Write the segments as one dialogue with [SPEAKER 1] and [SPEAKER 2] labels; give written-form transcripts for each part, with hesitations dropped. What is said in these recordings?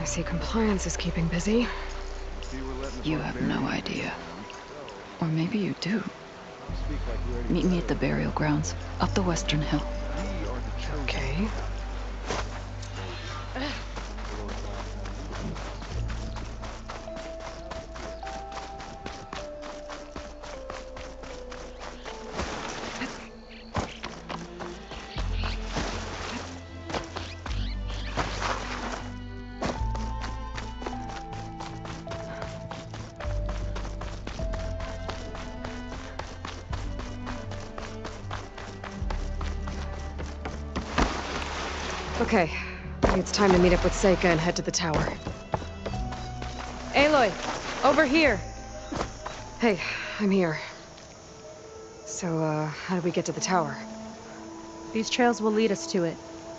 [SPEAKER 1] see compliance is keeping busy.
[SPEAKER 2] You have no idea. Or maybe you do. Meet me at the burial grounds, up the western hill.
[SPEAKER 1] Okay. Okay, I think it's time to meet up with Seika and head to the tower. Aloy, over here! Hey, I'm here. So, how do we get to the tower?
[SPEAKER 3] These trails will lead us to it.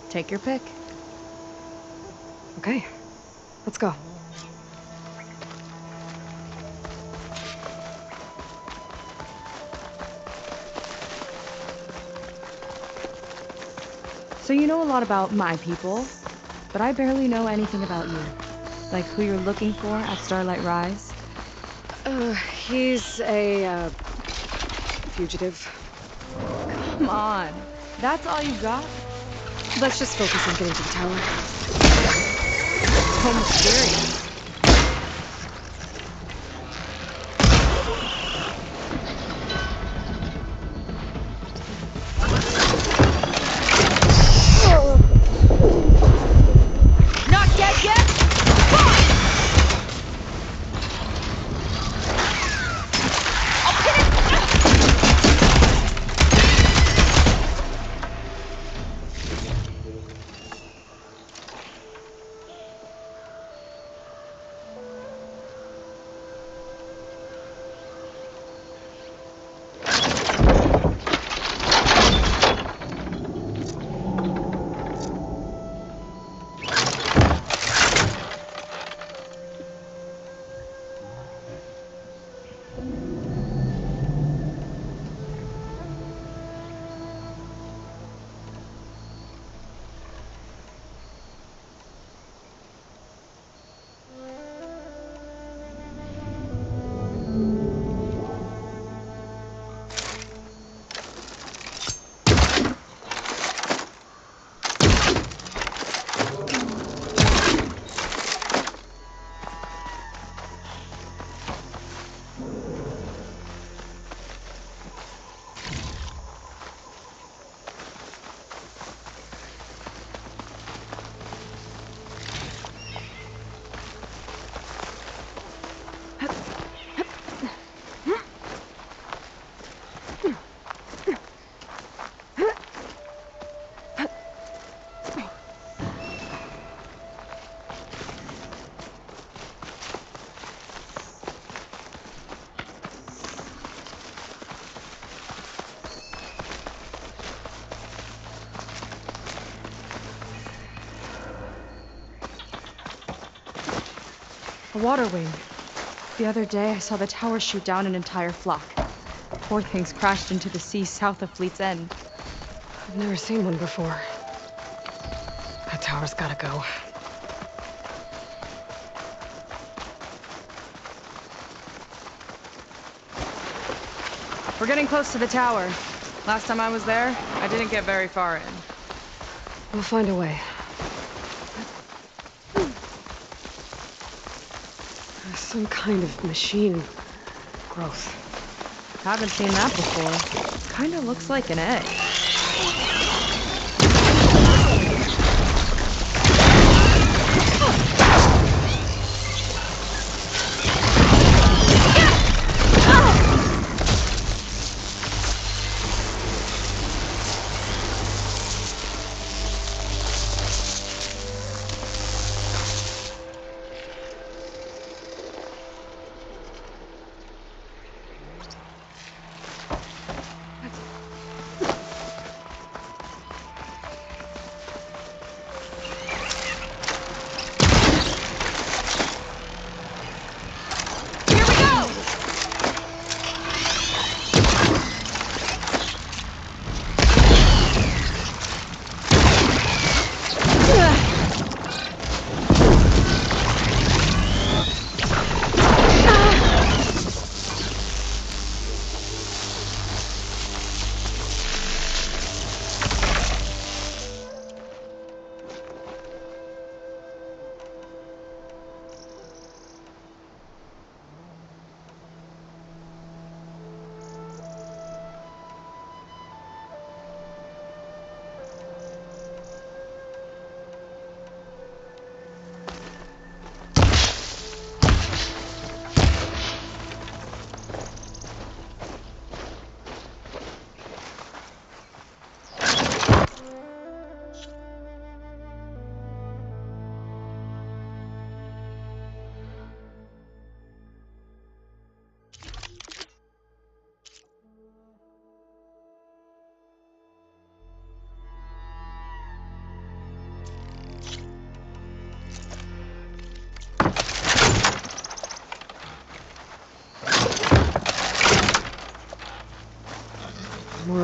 [SPEAKER 3] Take your pick.
[SPEAKER 1] Okay, let's go.
[SPEAKER 3] So you know a lot about my people, but I barely know anything about you. Like who you're looking for at Starlight Rise.
[SPEAKER 1] He's a, fugitive.
[SPEAKER 3] Come on, that's all you got?
[SPEAKER 1] Let's just focus on getting to the tower.
[SPEAKER 3] So mysterious. A water wing. The other day, I saw the tower shoot down an entire flock. Poor things crashed into the sea south of Fleet's End.
[SPEAKER 1] I've never seen one before. That tower's gotta go.
[SPEAKER 3] We're getting close to the tower. Last time I was there, I didn't get very far in.
[SPEAKER 1] We'll find a way. Some kind of machine growth.
[SPEAKER 3] Haven't seen that before. Kinda looks like an egg.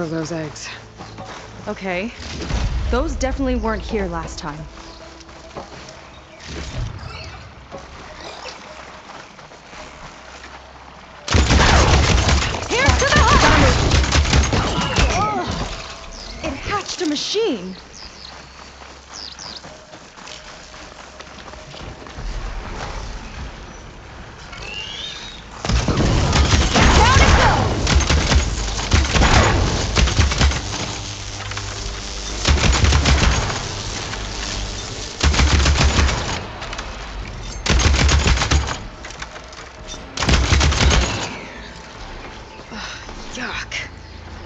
[SPEAKER 1] of those eggs.
[SPEAKER 3] Okay. Those definitely weren't here last time. Here to the hut! It hatched a machine.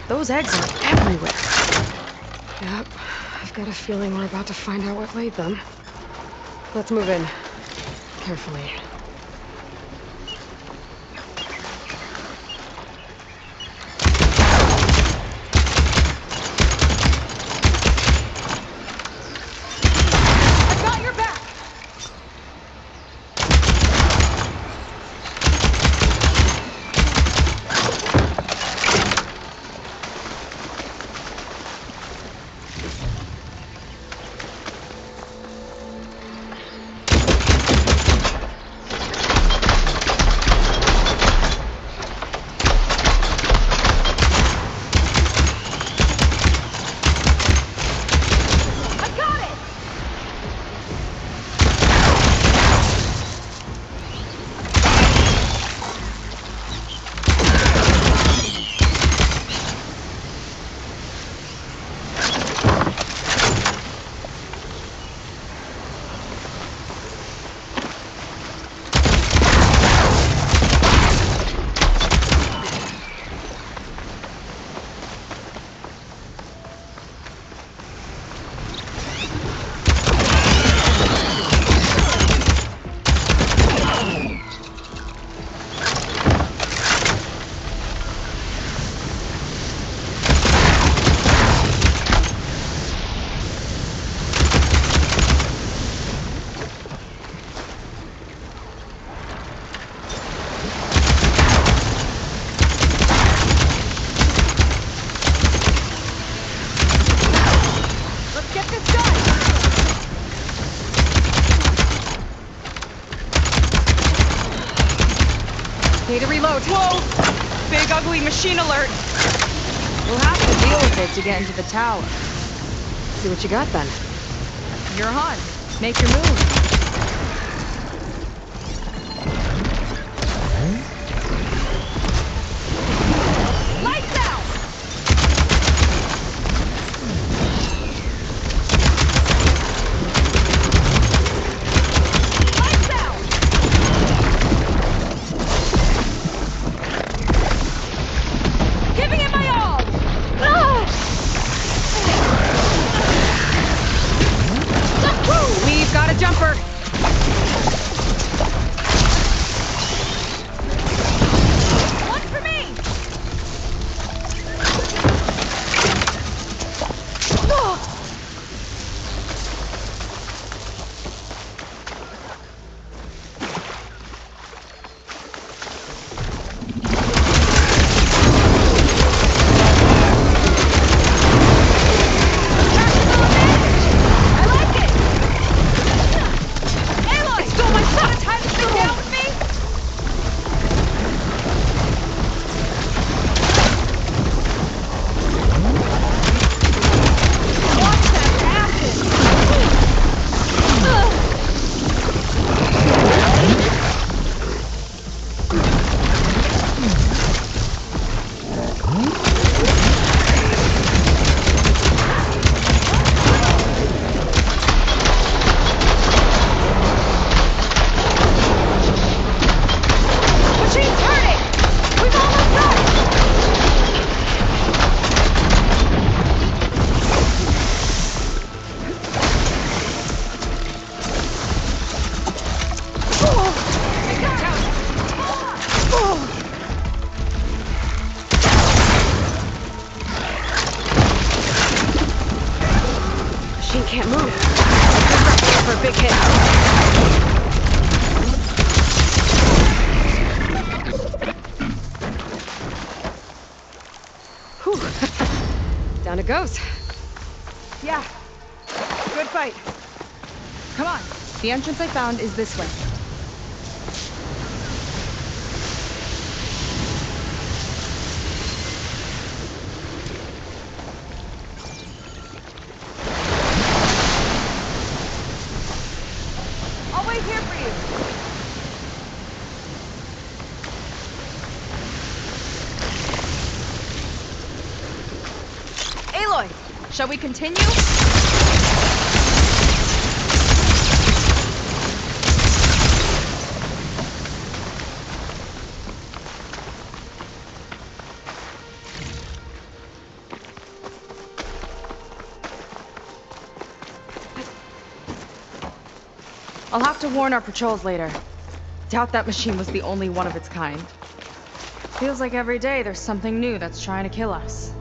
[SPEAKER 3] Those eggs are everywhere.
[SPEAKER 1] Yep, I've got a feeling we're about to find out what laid them. Let's move in. Carefully.
[SPEAKER 3] I got your back!
[SPEAKER 1] Need to reload.
[SPEAKER 3] Whoa! Big ugly machine alert! We'll have to deal with it to get into the tower.
[SPEAKER 1] See what you got then.
[SPEAKER 3] You're on. Make your move. Lights out! Lights out! Giving it my all!
[SPEAKER 1] We've got a jumper.
[SPEAKER 3] One for me! I like it! Aloy! Stole my shot! Time to sit down with me? Watch that acid! Machine's turning! We've almost got it!
[SPEAKER 1] Machine can't move. Good for a big hit. Whew. it goes.
[SPEAKER 3] Yeah. Good fight. Come on. The entrance I found is this way. I'll wait here for you. Aloy, shall we continue? I'll have to warn our patrols later. Doubt that machine was the only one of its kind. Feels like every day there's something new that's trying to kill us.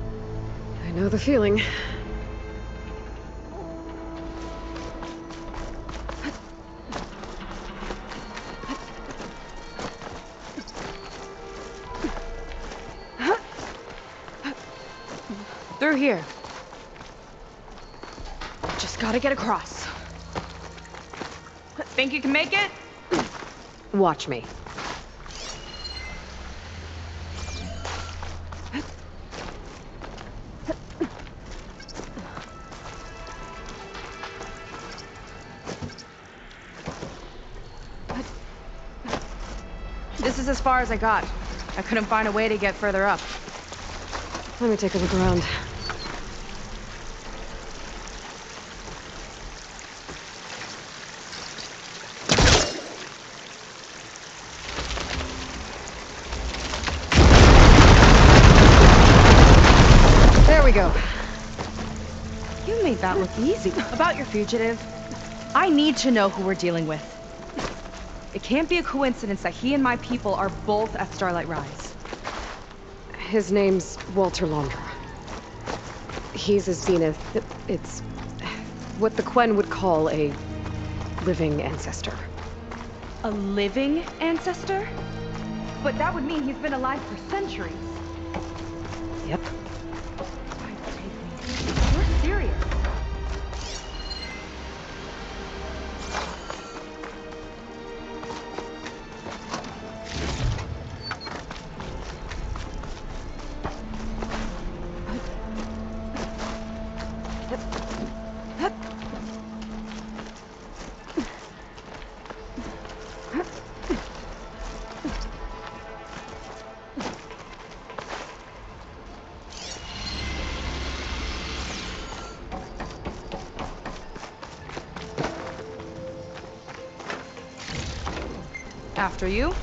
[SPEAKER 1] I know the feeling.
[SPEAKER 3] Through here. Just gotta get across. Think you can make it?
[SPEAKER 1] Watch me.
[SPEAKER 3] This is as far as I got. I couldn't find a way to get further up.
[SPEAKER 1] Let me take a look around. There we go.
[SPEAKER 3] You made that look easy. About your fugitive, I need to know who we're dealing with. It can't be a coincidence that he and my people are both at Starlight Rise.
[SPEAKER 1] His name's Walter Londra. He's a Zenith. It's what the Quen would call a living ancestor.
[SPEAKER 3] A living ancestor? But that would mean he's been alive for centuries.
[SPEAKER 1] Yep.
[SPEAKER 3] You're serious. After you.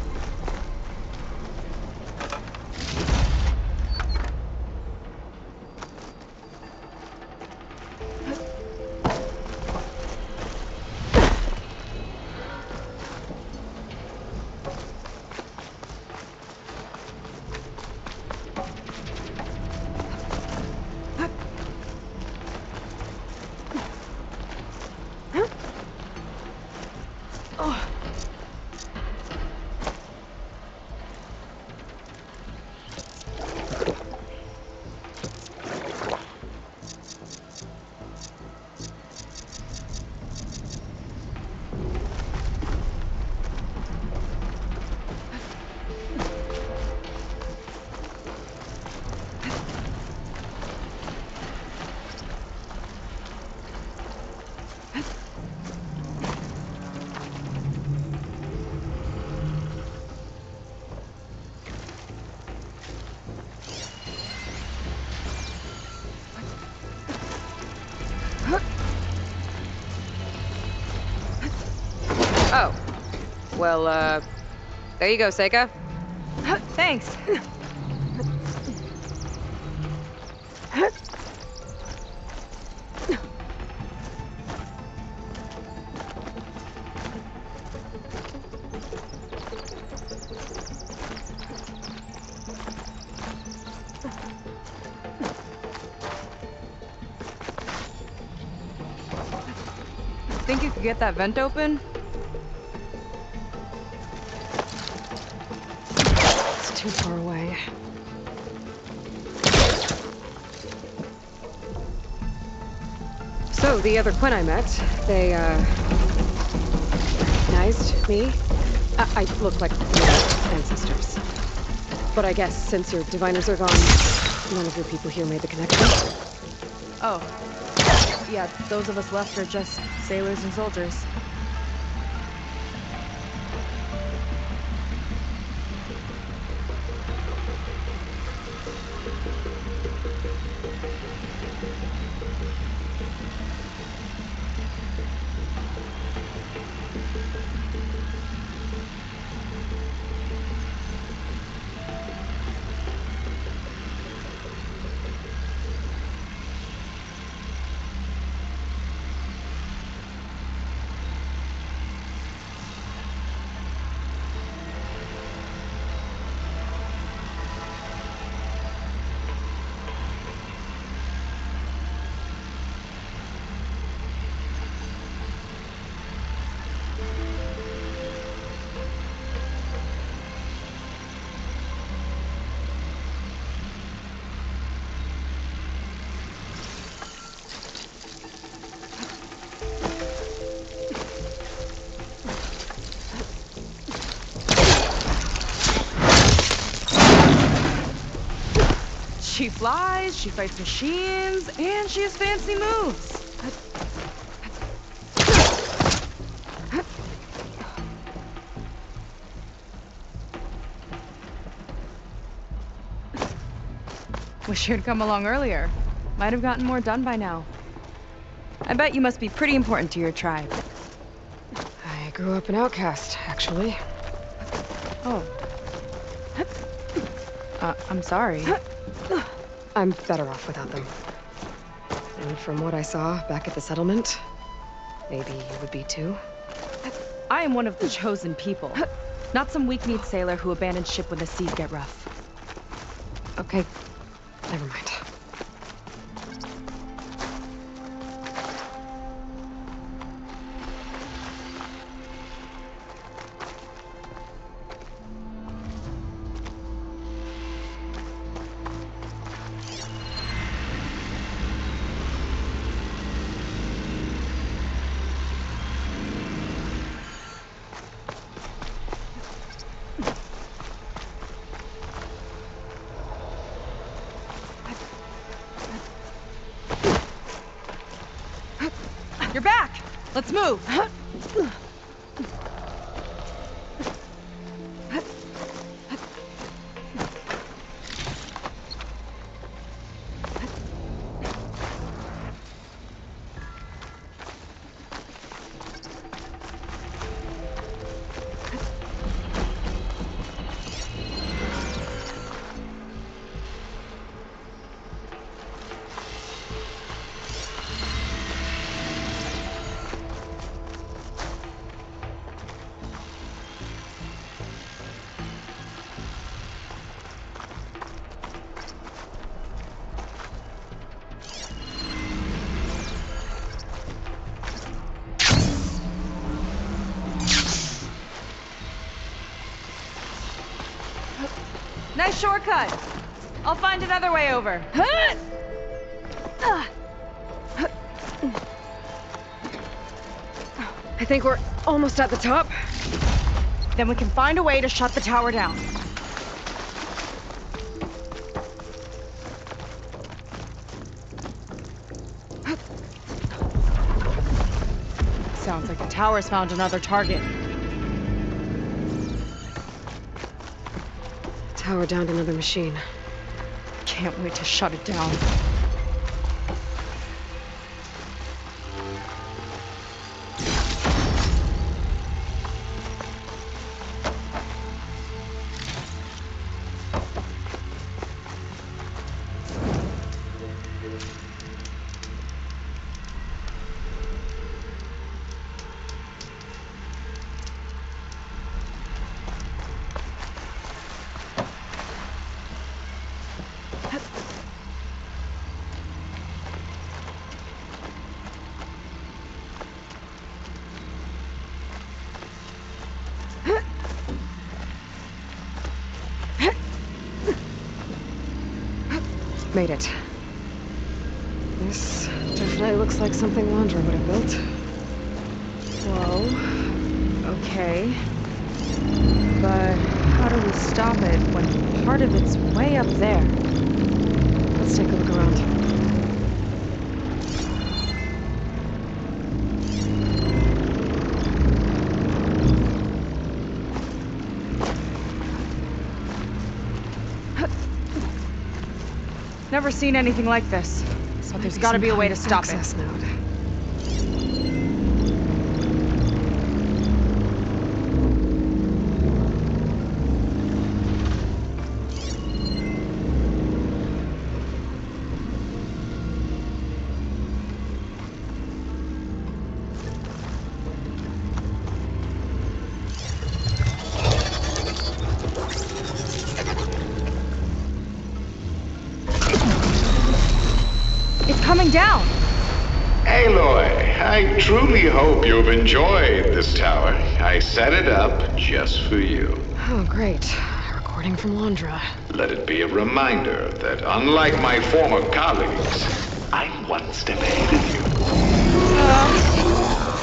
[SPEAKER 1] Oh. Well, there you go, Seika.
[SPEAKER 3] Thanks. Think you could get that vent open?
[SPEAKER 1] It's too far away. So, the other Quinn I met, they, recognized me. I look like my ancestors. But I guess since your diviners are gone, none of your people here made the connection.
[SPEAKER 3] Oh. Yeah, those of us left are just sailors and soldiers. She flies, she fights machines, and she has fancy moves. Wish you'd come along earlier. Might have gotten more done by now. I bet you must be pretty important to your tribe.
[SPEAKER 1] I grew up an outcast, actually.
[SPEAKER 3] Oh. I'm sorry.
[SPEAKER 1] I'm better off without them. And from what I saw back at the settlement, maybe you would be too.
[SPEAKER 3] I am one of the chosen people. Not some weak-kneed sailor who abandons ship when the seas get rough.
[SPEAKER 1] Okay, never mind.
[SPEAKER 3] You're back! Let's move! Nice shortcut. I'll find another way over.
[SPEAKER 1] I think we're almost at the top.
[SPEAKER 3] Then we can find a way to shut the tower down. Sounds like the tower's found another target.
[SPEAKER 1] Tower downed another machine.
[SPEAKER 3] Can't wait to shut it down.
[SPEAKER 1] Made it. This definitely looks looks like something Londra would have built.
[SPEAKER 3] Whoa. Okay. But how do we stop it when part of it's way up there?
[SPEAKER 1] Let's take a look around.
[SPEAKER 3] Never seen anything like this. But there's gotta be a way to stop it.
[SPEAKER 1] Access node.
[SPEAKER 3] Coming down!
[SPEAKER 4] Aloy, I truly hope you've enjoyed this tower. I set it up just for you.
[SPEAKER 1] Oh, great. Recording from Londra.
[SPEAKER 4] Let it be a reminder that unlike my former colleagues, I'm one step ahead of you.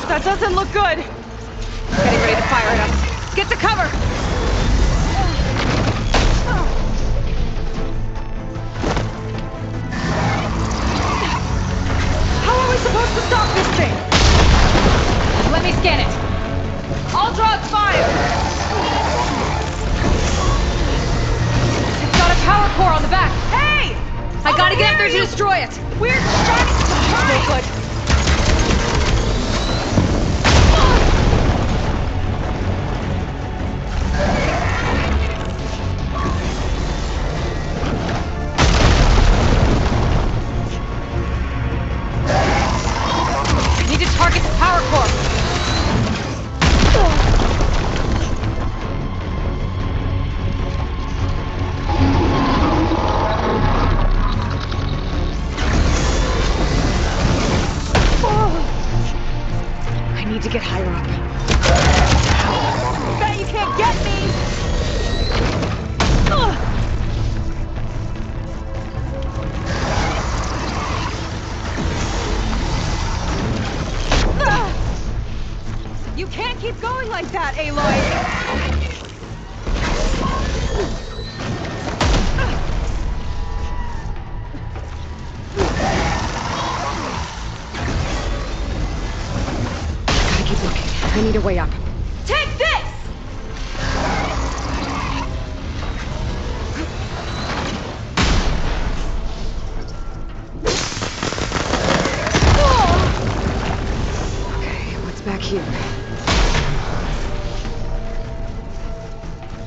[SPEAKER 3] That doesn't look good. Getting ready to fire at us. Get to cover! Supposed to stop this thing! Let me scan it. I'll draw its fire! It's got a power core on the back. Hey! I gotta get up there to destroy it! We're shining behind! No good.
[SPEAKER 1] Get higher up.
[SPEAKER 3] Bet you can't get me! You can't keep going like that, Aloy!
[SPEAKER 1] I need a way up.
[SPEAKER 3] Take this!
[SPEAKER 1] Okay, what's back here?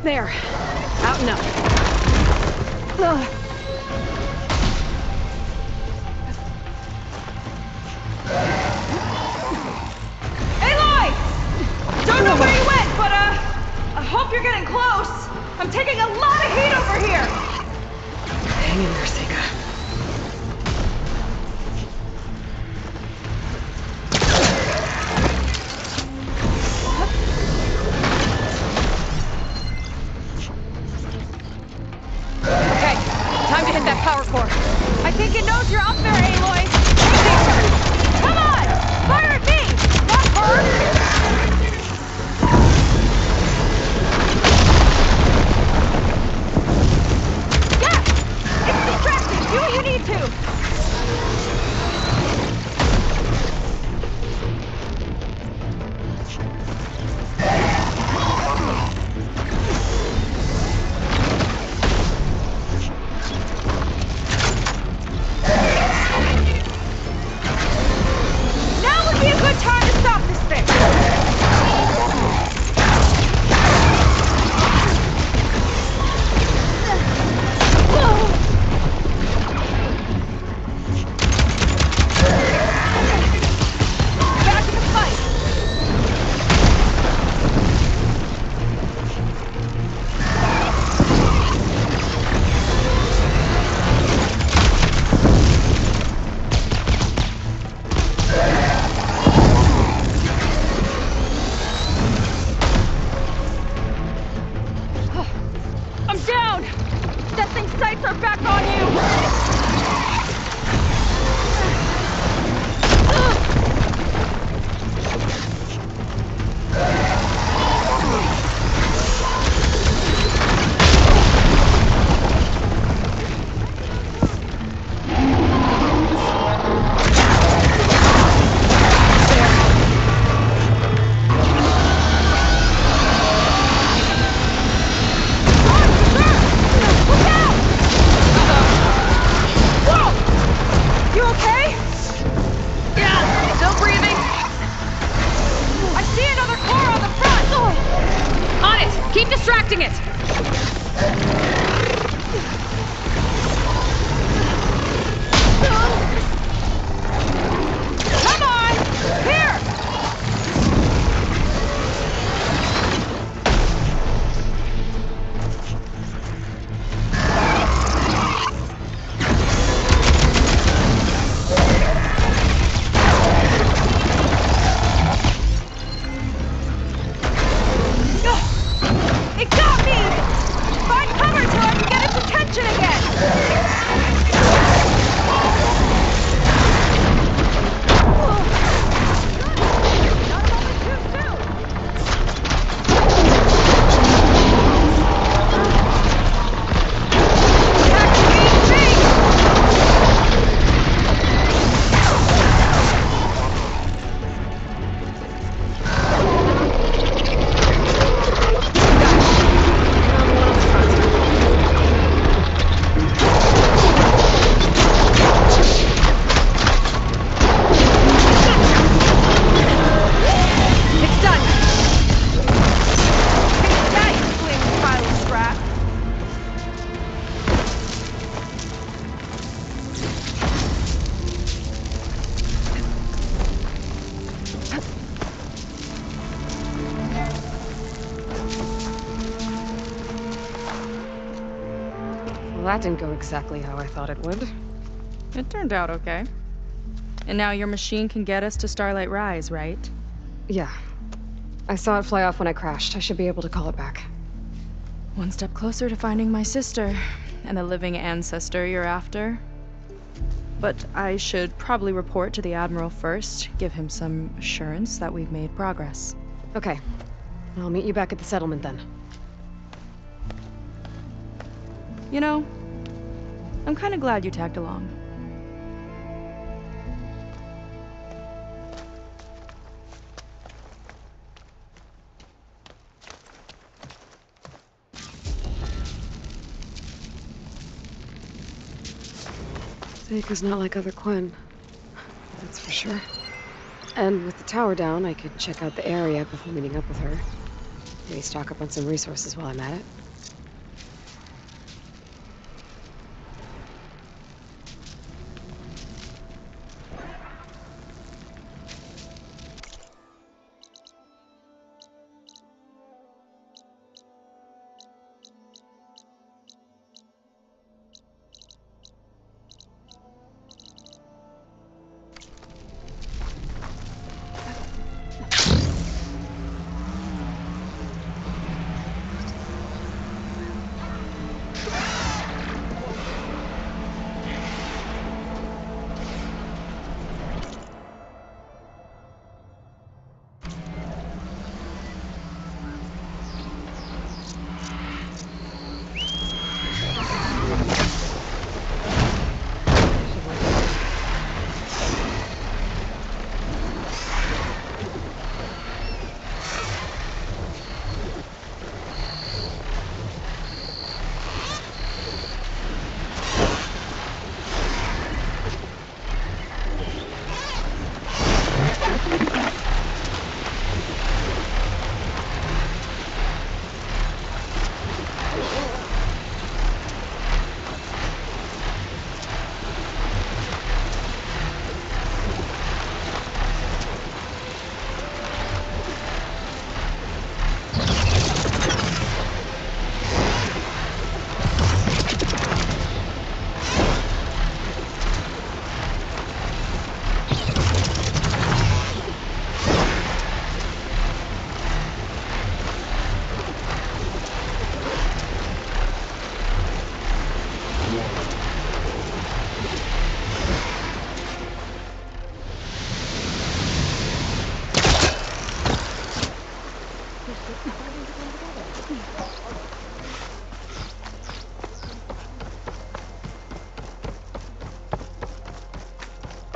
[SPEAKER 1] There. Out and up.
[SPEAKER 3] Don't know where you went, but I hope you're getting close. I'm taking a lot of heat over here.
[SPEAKER 1] Hang in there, Sega.
[SPEAKER 3] Okay, time to hit that power core. I think it knows you're up there, Aloy. Come on, fire at me, not her. Do what you need to! Now would be a good time to stop this thing! detecting it! Come on! Here! It got me! Find cover till I can get its attention again!
[SPEAKER 1] That didn't go exactly how I thought it would.
[SPEAKER 3] It turned out okay. And now your machine can get us to Starlight Rise, right?
[SPEAKER 1] Yeah. I saw it fly off when I crashed. I should be able to call it back.
[SPEAKER 3] One step closer to finding my sister and the living ancestor you're after. But I should probably report to the Admiral first, give him some assurance that we've made progress.
[SPEAKER 1] Okay. I'll meet you back at the settlement then.
[SPEAKER 3] You know, I'm kind of glad you tagged along.
[SPEAKER 1] Seika's not like other Quen. That's for sure. And with the tower down, I could check out the area before meeting up with her. Maybe stock up on some resources while I'm at it.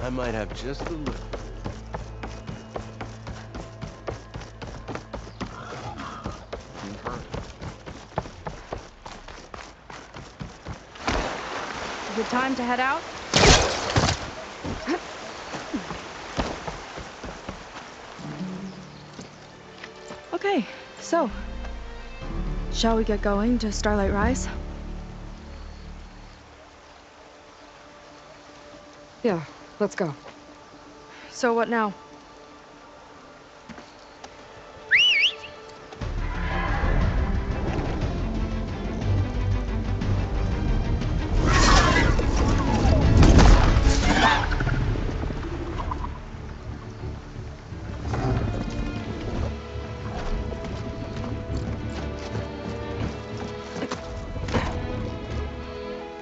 [SPEAKER 5] I might have just a little.
[SPEAKER 3] Is it time to head out? Okay, so Shall we get going to Starlight Rise?
[SPEAKER 1] Yeah, let's go.
[SPEAKER 3] So what now?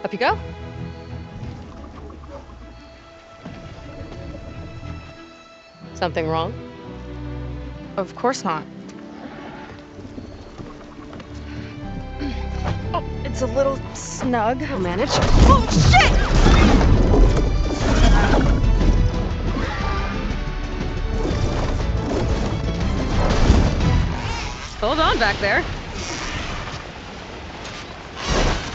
[SPEAKER 1] Up you go. Something wrong?
[SPEAKER 3] Of course not. Oh, it's a little snug.
[SPEAKER 1] I'll manage.
[SPEAKER 3] Oh, shit!
[SPEAKER 1] Hold on back there.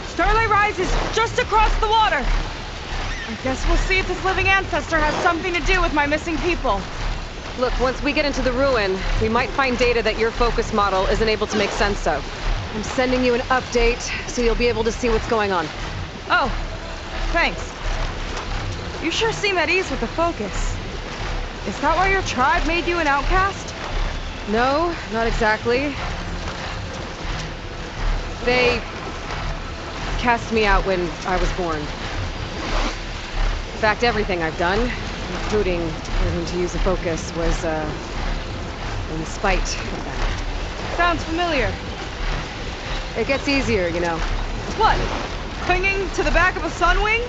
[SPEAKER 3] Starlight Rise is just across the water. I guess we'll see if this living ancestor has something to do with my missing people.
[SPEAKER 1] Look, once we get into the ruin, we might find data that your focus model isn't able to make sense of. I'm sending you an update, so you'll be able to see what's going on.
[SPEAKER 3] Oh, thanks. You sure seem at ease with the focus. Is that why your tribe made you an outcast?
[SPEAKER 1] No, not exactly. They cast me out when I was born. In fact, everything I've done, including learning to use a focus, was, in spite of that.
[SPEAKER 3] Sounds familiar.
[SPEAKER 1] It gets easier, you know.
[SPEAKER 3] What? Clinging to the back of a sunwing?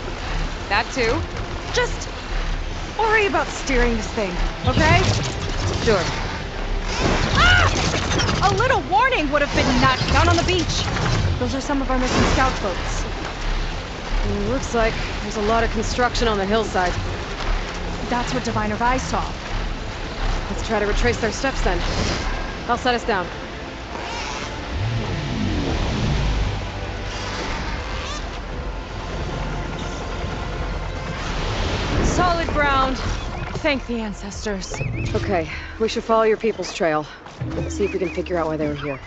[SPEAKER 1] That too.
[SPEAKER 3] Just worry about steering this thing, okay?
[SPEAKER 1] Sure.
[SPEAKER 3] Ah! A little warning would have been not down on the beach. Those are some of our missing scout boats.
[SPEAKER 1] It looks like there's a lot of construction on the hillside.
[SPEAKER 3] That's what Diviner Vi saw.
[SPEAKER 1] Let's try to retrace their steps then. I'll set us down.
[SPEAKER 3] Solid ground. Thank the ancestors.
[SPEAKER 1] Okay, we should follow your people's trail. See if we can figure out why they were here.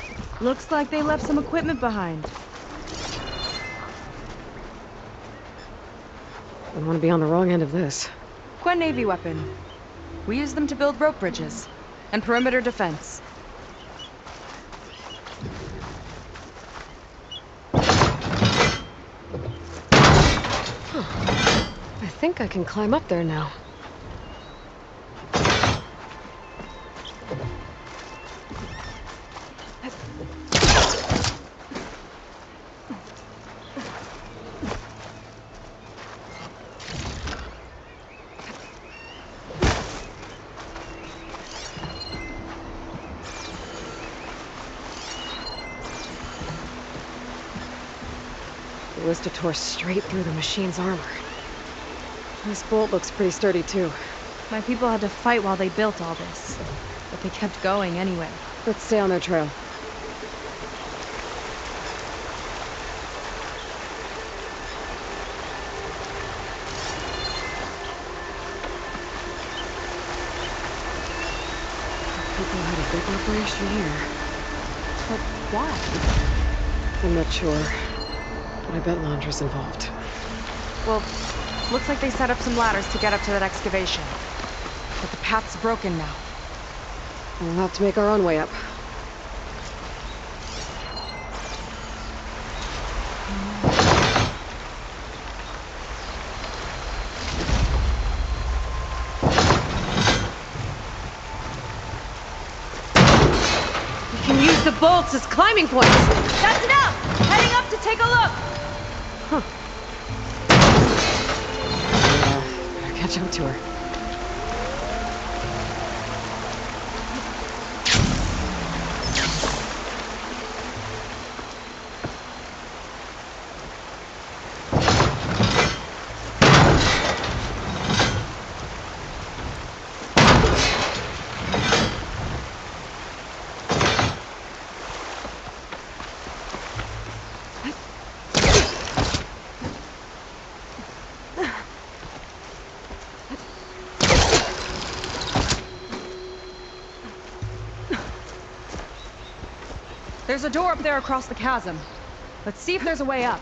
[SPEAKER 3] Looks like they left some equipment behind.
[SPEAKER 1] I want to be on the wrong end of this.
[SPEAKER 3] Quen Navy weapon. We use them to build rope bridges and perimeter defense.
[SPEAKER 1] I think I can climb up there now. The Wista tore straight through the machine's armor. This bolt looks pretty sturdy, too.
[SPEAKER 3] My people had to fight while they built all this, but they kept going anyway.
[SPEAKER 1] Let's stay on their trail. People had a big operation here.
[SPEAKER 3] But why?
[SPEAKER 1] I'm not sure, but I bet Londra's involved.
[SPEAKER 3] Well, looks like they set up some ladders to get up to that excavation. But the path's broken now.
[SPEAKER 1] We'll have to make our own way up. We can use the bolts as climbing points!
[SPEAKER 3] That's enough! Heading up to take a look!
[SPEAKER 1] Huh. Better catch up to her.
[SPEAKER 3] There's a door up there across the chasm. Let's see if there's a way up.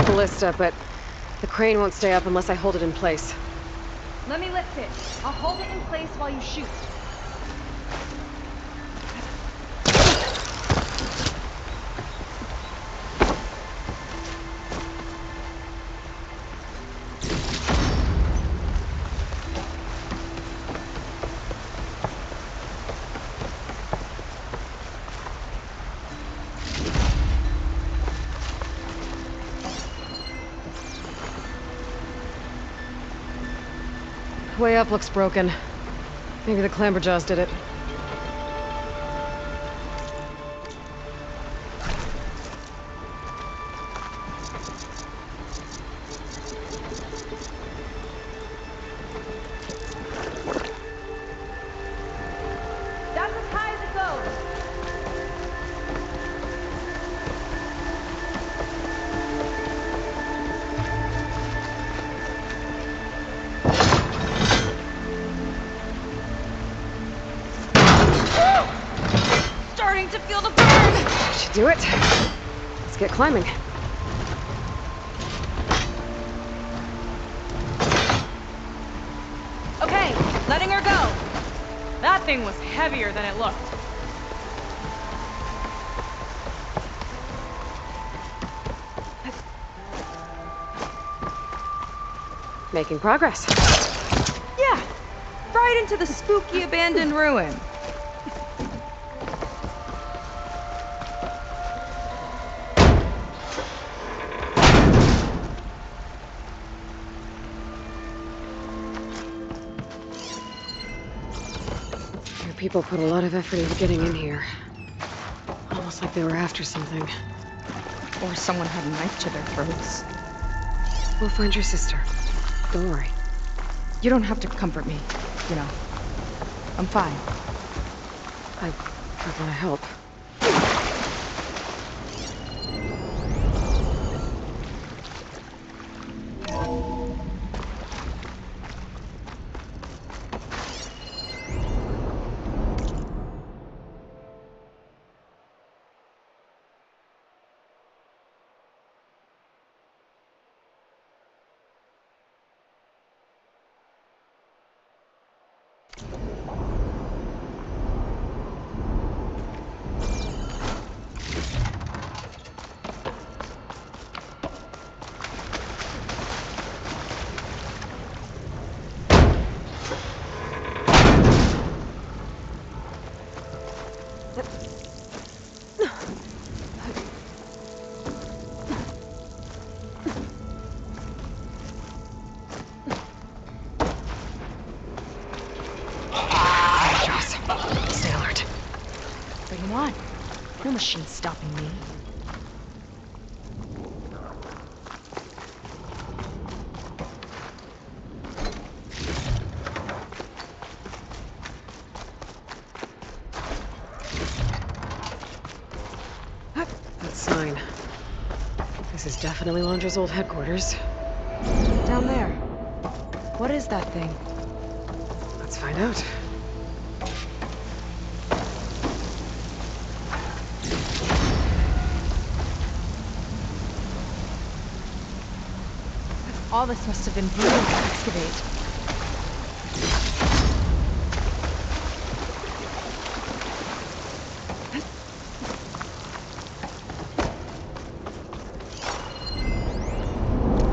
[SPEAKER 1] Ballista, but the crane won't stay up unless I hold it in place.
[SPEAKER 3] Let me lift it. I'll hold it in place while you shoot.
[SPEAKER 1] Way up looks broken. Maybe the clamberjaws did it.
[SPEAKER 3] That's as high as it goes. Starting to feel the burn!
[SPEAKER 1] Should do it. Let's get climbing.
[SPEAKER 3] Okay, letting her go. That thing was heavier than it looked.
[SPEAKER 1] Making progress.
[SPEAKER 3] Yeah, right into the spooky abandoned ruin.
[SPEAKER 1] People put a lot of effort into getting in here. Almost like they were after something.
[SPEAKER 3] Or someone had a knife to their throats.
[SPEAKER 1] We'll find your sister. Don't worry.
[SPEAKER 3] You don't have to comfort me, you know. I'm fine.
[SPEAKER 1] I want to help.
[SPEAKER 3] No machine stopping me.
[SPEAKER 1] That sign. This is definitely Londra's old headquarters.
[SPEAKER 3] Down there. What is that thing?
[SPEAKER 1] Let's find out.
[SPEAKER 3] All this must have been brutal to excavate.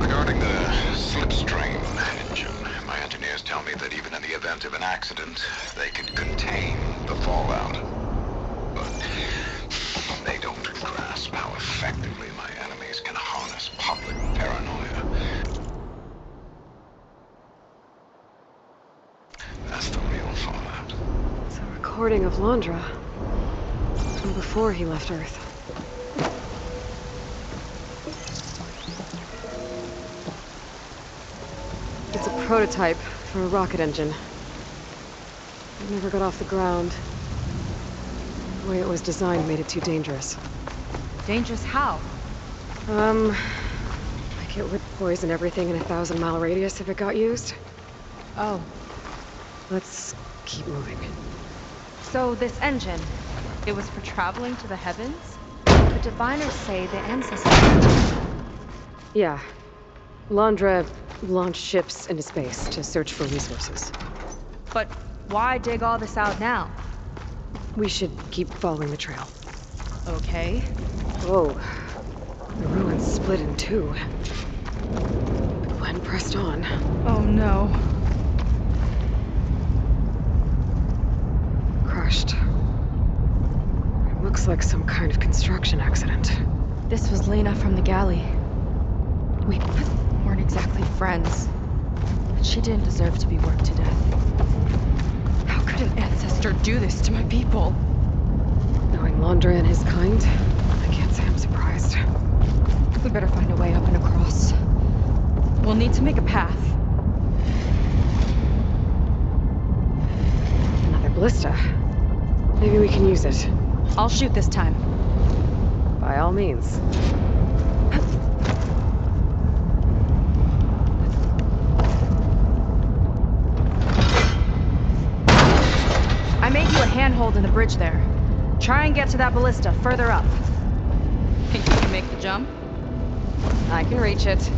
[SPEAKER 4] Regarding the slipstream engine, my engineers tell me that even in the event of an accident, they could contain the fallout. But they don't grasp how effectively my
[SPEAKER 1] of Londra. From before he left Earth. It's a prototype for a rocket engine. It never got off the ground. The way it was designed made it too dangerous.
[SPEAKER 3] Dangerous how?
[SPEAKER 1] Like it would poison everything in a 1,000-mile radius if it got used.
[SPEAKER 3] Oh.
[SPEAKER 1] Let's keep moving.
[SPEAKER 3] So this engine, it was for traveling to the heavens? The diviners say the ancestors...
[SPEAKER 1] Yeah. Londra launched ships into space to search for resources.
[SPEAKER 3] But why dig all this out now?
[SPEAKER 1] We should keep following the trail.
[SPEAKER 3] Okay.
[SPEAKER 1] Whoa. The ruins split in two. But Gwen pressed on.
[SPEAKER 3] Oh no.
[SPEAKER 1] Crushed. It looks like some kind of construction accident.
[SPEAKER 3] This was Lena from the galley. We weren't exactly friends. But she didn't deserve to be worked to death. How could an ancestor do this to my people?
[SPEAKER 1] Knowing Londra and his kind, I can't say I'm surprised.
[SPEAKER 3] We better find a way up and across. We'll need to make a path.
[SPEAKER 1] Another ballista. Maybe we can use it.
[SPEAKER 3] I'll shoot this time.
[SPEAKER 1] By all means.
[SPEAKER 3] I made you a handhold in the bridge there. Try and get to that ballista further up. Think you can make the jump?
[SPEAKER 1] I can reach it.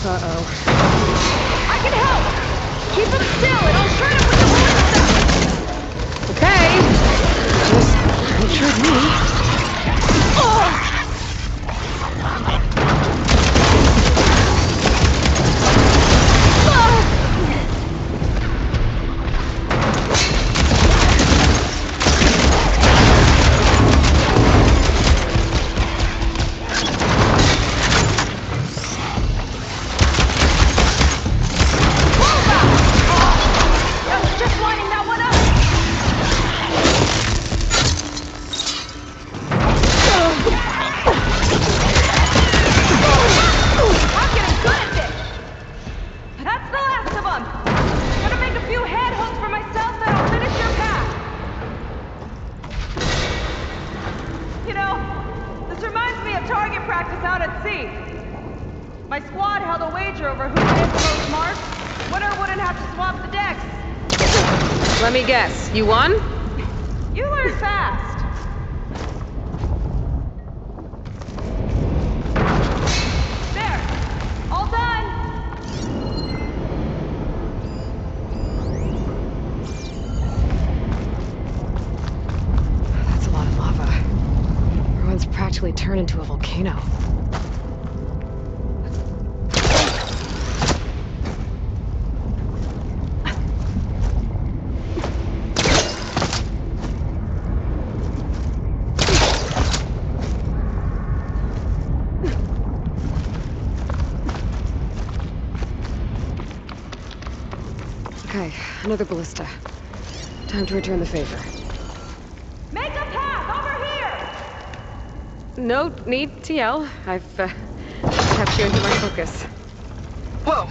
[SPEAKER 1] Uh-oh.
[SPEAKER 3] I can help! Keep him still and I'll try to put the ballista!
[SPEAKER 1] Okay. Just don't shoot me.
[SPEAKER 3] My squad held a wager over who would hit the most marks. Winner wouldn't have to swap the decks.
[SPEAKER 1] Let me guess. You won?
[SPEAKER 3] You learn fast. There. All done.
[SPEAKER 1] That's a lot of lava. Ruins practically turned into a volcano. Okay, another ballista. Time to return the favor.
[SPEAKER 3] Make a path over here!
[SPEAKER 1] No need to yell. I've kept you into my focus.
[SPEAKER 6] Whoa.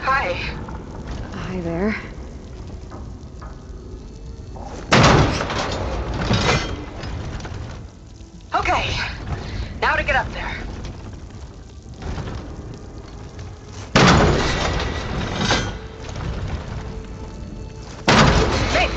[SPEAKER 6] Hi.
[SPEAKER 1] Hi there.
[SPEAKER 6] Okay. Now to get up there. Hey!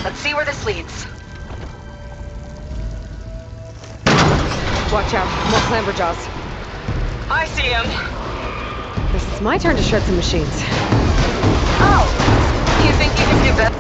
[SPEAKER 6] Let's see where this leads.
[SPEAKER 1] Watch out, more clamberjaws.
[SPEAKER 6] I see him.
[SPEAKER 1] Guess it's my turn to shred some machines.
[SPEAKER 6] Oh! You think you can do better?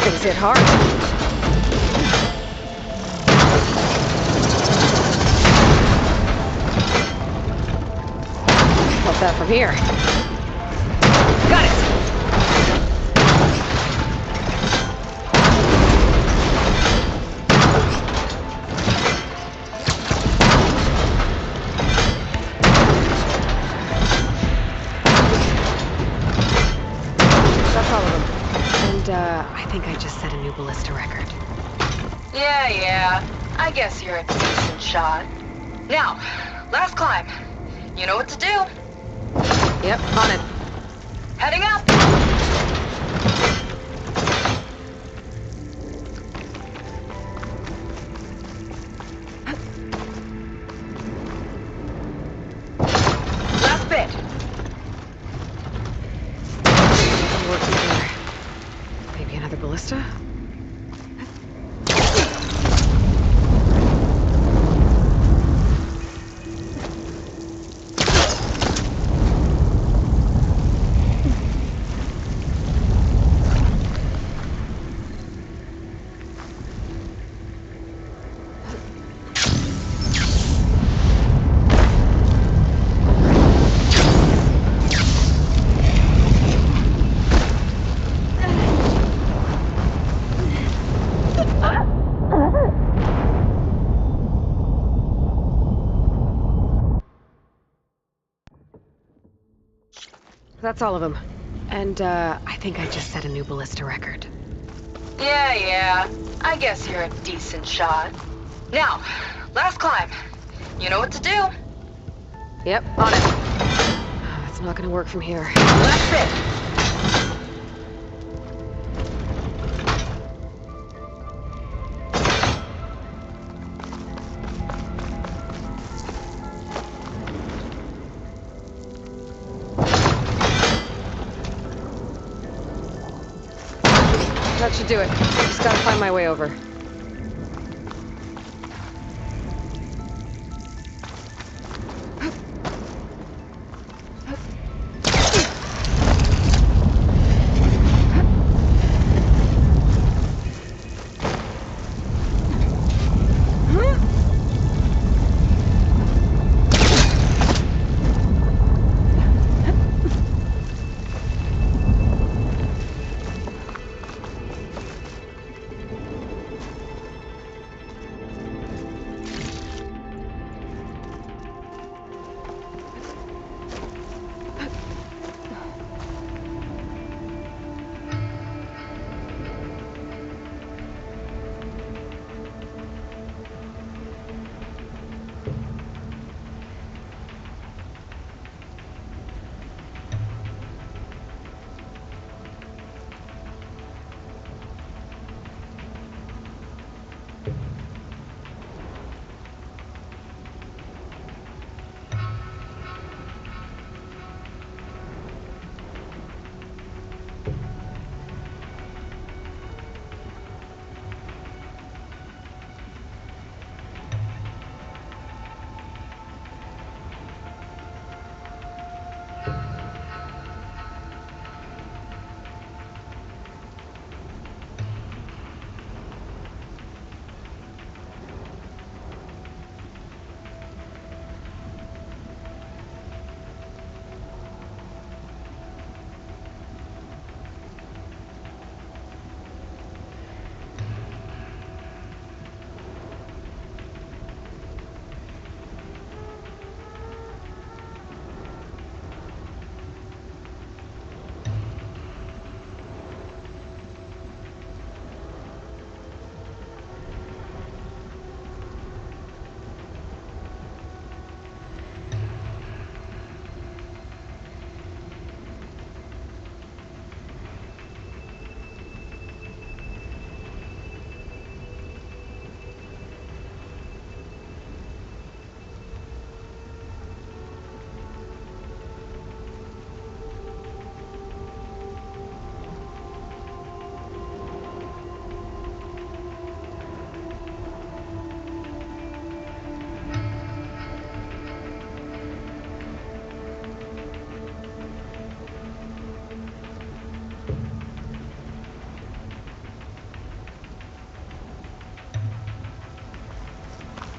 [SPEAKER 1] things hit hard. Love that from here. Got it! That's all of them. And, I think I just set a new ballista record.
[SPEAKER 6] Yeah. I guess you're a decent shot. Now, last climb. You know what to do.
[SPEAKER 1] Yep, on it.
[SPEAKER 6] Heading up! Last bit.
[SPEAKER 1] Working here. Maybe another ballista? That's all of them. And, I think I just set a new ballista record.
[SPEAKER 6] Yeah. I guess you're a decent shot. Now, last climb. You know what to do.
[SPEAKER 1] Yep, on it. Oh, that's not gonna work from here.
[SPEAKER 6] Last bit.
[SPEAKER 1] That should do it. Just gotta find my way over.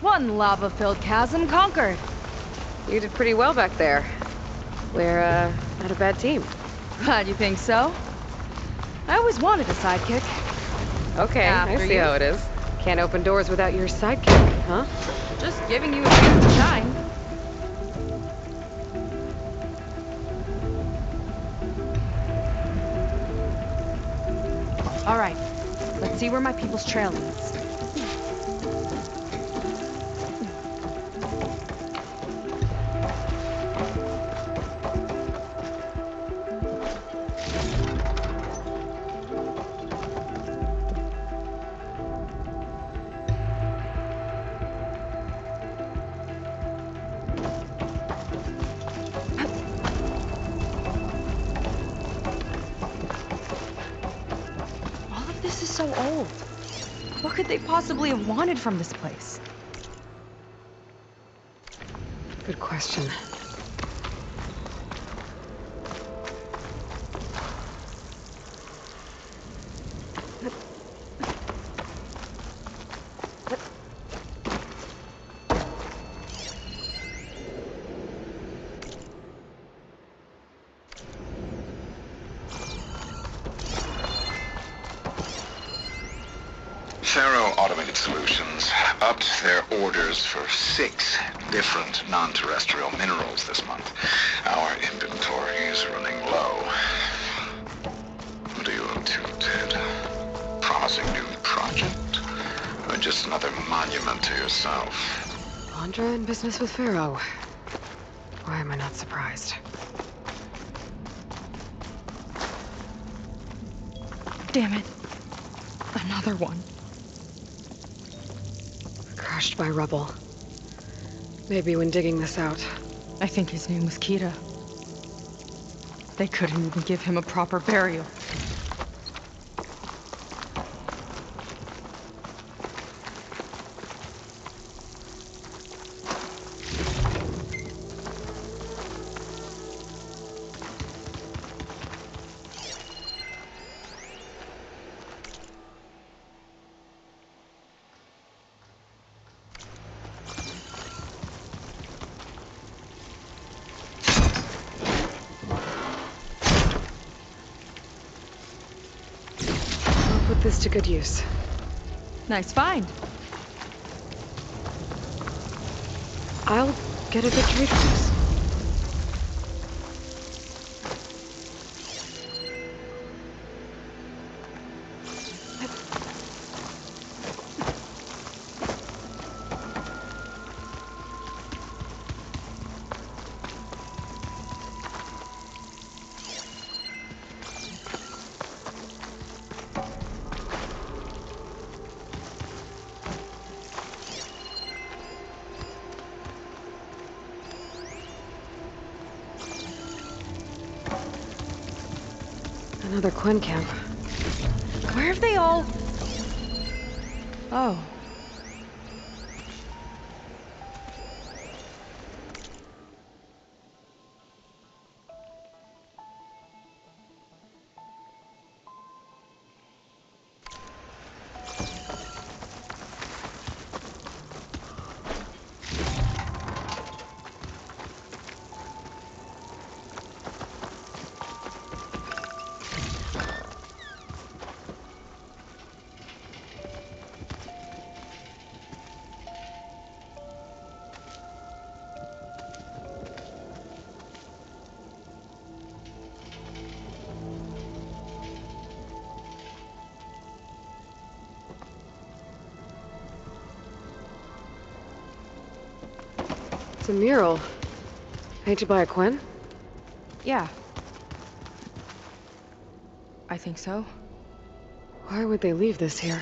[SPEAKER 3] One lava-filled chasm conquered.
[SPEAKER 1] You did pretty well back there. We're, not a bad team.
[SPEAKER 3] Glad you think so. I always wanted a sidekick.
[SPEAKER 1] Okay, I
[SPEAKER 3] After
[SPEAKER 1] see
[SPEAKER 3] you.
[SPEAKER 1] how it is. Can't open doors without your sidekick, huh?
[SPEAKER 3] Just giving you a chance to shine. All right, let's see where my people's trail leads. All of this is so old. What could they possibly have wanted from this place?
[SPEAKER 1] Good question.
[SPEAKER 4] Faro Automated Solutions upped their orders for 6 different non-terrestrial minerals this month. Our inventory is running low. What are you up to, Ted? Promising new project? Or just another monument to yourself?
[SPEAKER 1] Andra in business with Pharaoh. Why am I not surprised?
[SPEAKER 3] Damn it. Another one.
[SPEAKER 1] Crushed by rubble. Maybe when digging this out.
[SPEAKER 3] I think his name was Kira. They couldn't even give him a proper burial.
[SPEAKER 1] I'll put this to good use.
[SPEAKER 3] Nice find.
[SPEAKER 1] I'll get a victory cruise. Another Quinn camp.
[SPEAKER 3] Where have they all... Oh.
[SPEAKER 1] It's a mural. Painted by a Quinn?
[SPEAKER 3] Yeah. I think so.
[SPEAKER 1] Why would they leave this here?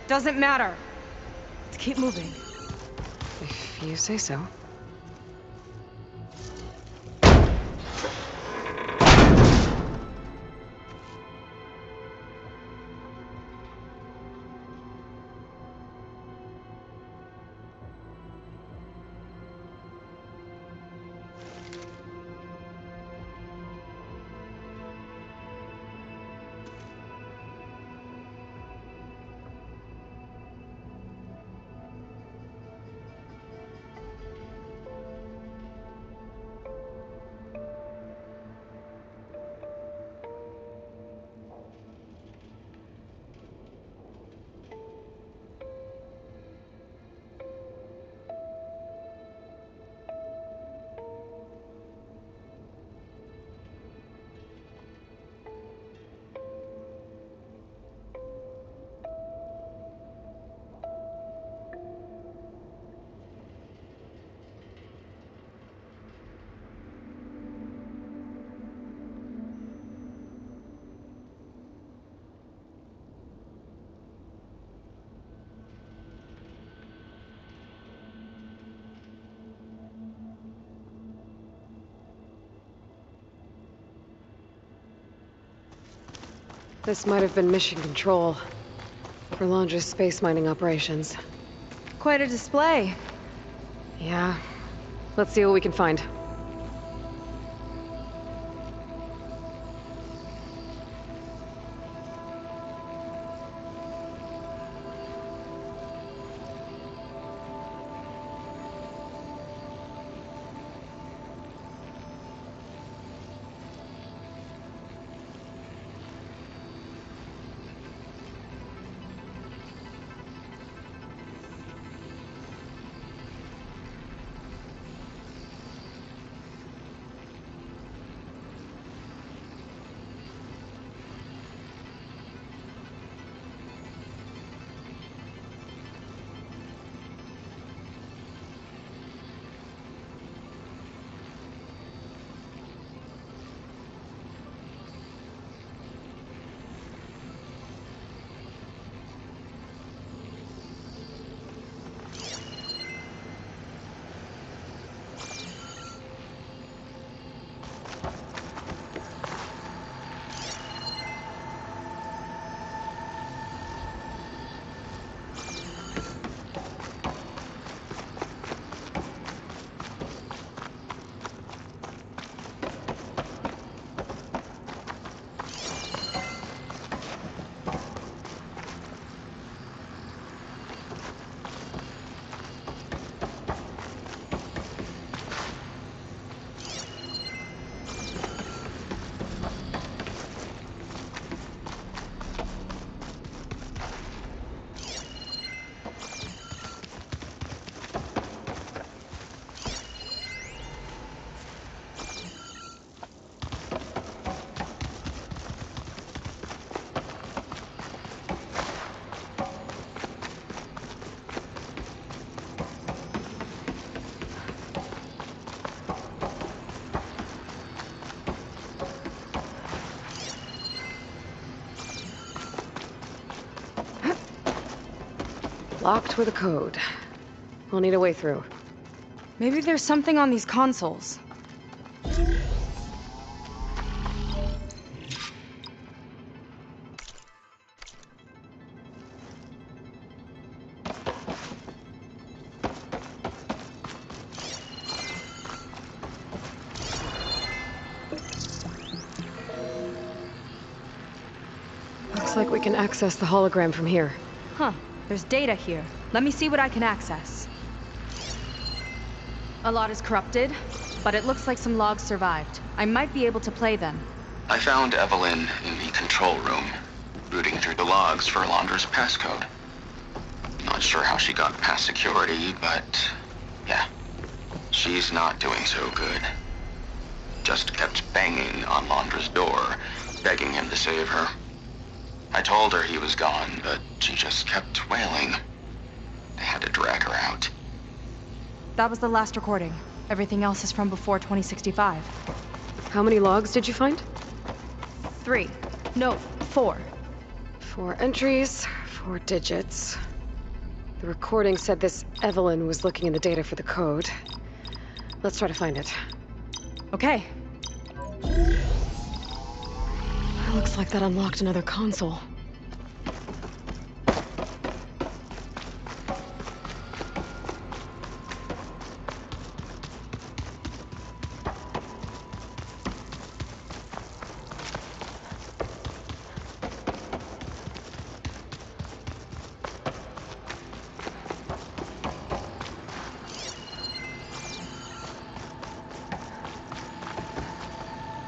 [SPEAKER 3] Doesn't matter. Let's keep moving.
[SPEAKER 1] If you say so. This might have been mission control for Londra's space mining operations.
[SPEAKER 3] Quite a display.
[SPEAKER 1] Yeah. Let's see what we can find. Locked with a code. We'll need a way through.
[SPEAKER 3] Maybe there's something on these consoles.
[SPEAKER 1] Looks like we can access the hologram from here.
[SPEAKER 3] Huh. There's data here. Let me see what I can access. A lot is corrupted, but it looks like some logs survived. I might be able to play them.
[SPEAKER 4] I found Evelyn in the control room, rooting through the logs for Londra's passcode. Not sure how she got past security, but yeah, she's not doing so good. Just kept banging on Londra's door, begging him to save her. I told her he was gone, but she just kept wailing. They had to drag her out.
[SPEAKER 3] That was the last recording. Everything else is from before 2065.
[SPEAKER 1] How many logs did you find?
[SPEAKER 3] 3. No, 4.
[SPEAKER 1] 4 entries, 4 digits. The recording said this Evelyn was looking in the data for the code. Let's try to find it.
[SPEAKER 3] Okay.
[SPEAKER 1] Looks like that unlocked another console.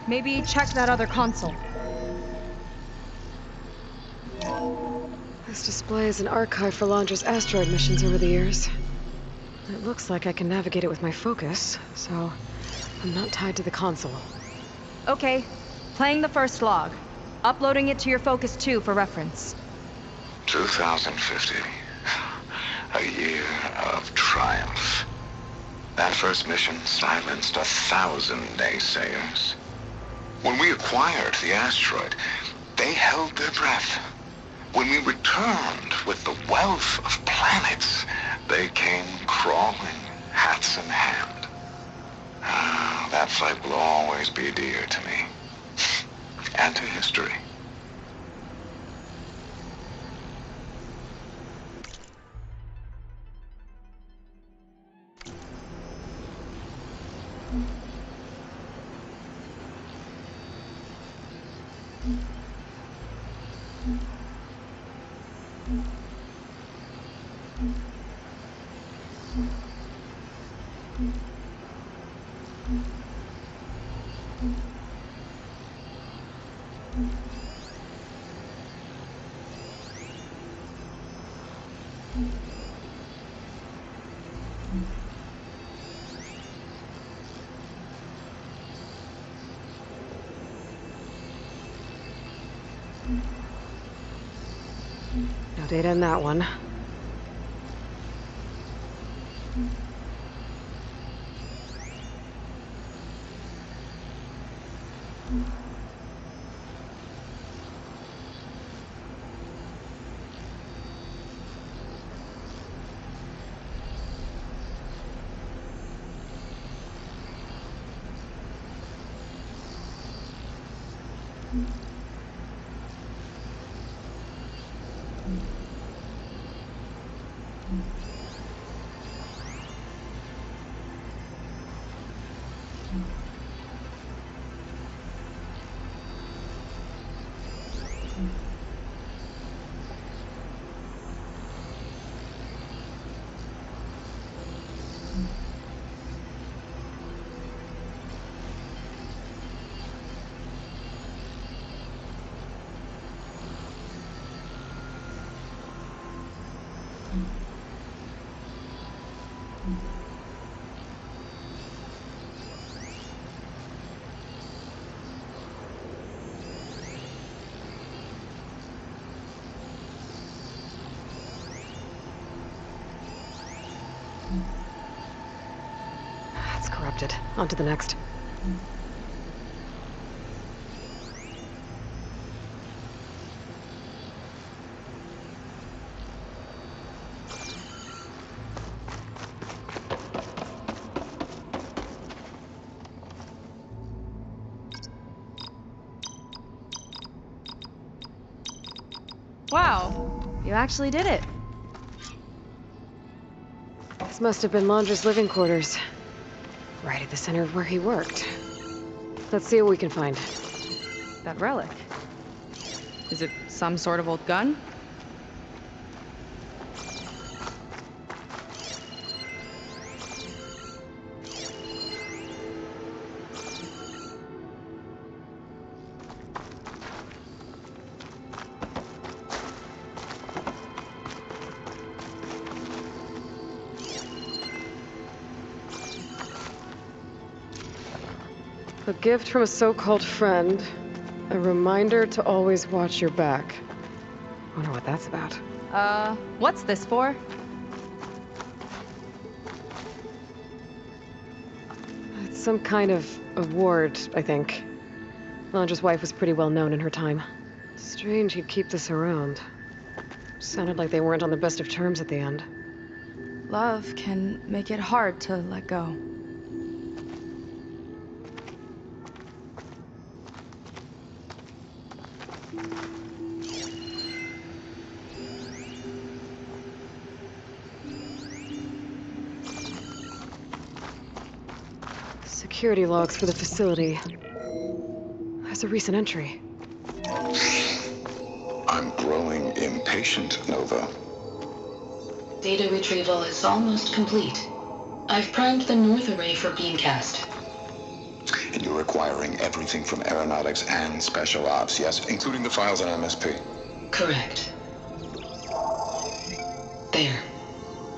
[SPEAKER 3] Maybe check that other console.
[SPEAKER 1] This display is an archive for Londra's asteroid missions over the years. It looks like I can navigate it with my focus, so I'm not tied to the console.
[SPEAKER 3] Okay, playing the first log. Uploading it to your Focus 2 for reference.
[SPEAKER 4] 2050. A year of triumph. That first mission silenced 1,000 naysayers. When we acquired the asteroid, they held their breath. When we returned with the wealth of planets, they came crawling, hats in hand. That fight will always be dear to me. And to history.
[SPEAKER 1] No data in that one. It's corrupted. On to the next.
[SPEAKER 3] Wow, you actually did it.
[SPEAKER 1] This must have been Laundra's living quarters. Right at the center of where he worked. Let's see what we can find.
[SPEAKER 3] That relic. Is it some sort of old gun?
[SPEAKER 1] A gift from a so-called friend. A reminder to always watch your back. Wonder what that's about.
[SPEAKER 3] What's this for?
[SPEAKER 1] It's some kind of award, I think. Laundra's wife was pretty well known in her time. Strange he'd keep this around. Sounded like they weren't on the best of terms at the end.
[SPEAKER 3] Love can make it hard to let go.
[SPEAKER 1] Security logs for the facility. There's a recent entry.
[SPEAKER 7] I'm growing impatient, Nova.
[SPEAKER 6] Data retrieval is almost complete. I've primed the north array for beamcast.
[SPEAKER 7] And you're acquiring everything from aeronautics and special ops, yes? Including the files on MSP.
[SPEAKER 6] Correct. There.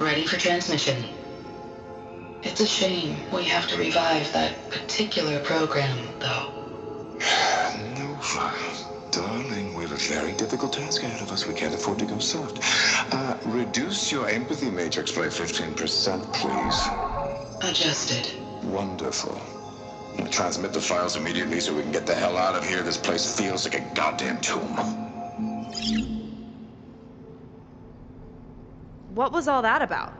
[SPEAKER 6] Ready for transmission. It's a shame we have to revive that particular program, though.
[SPEAKER 7] Nova, darling, we have a very difficult task ahead of us. We can't afford to go soft. Reduce your empathy matrix by 15%, please.
[SPEAKER 6] Adjusted.
[SPEAKER 7] Wonderful. Transmit the files immediately so we can get the hell out of here. This place feels like a goddamn tomb.
[SPEAKER 3] What was all that about?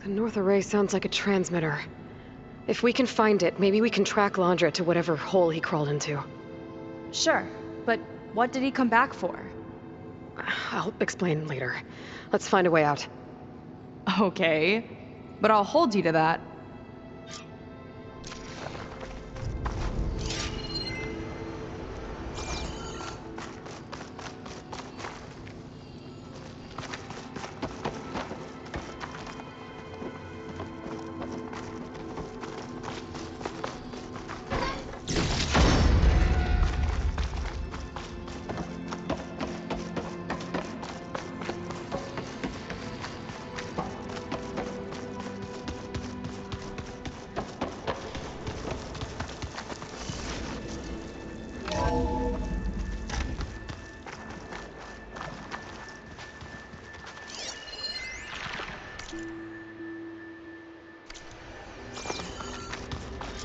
[SPEAKER 1] The north array sounds like a transmitter. If we can find it, maybe we can track Laundra to whatever hole he crawled into.
[SPEAKER 3] Sure, but what did he come back for?
[SPEAKER 1] I'll explain later. Let's find a way out.
[SPEAKER 3] Okay, but I'll hold you to that.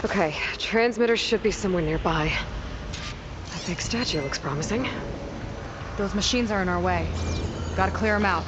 [SPEAKER 1] Okay, transmitter should be somewhere nearby. That big statue looks promising.
[SPEAKER 3] Those machines are in our way. Gotta clear them out.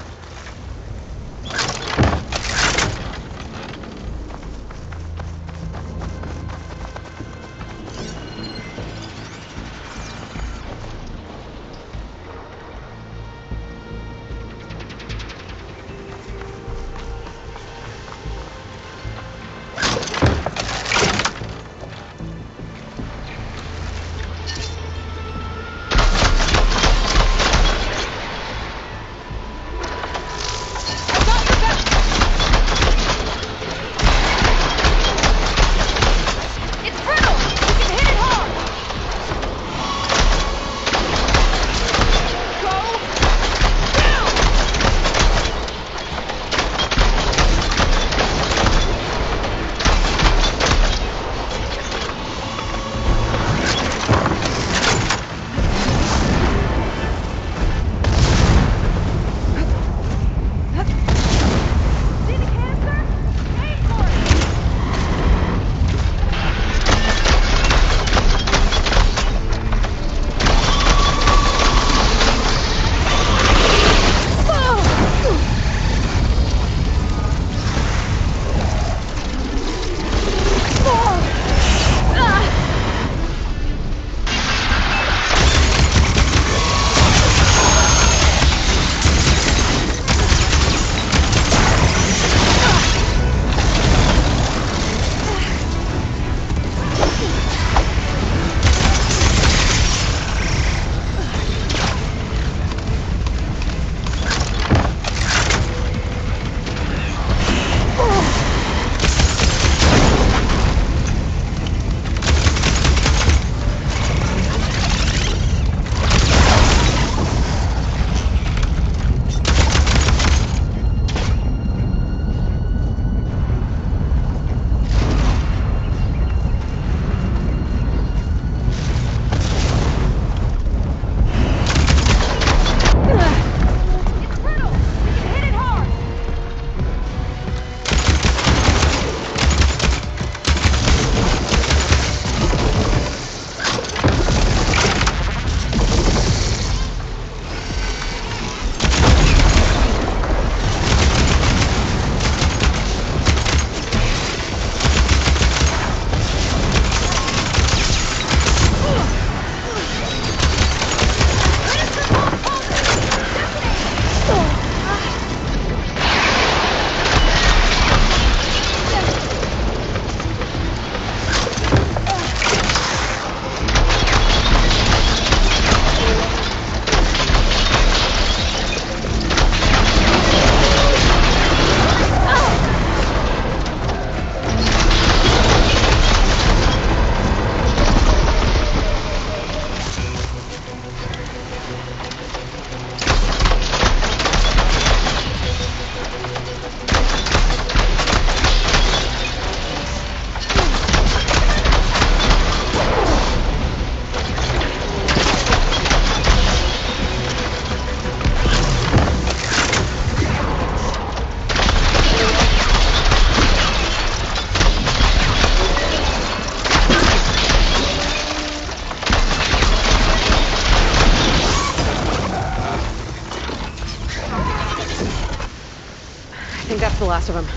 [SPEAKER 1] That's the last of them.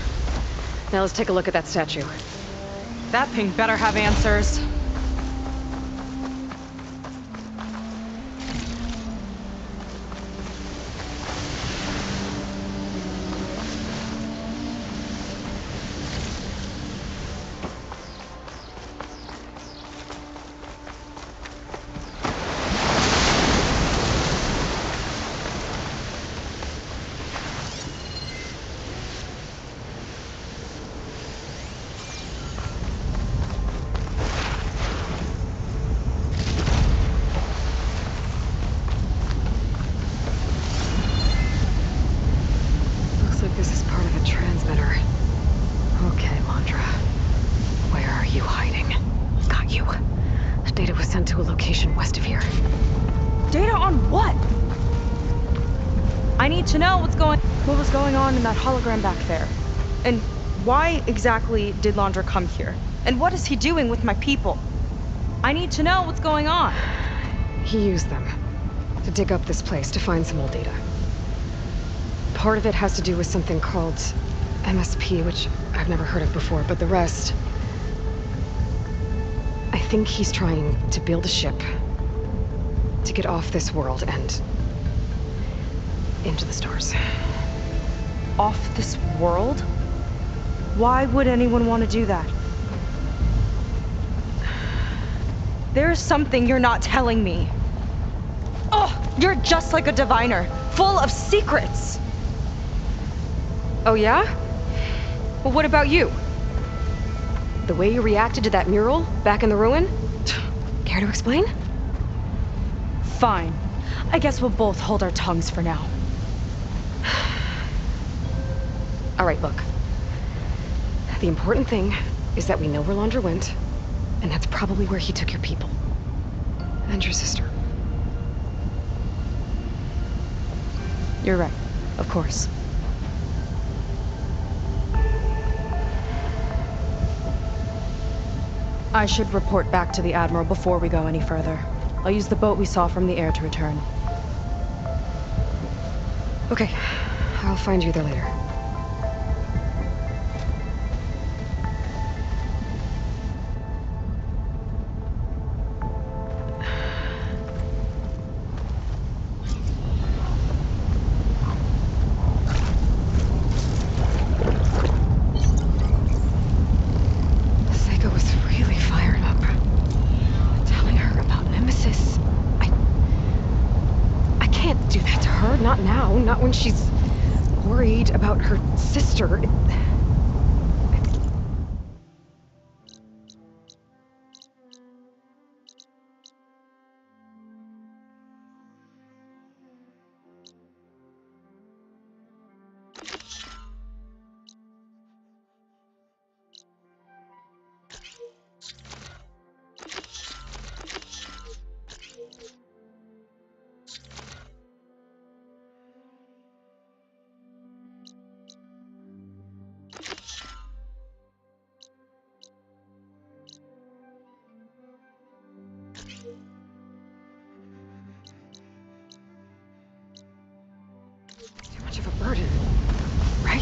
[SPEAKER 1] Now let's take a look at that statue.
[SPEAKER 3] That ping better have answers.
[SPEAKER 1] This is part of a transmitter. Okay, Landra. Where are you hiding? Got you. Data was sent to a location west of here.
[SPEAKER 3] Data on what? I need to know what was going on in that hologram back there. And why exactly did Landra come here? And what is he doing with my people? I need to know what's going on.
[SPEAKER 1] He used them to dig up this place to find some old data. Part of it has to do with something called MSP, which I've never heard of before, but the rest... I think he's trying to build a ship to get off this world and into the stars.
[SPEAKER 3] Off this world? Why would anyone want to do that? There's something you're not telling me. Oh, you're just like a diviner, full of secrets.
[SPEAKER 1] Oh yeah? Well, what about you? The way you reacted to that mural back in the ruin? Care to explain?
[SPEAKER 3] Fine. I guess we'll both hold our tongues for now.
[SPEAKER 1] All right, look. The important thing is that we know where Londra went, and that's probably where he took your people. And your sister.
[SPEAKER 3] You're right. Of course. I should report back to the Admiral before we go any further. I'll use the boat we saw from the air to return.
[SPEAKER 1] Okay. I'll find you there later. Not when she's worried about her sister. Too much of a burden, right?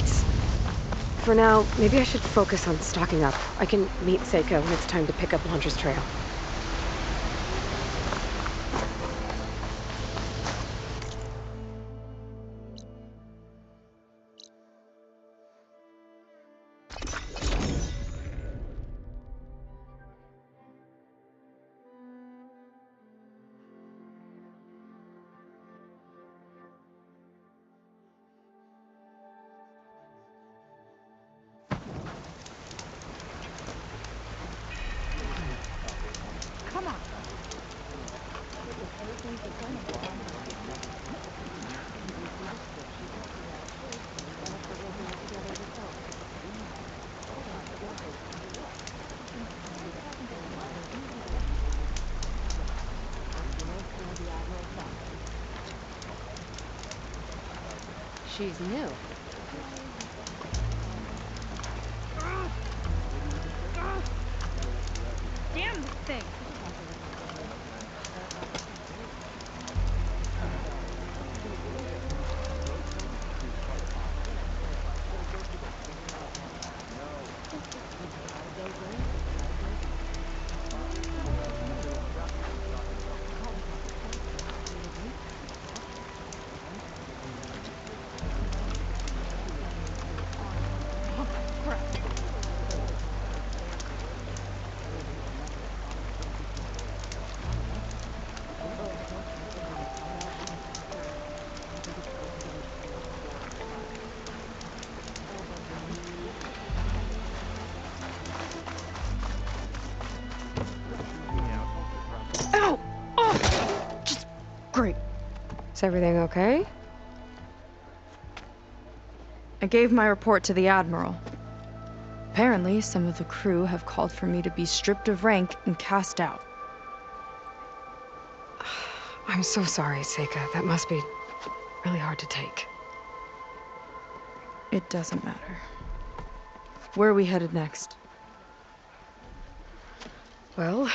[SPEAKER 1] For now, maybe I should focus on stocking up. I can meet Seika when it's time to pick up Londra's trail. She's new.
[SPEAKER 3] Damn this thing!
[SPEAKER 1] Great. Is everything okay?
[SPEAKER 3] I gave my report to the Admiral. Apparently, some of the crew have called for me to be stripped of rank and cast out.
[SPEAKER 1] I'm so sorry, Seika. That must be really hard to take.
[SPEAKER 3] It doesn't matter. Where are we headed next?
[SPEAKER 1] Well,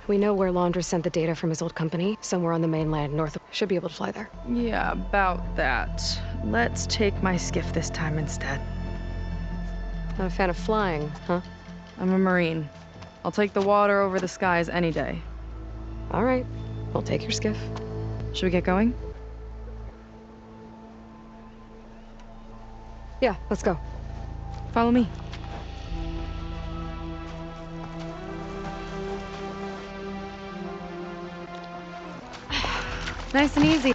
[SPEAKER 1] we know where Laundra sent the data from his old company, somewhere on the mainland north of... Should be able to fly there.
[SPEAKER 3] Yeah, about that. Let's take my skiff this time instead.
[SPEAKER 1] Not a fan of flying, huh?
[SPEAKER 3] I'm a Marine. I'll take the water over the skies any day.
[SPEAKER 1] All right, I'll take your skiff.
[SPEAKER 3] Should we get going?
[SPEAKER 1] Yeah, let's go.
[SPEAKER 3] Follow me. Nice and easy.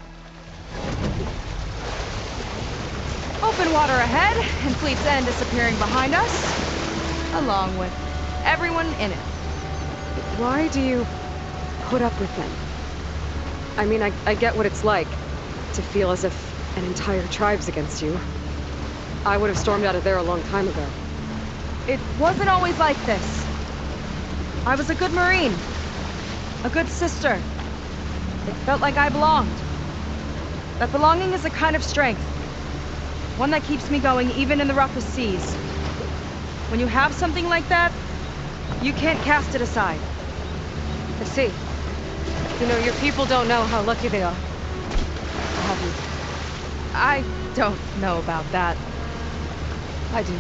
[SPEAKER 3] Open water ahead, and Fleet's End disappearing behind us, along with everyone in it.
[SPEAKER 1] Why do you put up with them? I mean, I get what it's like to feel as if an entire tribe's against you. I would have stormed out of there a long time ago.
[SPEAKER 3] It wasn't always like this. I was a good Marine. A good sister. It felt like I belonged. That belonging is a kind of strength. One that keeps me going even in the roughest seas. When you have something like that, you can't cast it aside.
[SPEAKER 1] I see. You know, your people don't know how lucky they are to have you.
[SPEAKER 3] I don't know about that.
[SPEAKER 1] I do.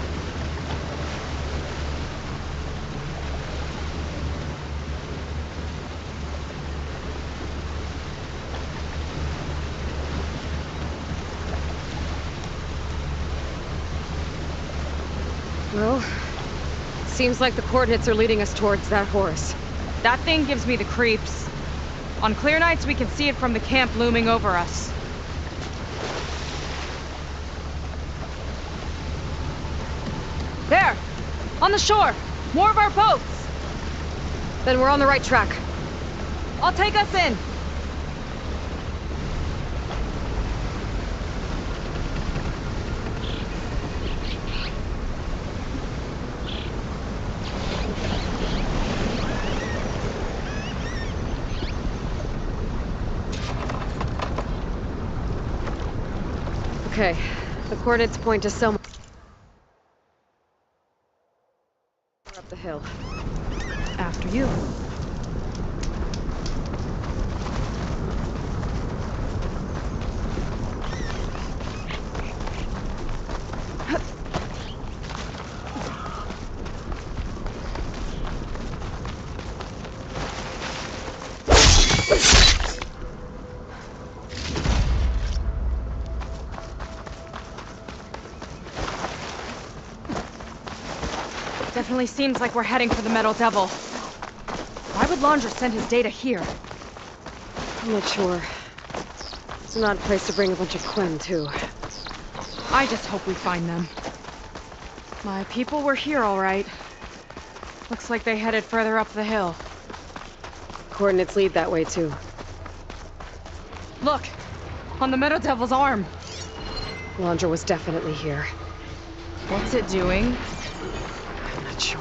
[SPEAKER 1] Well, seems like the coordinates are leading us towards that Horus.
[SPEAKER 3] That thing gives me the creeps. On clear nights, we can see it from the camp looming over us. There! On the shore! More of our boats!
[SPEAKER 1] Then we're on the right track.
[SPEAKER 3] I'll take us in!
[SPEAKER 1] Okay, the coordinates point to somewhere up the hill.
[SPEAKER 3] After you. Definitely seems like we're heading for the Metal Devil. Why would Laundra send his data here?
[SPEAKER 1] I'm not sure. It's not a place to bring a bunch of Quen, too.
[SPEAKER 3] I just hope we find them. My people were here all right. Looks like they headed further up the hill.
[SPEAKER 1] Coordinates lead that way, too.
[SPEAKER 3] Look! On the Metal Devil's arm!
[SPEAKER 1] Laundra was definitely here.
[SPEAKER 3] What's it doing?
[SPEAKER 1] I'm not sure.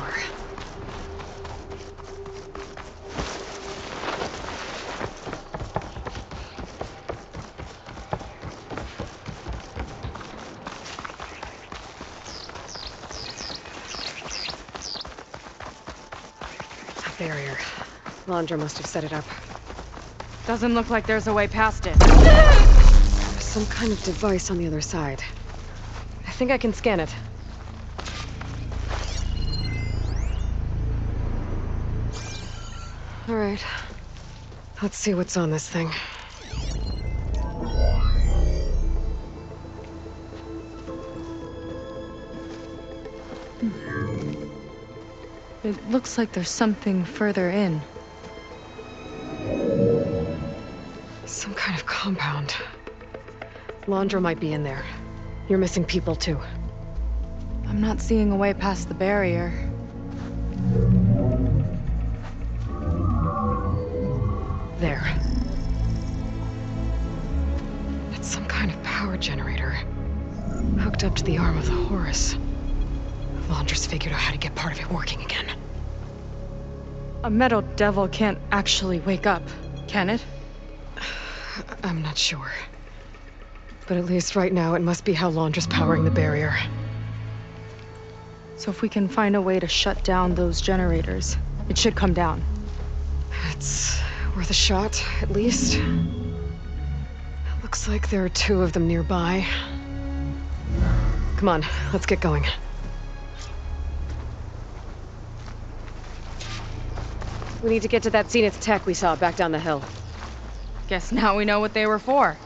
[SPEAKER 1] That barrier. Laundra must have set it up.
[SPEAKER 3] Doesn't look like there's a way past it.
[SPEAKER 1] There's some kind of device on the other side. I think I can scan it. All right. Let's see what's on this thing.
[SPEAKER 3] It looks like there's something further in.
[SPEAKER 1] Some kind of compound. Laundra might be in there. You're missing people, too.
[SPEAKER 3] I'm not seeing a way past the barrier.
[SPEAKER 1] There. It's some kind of power generator. Hooked up to the arm of the Horus. Laundra's figured out how to get part of it working again.
[SPEAKER 3] A Metal Devil can't actually wake up, can it?
[SPEAKER 1] I'm not sure. But at least right now, it must be how Laundra's powering the barrier.
[SPEAKER 3] So if we can find a way to shut down those generators, It should come down.
[SPEAKER 1] It's worth a shot, at least. Looks like there are 2 of them nearby. Come on, let's get going. We need to get to that Zenith tech we saw back down the hill.
[SPEAKER 3] Guess now we know what they were for.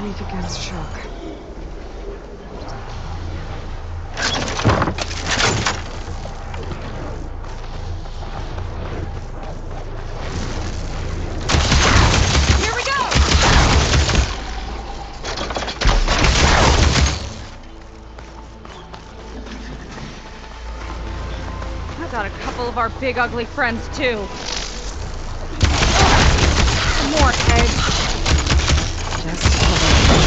[SPEAKER 1] Weak against shock.
[SPEAKER 3] Here we go! I got a couple of our big ugly friends too. More eggs.
[SPEAKER 1] Just hold on.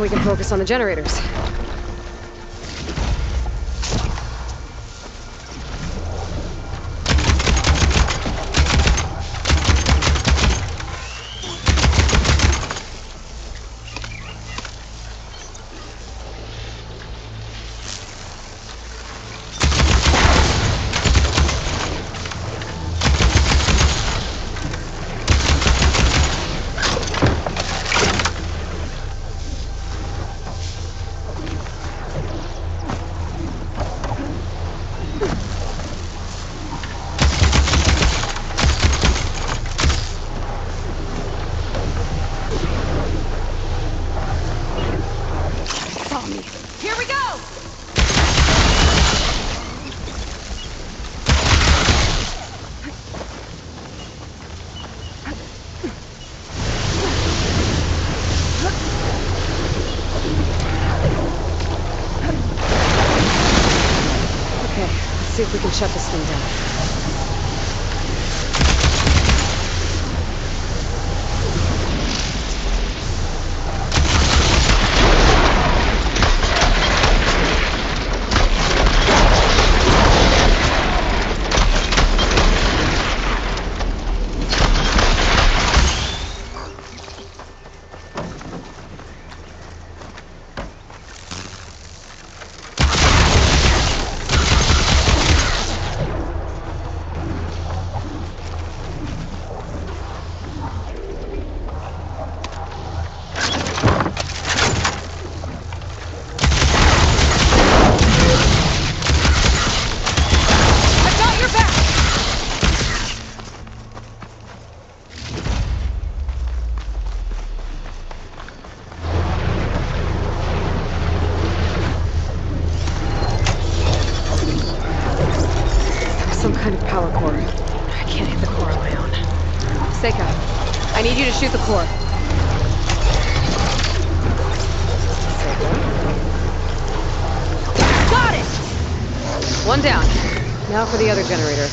[SPEAKER 1] we can focus on the generators. See if we can shut this thing down. Some kind of power core. I can't hit the core on my own. Seika, I need you to shoot the core. Seika? Got it! One down. Now for the other generator.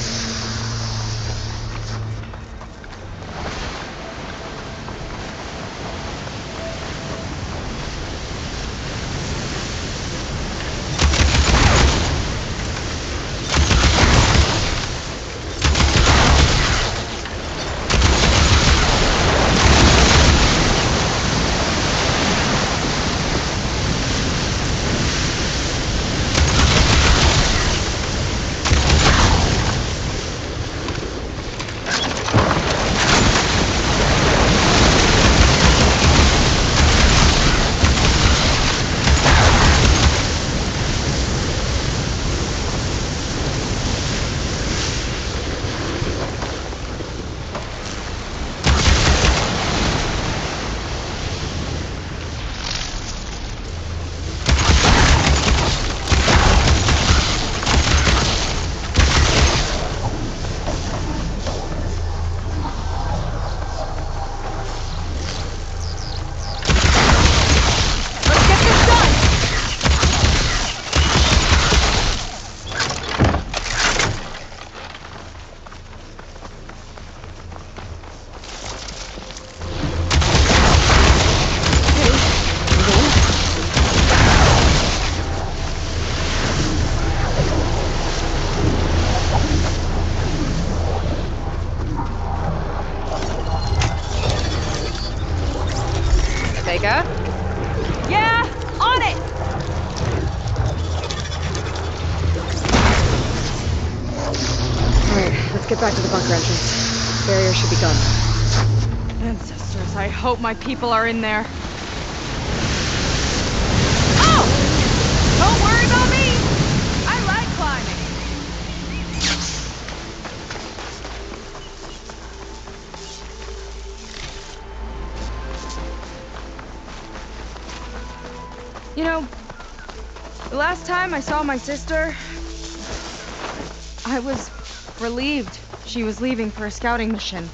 [SPEAKER 1] Seika?
[SPEAKER 3] Yeah, on it!
[SPEAKER 1] Alright, let's get back to the bunker entrance. Barrier should be gone.
[SPEAKER 3] Ancestors, I hope my people are in there. Oh! Don't worry about me! I like climbing. You know, the last time I saw my sister, I was relieved she was leaving for a scouting mission.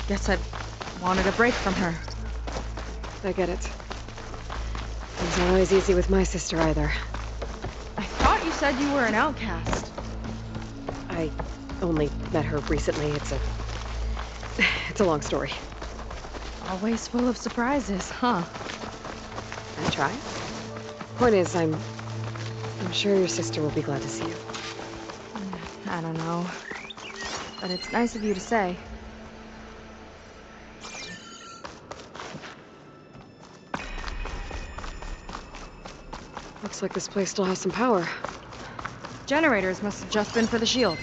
[SPEAKER 3] Guess I wanted a break from her.
[SPEAKER 1] I get it. Things aren't always easy with my sister either.
[SPEAKER 3] I thought you said you were an outcast.
[SPEAKER 1] I only met her recently. It's a long story.
[SPEAKER 3] Always full of surprises, huh?
[SPEAKER 1] I try. Point is, I'm sure your sister will be glad to see you.
[SPEAKER 3] I don't know. But it's nice of you to say.
[SPEAKER 1] Looks like this place still has some power.
[SPEAKER 3] Generators must have just been for the shield.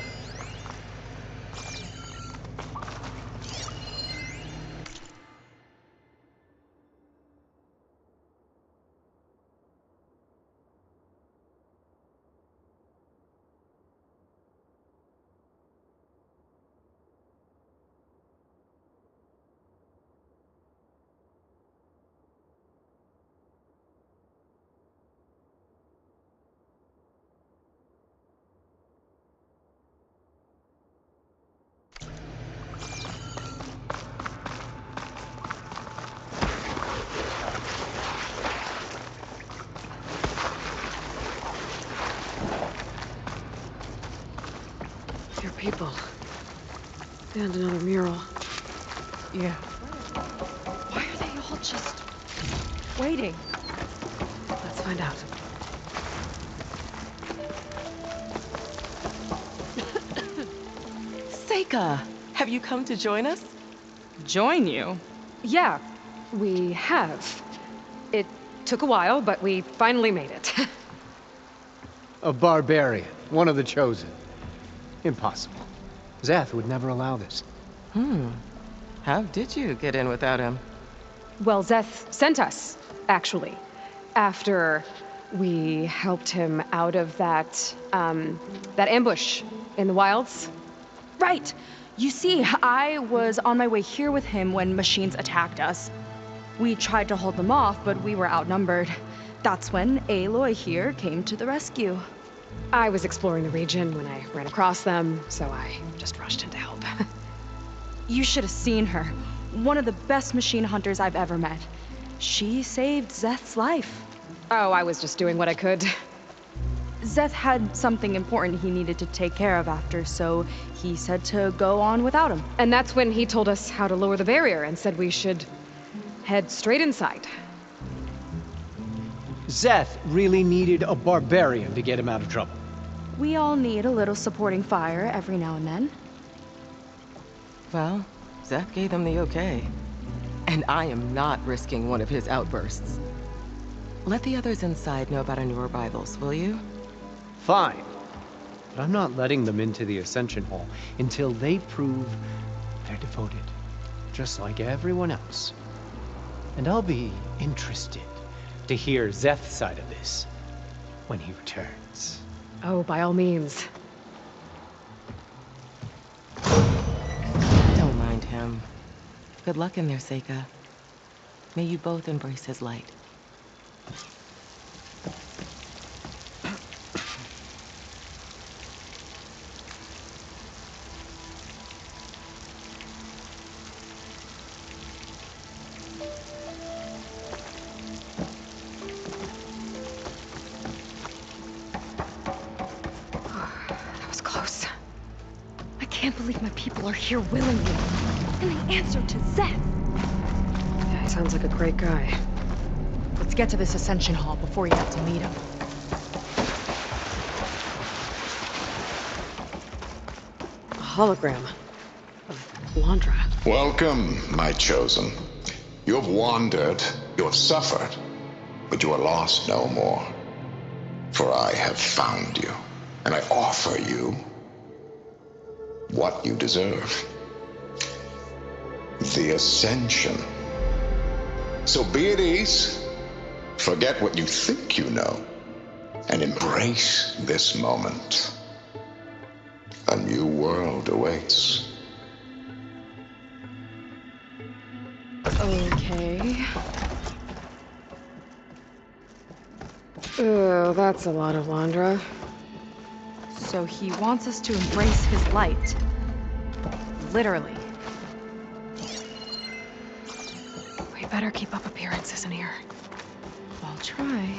[SPEAKER 1] Your people. And another mural.
[SPEAKER 3] Yeah. Why are they all just waiting?
[SPEAKER 1] Let's find out.
[SPEAKER 8] Seika, have you come to join us?
[SPEAKER 3] Join you?
[SPEAKER 1] Yeah, we have. It took a while, but we finally made it.
[SPEAKER 9] A barbarian, one of the chosen. Impossible. Zeth would never allow this.
[SPEAKER 8] How did you get in without him?
[SPEAKER 1] Well, Zeth sent us, actually. After we helped him out of that ambush in the wilds.
[SPEAKER 3] Right! You see, I was on my way here with him when machines attacked us. We tried to hold them off, but we were outnumbered. That's when Aloy here came to the rescue.
[SPEAKER 1] I was exploring the region when I ran across them, so I just rushed in to help.
[SPEAKER 3] You should have seen her. One of the best machine hunters I've ever met. She saved Zeth's life.
[SPEAKER 1] Oh, I was just doing what I could.
[SPEAKER 3] Zeth had something important he needed to take care of after, so he said to go on without him.
[SPEAKER 1] And that's when he told us how to lower the barrier and said we should head straight inside.
[SPEAKER 9] Zeth really needed a barbarian to get him out of trouble.
[SPEAKER 3] We all need a little supporting fire every now and then.
[SPEAKER 8] Well, Zeth gave them the okay. And I am not risking one of his outbursts. Let the others inside know about our new arrivals, will you?
[SPEAKER 9] Fine. But I'm not letting them into the Ascension Hall until they prove they're devoted, just like everyone else. And I'll be interested to hear Zeth's side of this when he returns.
[SPEAKER 1] Oh, by all means.
[SPEAKER 8] Don't mind him. Good luck in there, Seika. May you both embrace his light.
[SPEAKER 1] I can't believe my people are here willingly. And they answered to Zeth. Yeah, he sounds like a great guy.
[SPEAKER 3] Let's get to this Ascension Hall before you have to meet him.
[SPEAKER 1] A hologram of Landra.
[SPEAKER 7] Welcome, my chosen. You have wandered, you have suffered, but you are lost no more. For I have found you, and I offer you what you deserve. The Ascension. So be at ease, forget what you think you know, and embrace this moment. A new world awaits.
[SPEAKER 3] Okay.
[SPEAKER 1] Oh, that's a lot of Landra.
[SPEAKER 3] So he wants us to embrace his light. Literally.
[SPEAKER 1] We better keep up appearances in here.
[SPEAKER 3] I'll try.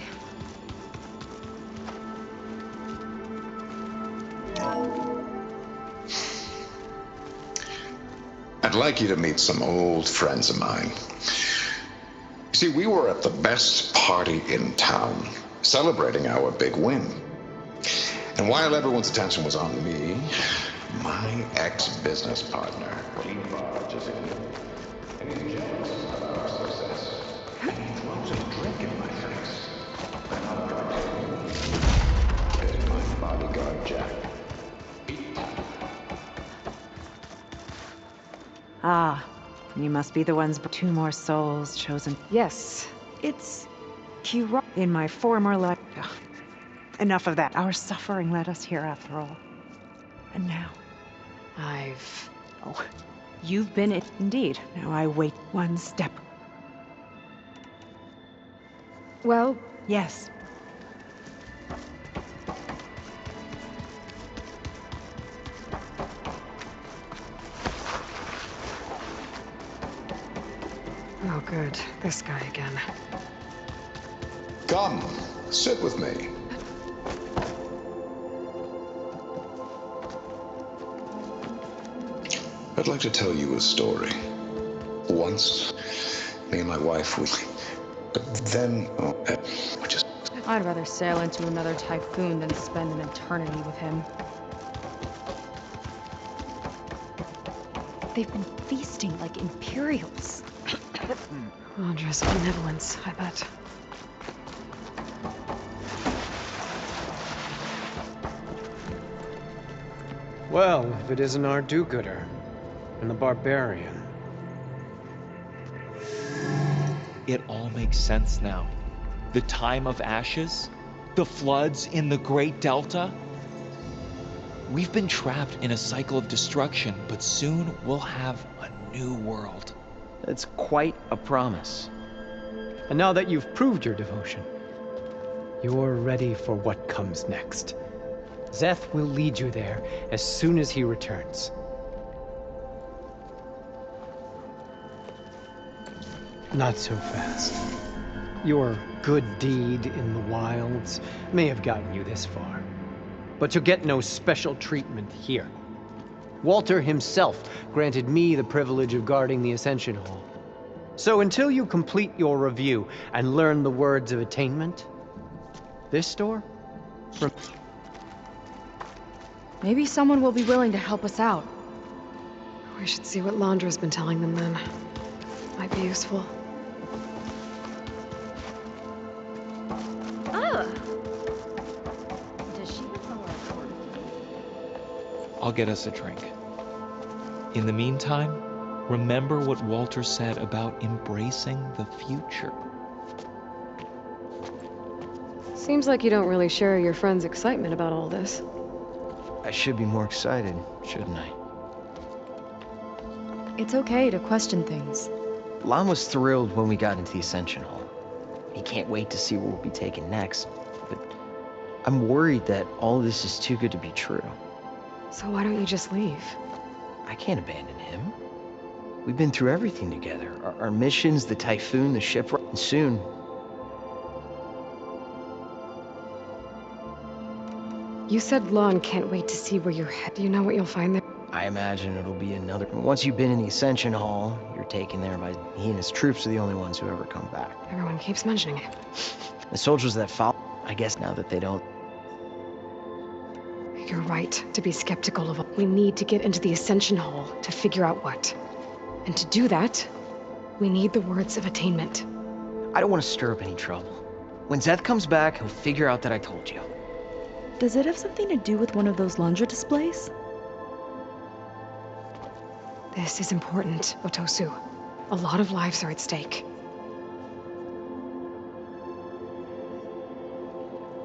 [SPEAKER 7] I'd like you to meet some old friends of mine. You see, we were at the best party in town, celebrating our big win. And while everyone's attention was on me, my ex-business partner, G.Force, is in. And he's jealous of our success. And he throws a drink in my face. And I'll get my bodyguard, Jack.
[SPEAKER 10] Ah, you must be the ones with 2 more souls chosen.
[SPEAKER 1] Yes.
[SPEAKER 10] It's Kira in my former life. Ugh. Enough of that. Our suffering led us here after all. And now, oh, you've been it indeed. Now I wait 1 step.
[SPEAKER 1] Well,
[SPEAKER 10] yes.
[SPEAKER 1] oh good. This guy again.
[SPEAKER 7] Come, sit with me. I'd like to tell you a story. Once, me and my wife, but then, we just...
[SPEAKER 3] I'd rather sail into another typhoon than spend an eternity with him.
[SPEAKER 10] They've been feasting like Imperials.
[SPEAKER 1] Londra's benevolence, I bet.
[SPEAKER 9] Well, if it isn't our do-gooder and the barbarian.
[SPEAKER 11] It all makes sense now. The time of ashes, the floods in the Great Delta. We've been trapped in a cycle of destruction, but soon we'll have a new world.
[SPEAKER 12] It's quite a promise.
[SPEAKER 9] And now that you've proved your devotion, you're ready for what comes next. Szeth will lead you there as soon as he returns. Not so fast. Your good deed in the wilds may have gotten you this far, but you'll get no special treatment here. Walter himself granted me the privilege of guarding the Ascension Hall. So until you complete your review and learn the words of attainment, this door?
[SPEAKER 3] Maybe someone will be willing to help us out.
[SPEAKER 1] We should see what Londra's been telling them then. Might be useful.
[SPEAKER 11] I'll get us a drink. In the meantime, remember what Walter said about embracing the future.
[SPEAKER 1] Seems like you don't really share your friend's excitement about all this.
[SPEAKER 12] I should be more excited, shouldn't I?
[SPEAKER 3] It's okay to question things.
[SPEAKER 12] Lon was thrilled when we got into the Ascension Hall. He can't wait to see where we'll be taken next, but I'm worried that all this is too good to be true.
[SPEAKER 1] So why don't you just leave?
[SPEAKER 12] I can't abandon him. We've been through everything together. Our missions, the typhoon, the shipwreck, and soon...
[SPEAKER 1] You said Lon can't wait to see where you're headed. Do you know what you'll find there?
[SPEAKER 12] I imagine it'll be another... Once you've been in the Ascension Hall, you're taken there by... He and his troops are the only ones who ever come back.
[SPEAKER 1] Everyone keeps mentioning it.
[SPEAKER 12] The soldiers that follow, I guess now that they don't...
[SPEAKER 1] You're right to be skeptical of... We need to get into the Ascension Hall to figure out what. And to do that, we need the words of attainment.
[SPEAKER 12] I don't want to stir up any trouble. When Szeth comes back, he'll figure out that I told you.
[SPEAKER 3] Does it have something to do with one of those Londra displays?
[SPEAKER 1] This is important, Otosu. A lot of lives are at stake.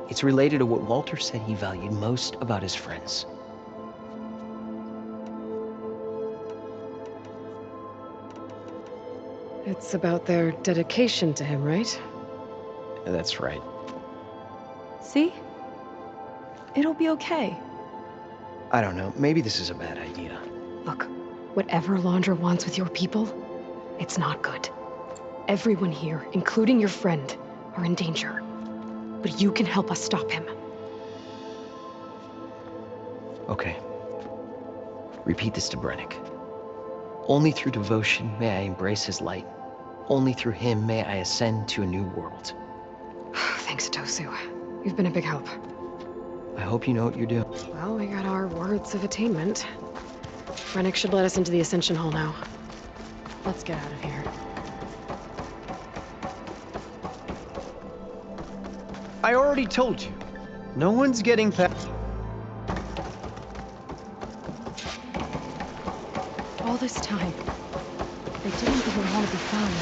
[SPEAKER 12] It's related to what Walter said he valued most about his friends.
[SPEAKER 1] It's about their dedication to him, right?
[SPEAKER 12] That's right.
[SPEAKER 3] See? It'll be okay.
[SPEAKER 12] I don't know. Maybe this is a bad idea.
[SPEAKER 1] Look, whatever Londra wants with your people, it's not good. Everyone here, including your friend, are in danger. But you can help us stop him.
[SPEAKER 12] Okay. Repeat this to Brennick. Only through devotion may I embrace his light. Only through him may I ascend to a new world.
[SPEAKER 1] Thanks, Tosu. You've been a big help.
[SPEAKER 12] I hope you know what you're doing.
[SPEAKER 1] Well, we got our words of attainment. Rennick should let us into the Ascension Hall now. Let's get out of here.
[SPEAKER 9] I already told you. No one's getting past.
[SPEAKER 3] All this time, they didn't even want to be found.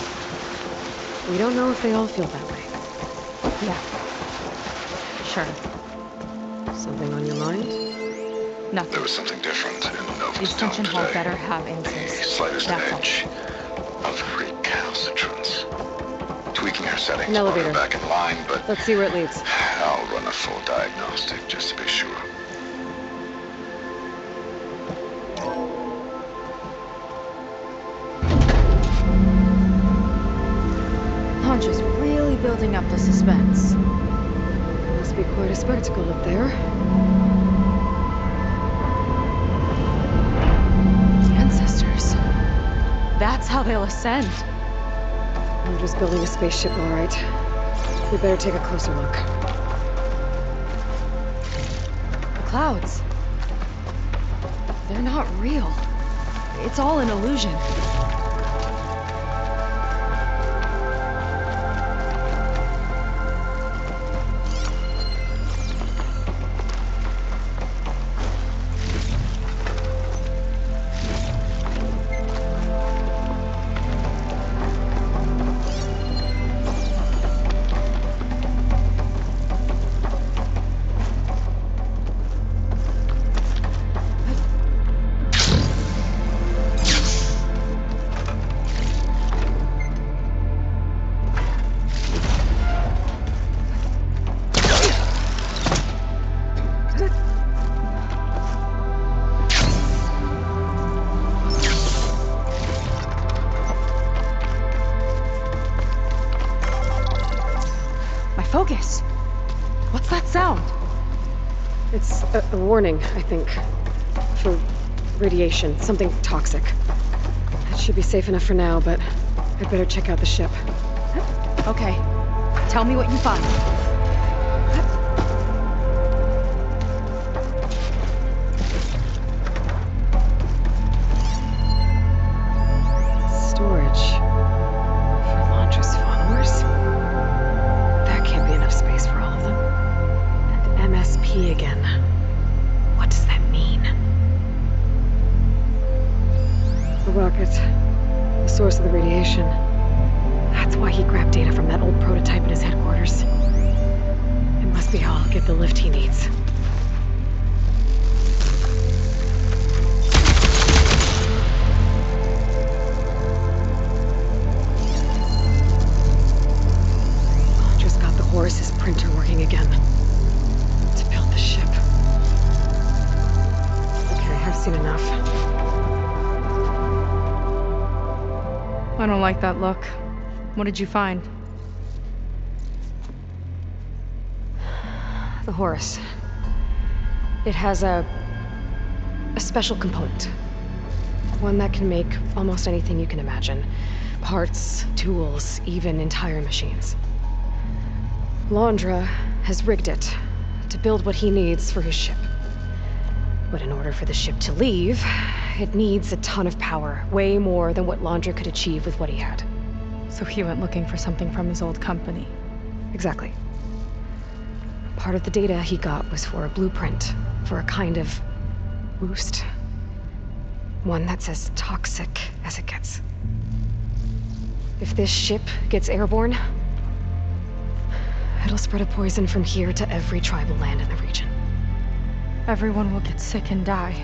[SPEAKER 1] We don't know if they all feel that way.
[SPEAKER 3] Yeah. Sure.
[SPEAKER 1] Something on your mind?
[SPEAKER 3] Nothing.
[SPEAKER 7] There was something different in Nova's
[SPEAKER 3] The Ascension
[SPEAKER 7] tone
[SPEAKER 3] Hall
[SPEAKER 7] today.
[SPEAKER 3] better have
[SPEAKER 7] The
[SPEAKER 3] answers.
[SPEAKER 7] slightest
[SPEAKER 3] That's all.
[SPEAKER 7] edge of recalcitrance. Tweaking her settings
[SPEAKER 1] An
[SPEAKER 7] brought
[SPEAKER 1] elevator.
[SPEAKER 7] her back in line, but
[SPEAKER 1] Let's see where it leads.
[SPEAKER 7] I'll run a full diagnostic just to be sure.
[SPEAKER 3] Hunter's really building up the suspense.
[SPEAKER 1] Must be quite a spectacle up there.
[SPEAKER 3] The ancestors. That's how they'll ascend.
[SPEAKER 1] I'm just building a spaceship, all right. We better take a closer look.
[SPEAKER 3] The clouds. They're not real. It's all an illusion. Focus! What's that sound?
[SPEAKER 1] It's a warning, I think. For radiation, something toxic. It should be safe enough for now, but I'd better check out the ship.
[SPEAKER 3] Okay. Tell me what you find.
[SPEAKER 1] Storage. For Londra's followers? That can't be enough space for all of them. And MSP again. What does that mean? The rocket. The source of the radiation. That's why he grabbed data from that old prototype at his headquarters. It must be how I'll get the lift he needs. Just got the Horus's printer working again. To build the ship. Okay, I've seen enough.
[SPEAKER 3] I don't like that look. What did you find?
[SPEAKER 1] The Horus. It has a special component. One that can make almost anything you can imagine. Parts, tools, even entire machines. Londra has rigged it to build what he needs for his ship. But in order for the ship to leave, it needs a ton of power, way more than what Londra could achieve with what he had.
[SPEAKER 3] So he went looking for something from his old company.
[SPEAKER 1] Exactly. Part of the data he got was for a blueprint, for a kind of boost. One that's as toxic as it gets. If this ship gets airborne, it'll spread a poison from here to every tribal land in the region.
[SPEAKER 3] Everyone will get sick and die.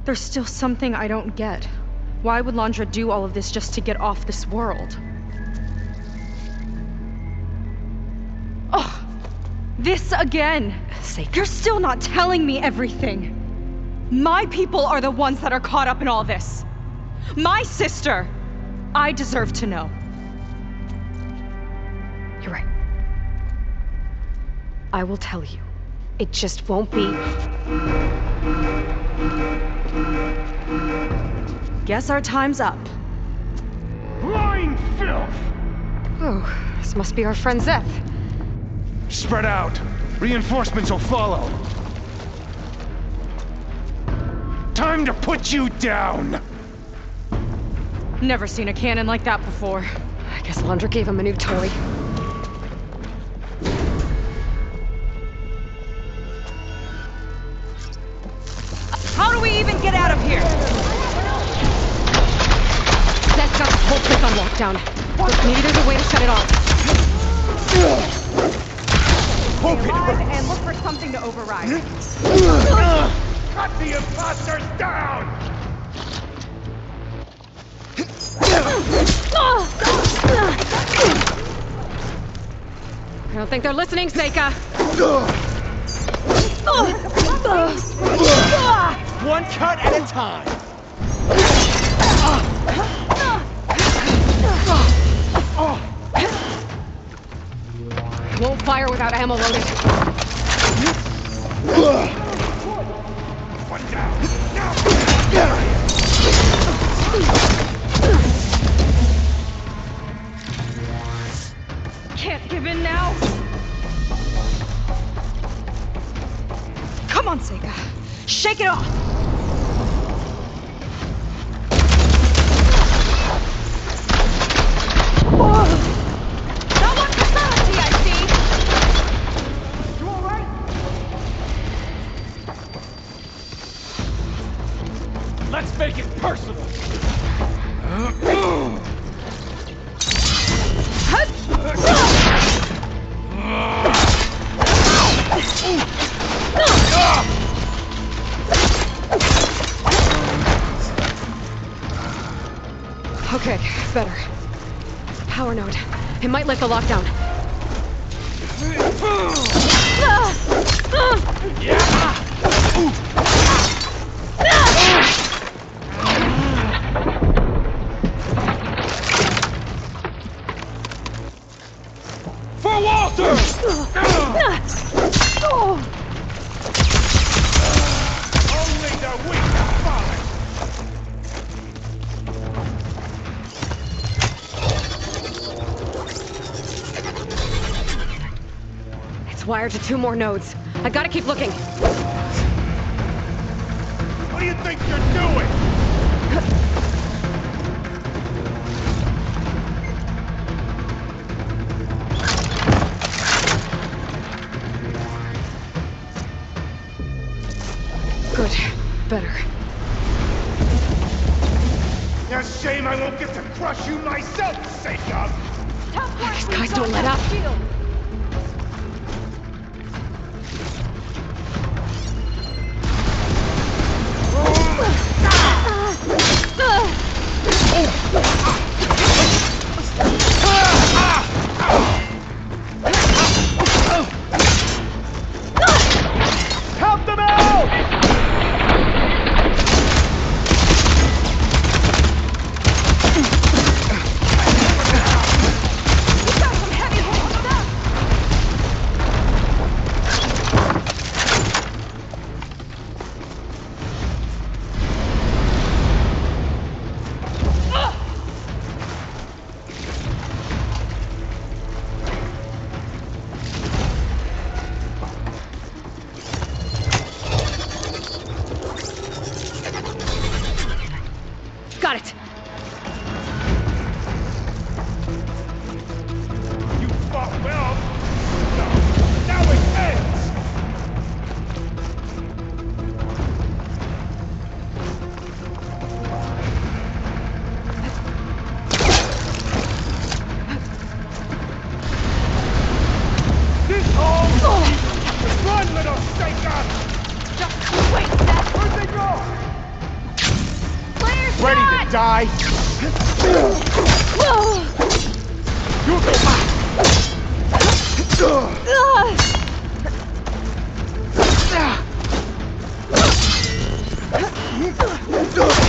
[SPEAKER 3] There's still something I don't get. Why would Londra do all of this just to get off this world? Oh, this again! You're still not telling me everything! My people are the ones that are caught up in all this! My sister! I deserve to know.
[SPEAKER 1] You're right. I will tell you. It just won't be...
[SPEAKER 3] Guess our time's up.
[SPEAKER 13] Lying filth!
[SPEAKER 1] Oh, this must be our friend Zeth.
[SPEAKER 13] Spread out. Reinforcements will follow. Time to put you down!
[SPEAKER 3] Never seen a cannon like that before.
[SPEAKER 1] I guess Laundra gave him a new toy.
[SPEAKER 3] How do we even get out of here?
[SPEAKER 1] Zeth's got the whole place on lockdown. Look, maybe there's a way to shut it off.
[SPEAKER 3] Stay alive and look for something to override.
[SPEAKER 13] Cut the imposters down!
[SPEAKER 1] I don't think they're listening, Seika.
[SPEAKER 13] One cut at a time.
[SPEAKER 1] Won't fire without ammo loaded.
[SPEAKER 13] One down.
[SPEAKER 3] Can't give in now. Come on, Seika. Shake it off. Not one facility, I see.
[SPEAKER 13] You all right? Let's make it personal.
[SPEAKER 1] Okay, better. Power node. It might lift the lockdown.
[SPEAKER 13] For Walter! Only the weak survive!
[SPEAKER 1] It's wired to 2 more nodes. I gotta keep looking.
[SPEAKER 13] What do you think you're doing?
[SPEAKER 1] Good. Better.
[SPEAKER 13] Yeah, shame I won't get to crush you myself, Seika!
[SPEAKER 1] These guys don't let up.
[SPEAKER 13] Help them out!
[SPEAKER 1] Got it.
[SPEAKER 13] You fought well! Now it ends! This hole! Run, little Seika!
[SPEAKER 3] Just wait, Seth.
[SPEAKER 13] Where'd they go?
[SPEAKER 3] Clear
[SPEAKER 13] Ready
[SPEAKER 3] shot!
[SPEAKER 13] to die? You go back!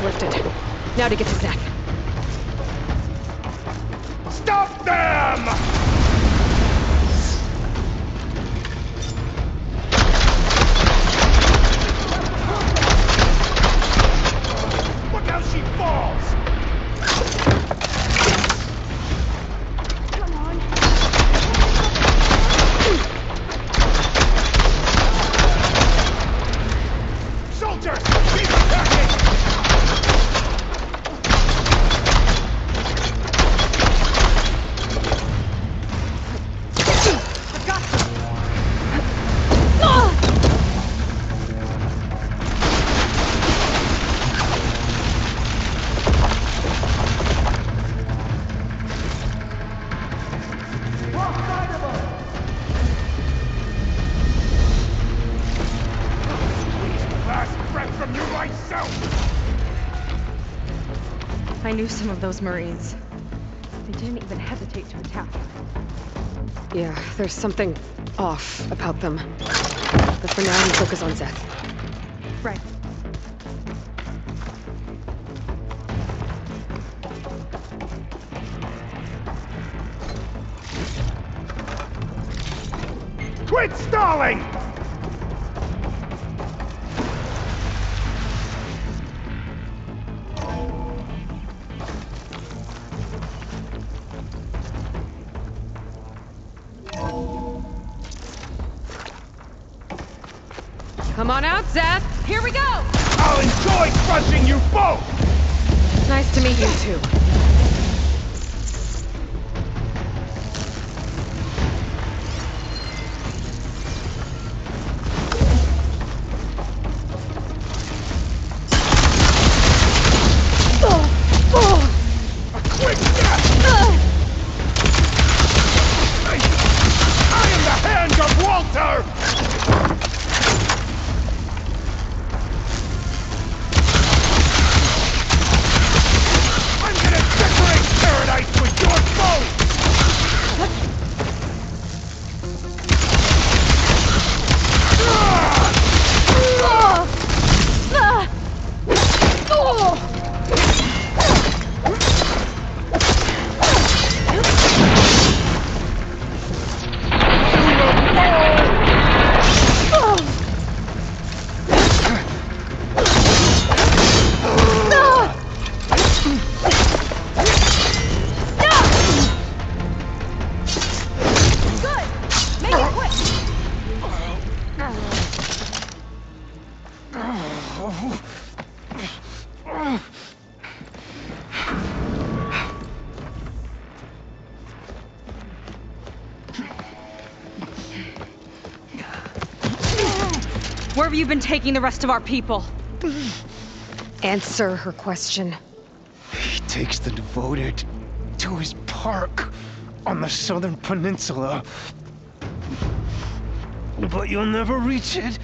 [SPEAKER 1] lifted. Now to get to Zeth.
[SPEAKER 13] Stop them! Look how she falls!
[SPEAKER 1] Come on.
[SPEAKER 13] Soldiers, keep attacking!
[SPEAKER 3] I knew some of those Marines. They didn't even hesitate to attack.
[SPEAKER 1] Yeah, there's something off about them. But for now, we focus on Zeth.
[SPEAKER 3] Right.
[SPEAKER 13] Quit stalling!
[SPEAKER 1] Come on out, Zeth! Here we go!
[SPEAKER 13] I'll enjoy crushing you both!
[SPEAKER 1] Nice to meet you, too.
[SPEAKER 13] A quick death! I am the hand of Walter! Paradise with your foe!
[SPEAKER 3] Where have you been taking the rest of our people?
[SPEAKER 1] Answer her question.
[SPEAKER 14] He takes the devoted to his park on the southern peninsula. But you'll never reach it.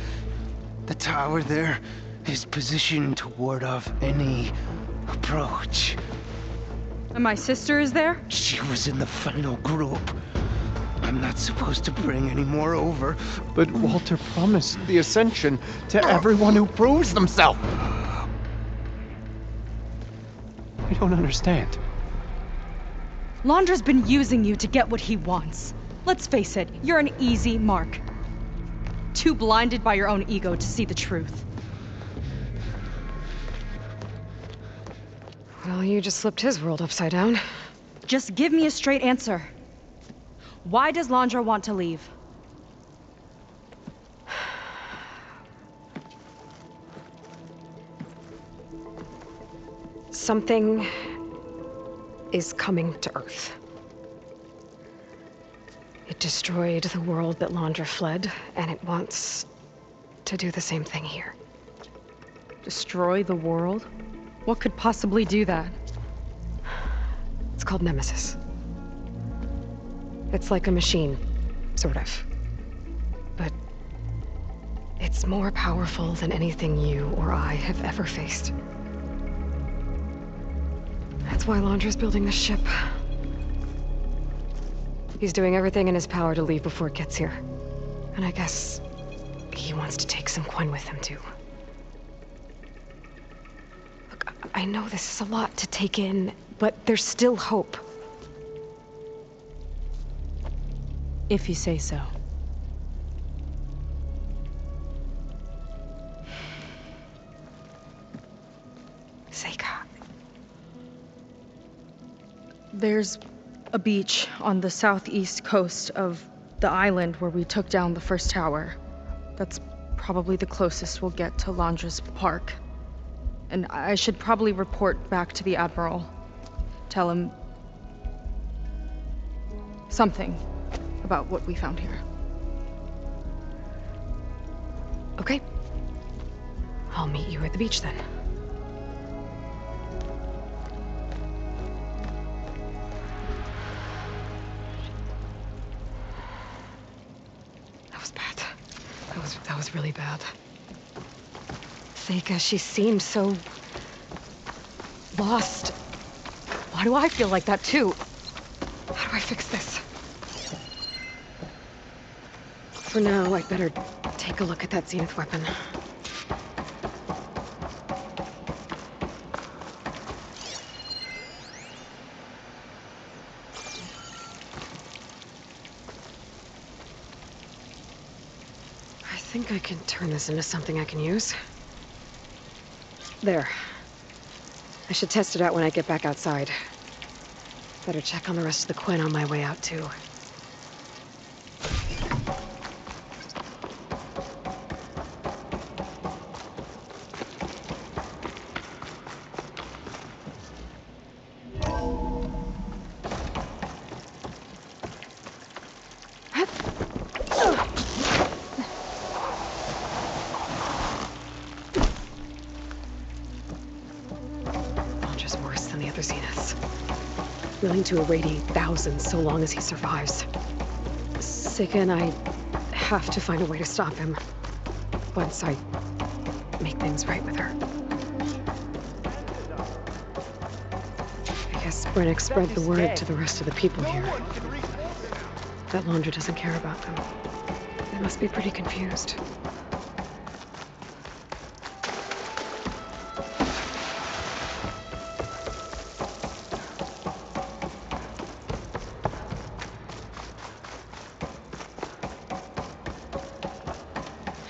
[SPEAKER 14] The tower there is positioned to ward off any approach.
[SPEAKER 3] And my sister is there?
[SPEAKER 14] She was in the final group. I'm not supposed to bring any more over.
[SPEAKER 9] But Walter promised the Ascension to everyone who proves themselves. I don't understand.
[SPEAKER 3] Londra's been using you to get what he wants. Let's face it, you're an easy mark. Too blinded by your own ego to see the truth.
[SPEAKER 1] Well, you just flipped his world upside down.
[SPEAKER 3] Just give me a straight answer. Why does Londra want to leave?
[SPEAKER 1] Something is coming to Earth. It destroyed the world that Londra fled, and it wants to do the same thing here.
[SPEAKER 3] Destroy the world? What could possibly do that?
[SPEAKER 1] It's called Nemesis. It's like a machine, sort of. But it's more powerful than anything you or I have ever faced. That's why Londra's building this ship. He's doing everything in his power to leave before it gets here. And I guess he wants to take some Quen with him, too. Look, I I know this is a lot to take in, but there's still hope.
[SPEAKER 3] If you say so.
[SPEAKER 1] Seika.
[SPEAKER 3] There's a beach on the southeast coast of the island where we took down the first tower. That's probably the closest we'll get to Londra's Park. And I should probably report back to the Admiral. Tell him something about what we found here.
[SPEAKER 1] Okay. I'll meet you at the beach then. That was bad. That was really bad. Seika, she seemed so lost. Why do I feel like that too? How do I fix this? For now, I'd better take a look at that Zenith weapon. I think I can turn this into something I can use. There. I should test it out when I get back outside. Better check on the rest of the Quinn on my way out, too. Willing to irradiate thousands so long as he survives. Seika and I have to find a way to stop him. Once I make things right with her. I guess Brennick spread the word to the rest of the people here. That Londra doesn't care about them. They must be pretty confused.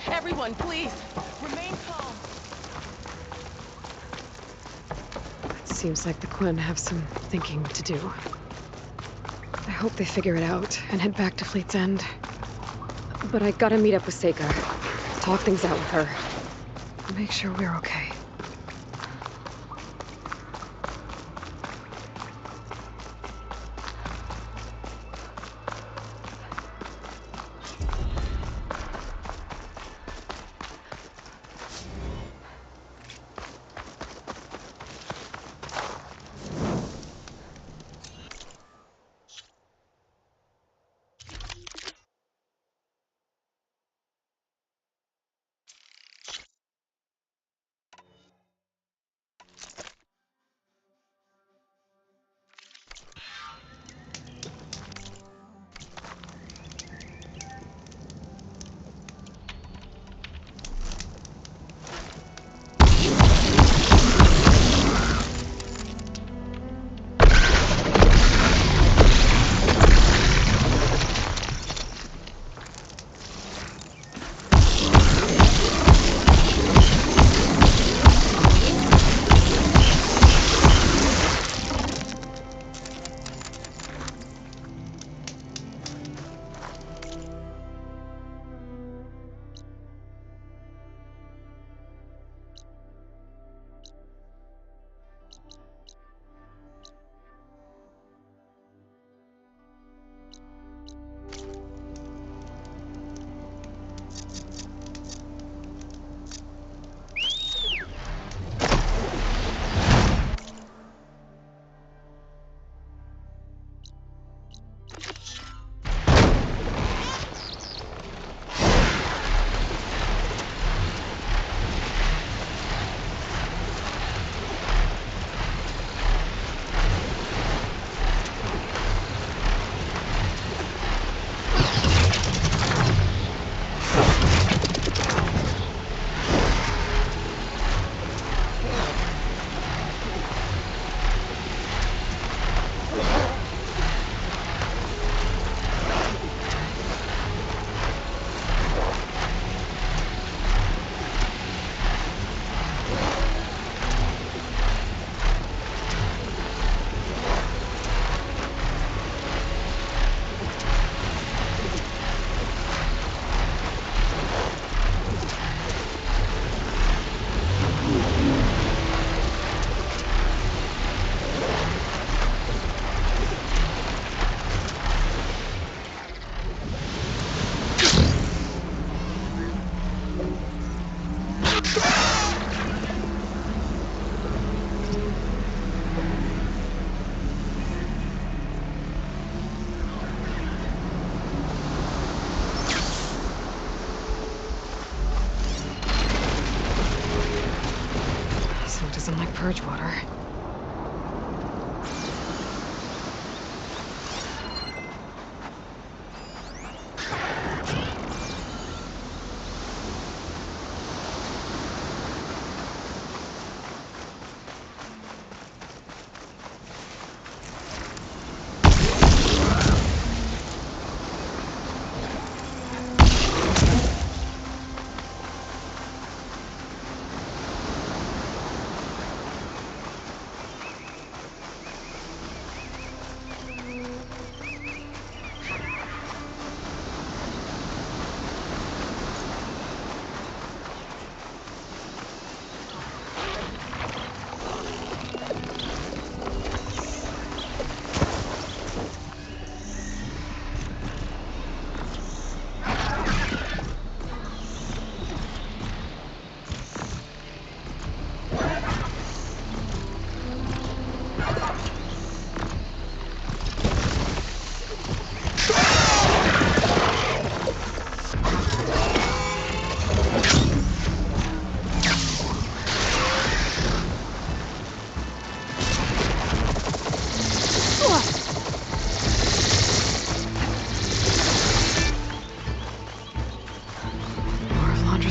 [SPEAKER 8] Everyone, please, remain calm.
[SPEAKER 1] It seems like the Quinn have some thinking to do. I hope they figure it out and head back to Fleet's End. But I gotta meet up with Seika, talk things out with her, make sure we're okay.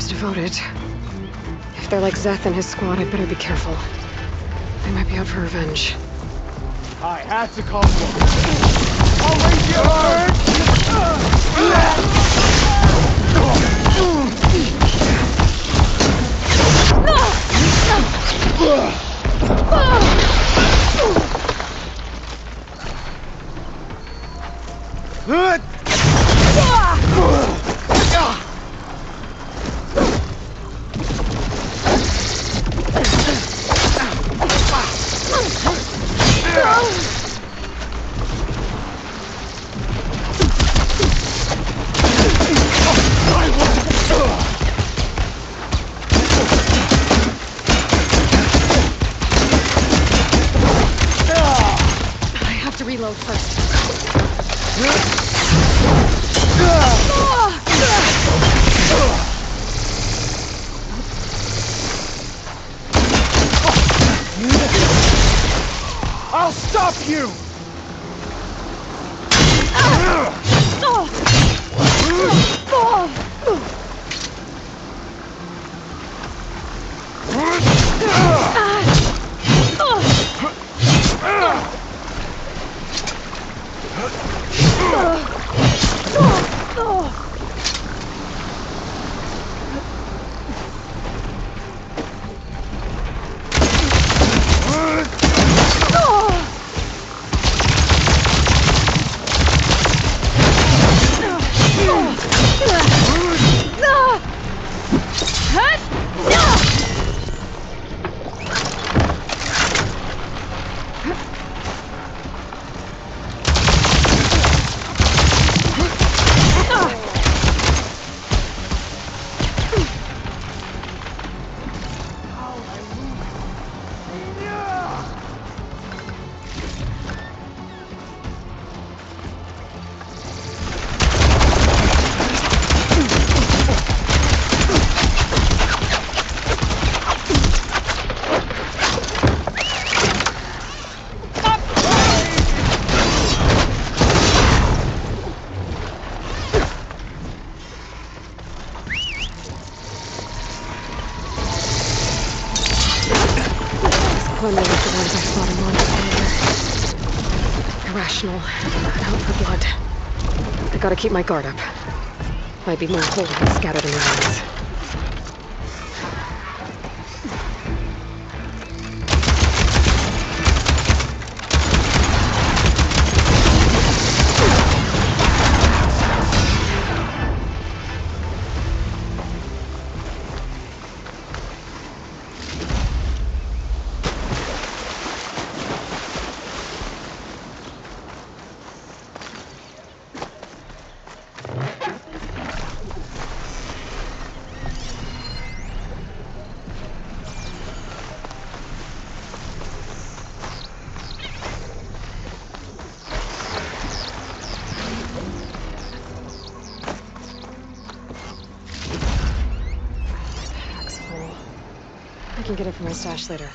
[SPEAKER 1] Devoted. If they're like Zeth and his squad, I'd better be careful. They might be out for revenge.
[SPEAKER 13] I had to come for I'll raise you
[SPEAKER 1] reload first.
[SPEAKER 13] I'll stop you!
[SPEAKER 1] One of the ones I fought a month later. Irrational, out for blood. I gotta keep my guard up. Might be more holding and scattered in the ruins. I can get it from my stash later.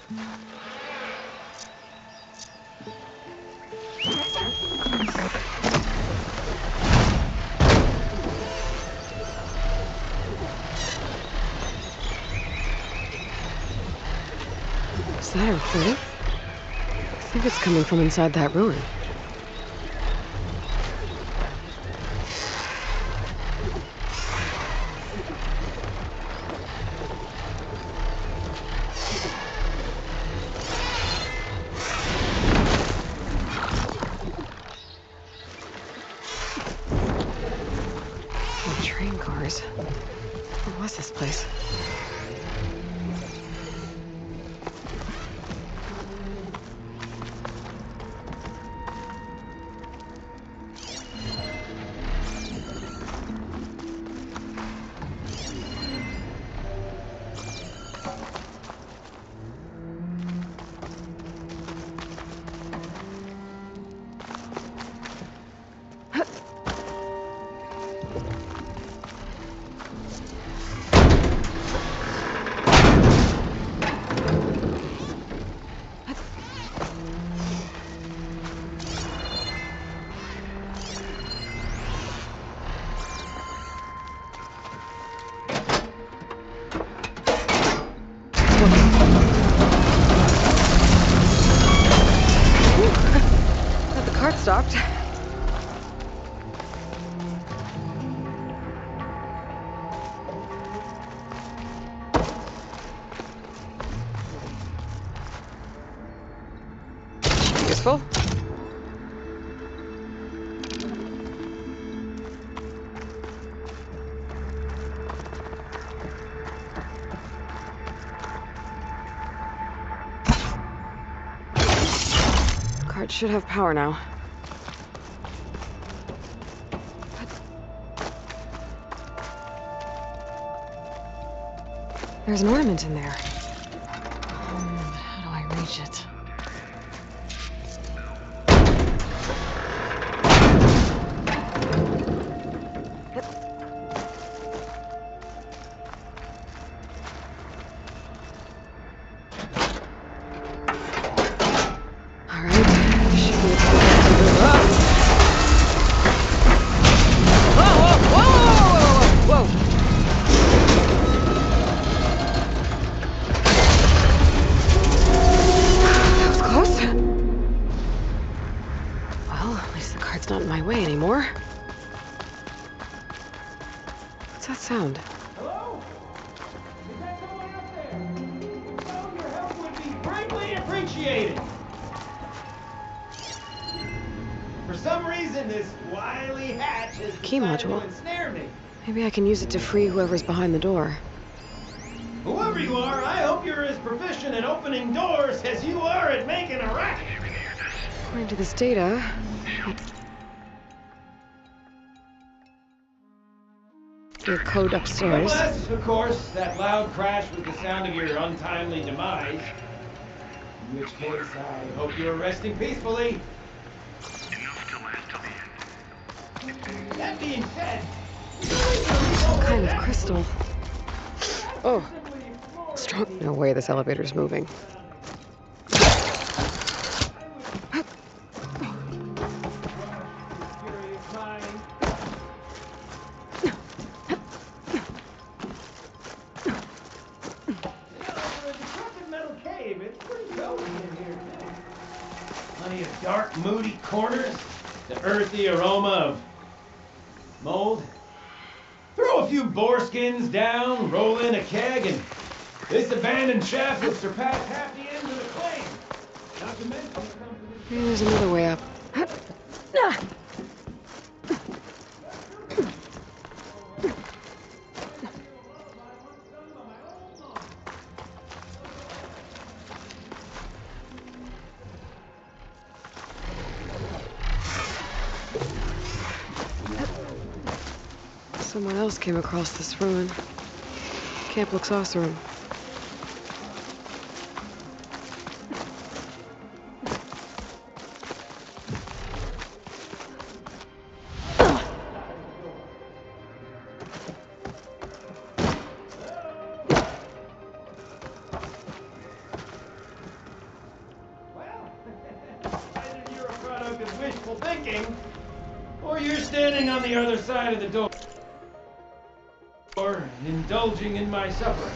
[SPEAKER 1] Is that recording? I think it's coming from inside that ruin. Train cars. What was this place? Stopped. Useful. Cart should have power now. There's an ornament in there. How do I reach it? All right, should be able to move up. Whoa, whoa, whoa, whoa, whoa, whoa. It's not in my way anymore. What's that sound?
[SPEAKER 15] Hello? Is that someone out there? Well, your help would be greatly appreciated. For some reason, this wily hatch has
[SPEAKER 1] Key
[SPEAKER 15] decided
[SPEAKER 1] module.
[SPEAKER 15] to ensnare me.
[SPEAKER 1] Maybe I can use it to free whoever's behind the door.
[SPEAKER 15] Whoever you are, I hope you're as proficient at opening doors as you are at making a racket.
[SPEAKER 1] According to this data, your code upstairs.
[SPEAKER 15] Unless, of course, that loud crash was the sound of your untimely demise. In which case, I hope you're resting peacefully. That being said,
[SPEAKER 1] Some kind of crystal. Oh, strong. No way this elevator's moving.
[SPEAKER 15] Dark, moody corners, the earthy aroma of mold. Throw a few boar skins down, roll in a keg, and this abandoned shaft would surpass half the ends of the claim. Not to mention it comes with
[SPEAKER 1] Maybe there's another way up. Someone else came across this ruin. Camp looks awesome.
[SPEAKER 15] wasteful thinking, or you're standing on the other side of the door and indulging in my suffering.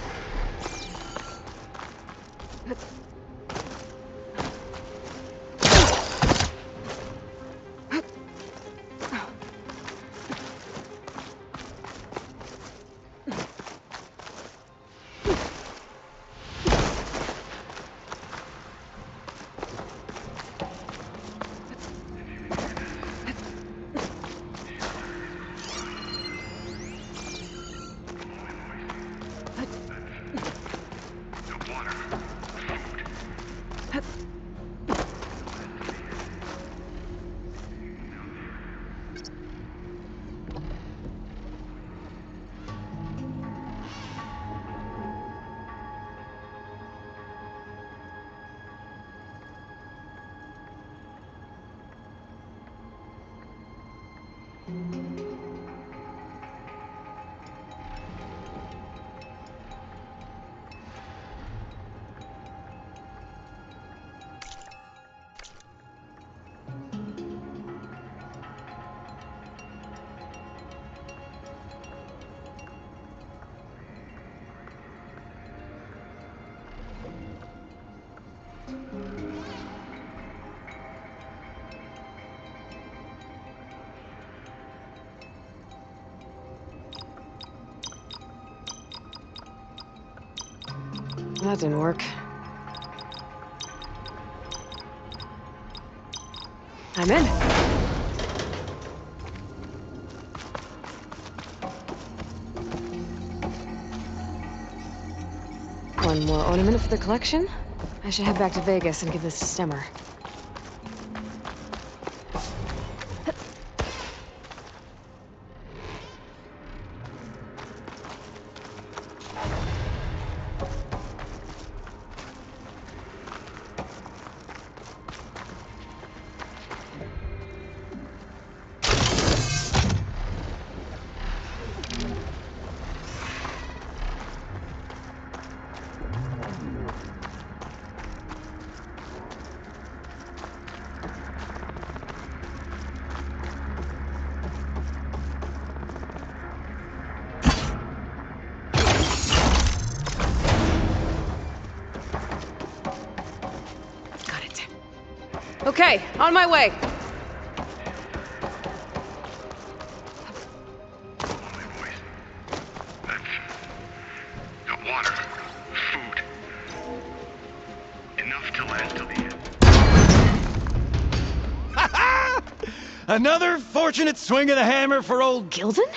[SPEAKER 1] That didn't work. I'm in. One more ornament for the collection. I should head back to Vegas and give this a simmer. Okay, on my way.
[SPEAKER 13] Got water, food. Enough to last till the end.
[SPEAKER 15] Ha-ha! Another fortunate swing of the hammer for old
[SPEAKER 1] Gilden?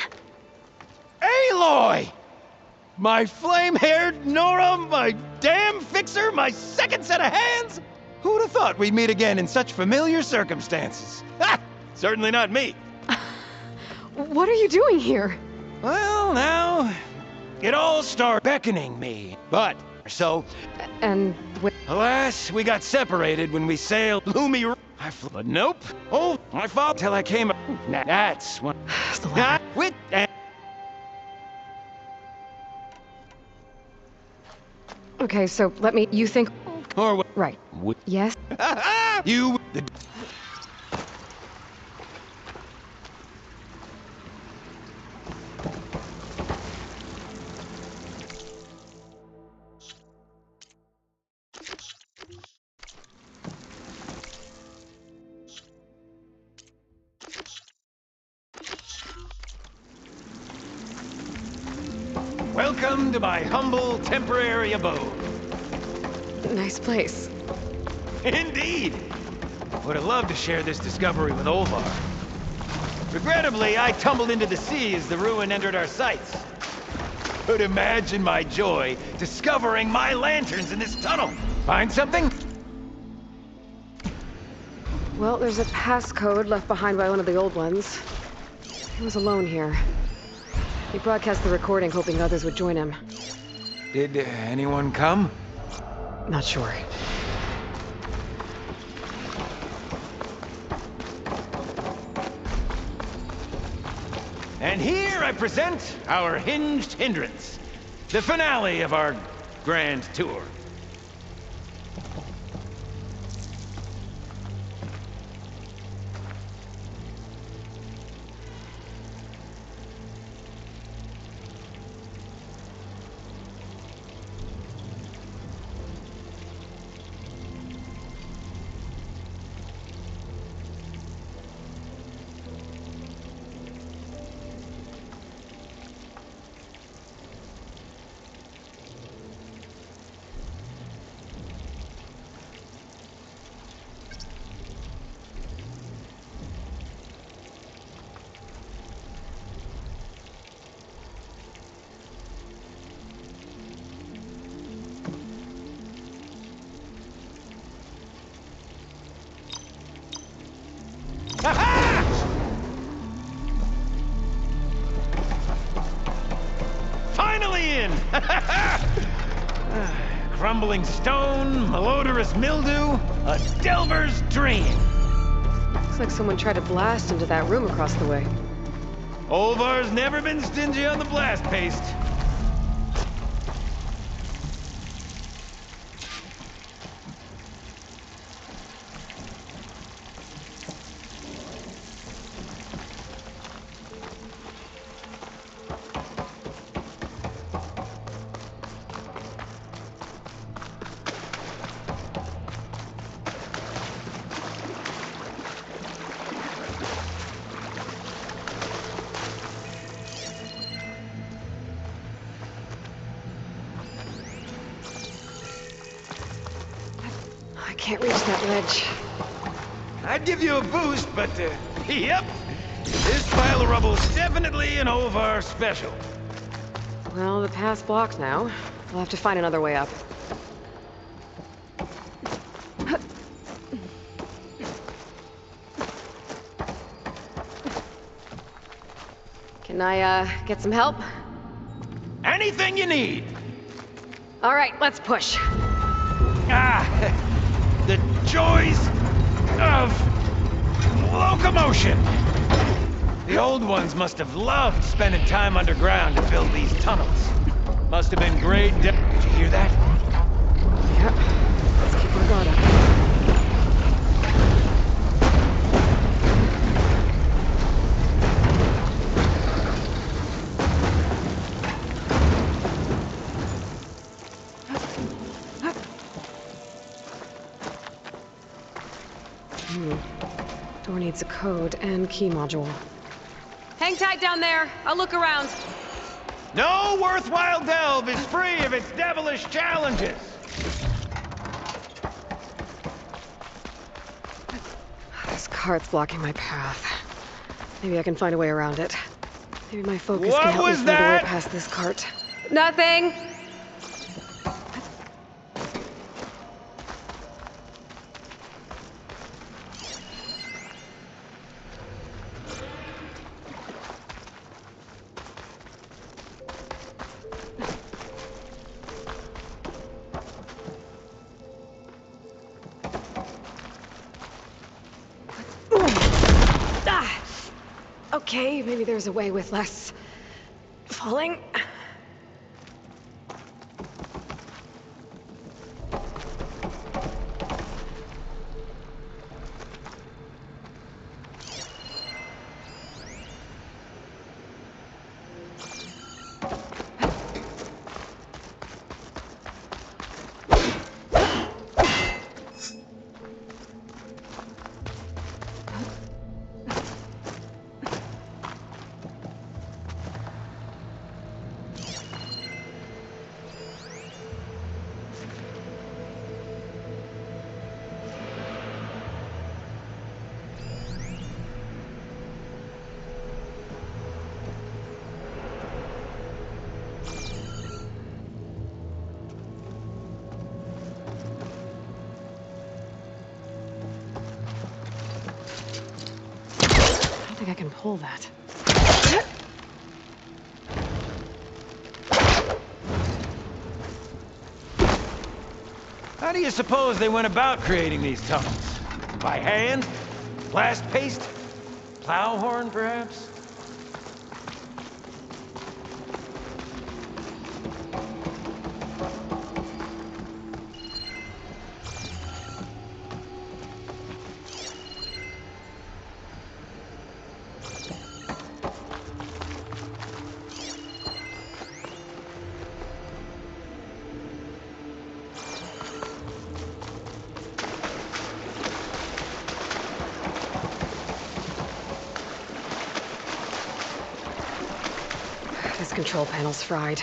[SPEAKER 15] Aloy! My flame-haired Nora, my damn fixer, my second set of hands! Who'd have thought we'd meet again in such familiar circumstances? Ha! Certainly not me.
[SPEAKER 1] What are you doing here?
[SPEAKER 15] Well, now, it all started beckoning me. But, so...
[SPEAKER 1] And...
[SPEAKER 15] Alas, we got separated when we sailed Loomy... But nope. Oh, my fault till I came... That's one... Not with...
[SPEAKER 1] Okay, so let me... You think...
[SPEAKER 15] Or what?
[SPEAKER 1] Right. Yes?
[SPEAKER 15] You... Welcome to my humble temporary abode.
[SPEAKER 1] Nice place.
[SPEAKER 15] Indeed. Would have loved to share this discovery with Olvar. Regrettably, I tumbled into the sea as the ruin entered our sights. Could imagine my joy discovering my lanterns in this tunnel. Find something?
[SPEAKER 1] Well, there's a passcode left behind by one of the old ones. He was alone here. He broadcast the recording hoping others would join him.
[SPEAKER 15] Did anyone come?
[SPEAKER 1] Not sure.
[SPEAKER 15] And here I present our hinged hindrance, the finale of our grand tour. Finally in! Crumbling stone, malodorous mildew, a delver's dream.
[SPEAKER 1] Looks like someone tried to blast into that room across the way.
[SPEAKER 15] Olvar's never been stingy on the blast paste.
[SPEAKER 1] I can't reach that ledge.
[SPEAKER 15] I'd give you a boost, but, yep. This pile of rubble's definitely an Olvar special.
[SPEAKER 1] Well, the path's blocked now. We'll have to find another way up. Can I, get some help?
[SPEAKER 15] Anything you need.
[SPEAKER 1] All right, let's push.
[SPEAKER 15] The joys of locomotion. The old ones must have loved spending time underground to build these tunnels. Must have been great. Did you hear that?
[SPEAKER 1] Yep. Let's keep our guard up. Door needs a code and key module. Hang tight down there. I'll look around.
[SPEAKER 15] No worthwhile delve is free of its devilish challenges.
[SPEAKER 1] This cart's blocking my path. Maybe I can find a way around it. Maybe my focus
[SPEAKER 15] What
[SPEAKER 1] can help me
[SPEAKER 15] was
[SPEAKER 1] find a way
[SPEAKER 15] that?
[SPEAKER 1] past this cart. Nothing! Okay, maybe there's a way with less falling. I think I can pull that.
[SPEAKER 15] How do you suppose they went about creating these tunnels? By hand? Blast paste? Plow horn, perhaps?
[SPEAKER 1] This control panel's fried.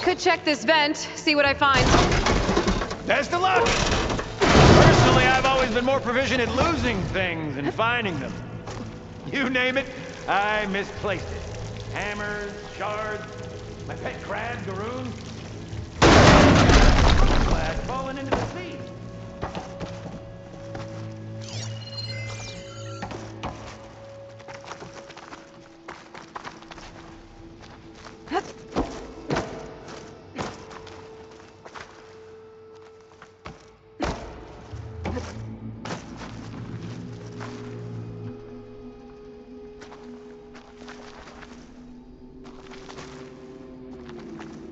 [SPEAKER 1] Could check this vent, see what I find.
[SPEAKER 15] Best of luck! Personally, I've always been more proficient at losing things than finding them. You name it, I misplaced it. Hammers, shards, my pet crab, Garoon. Glass falling into the sea.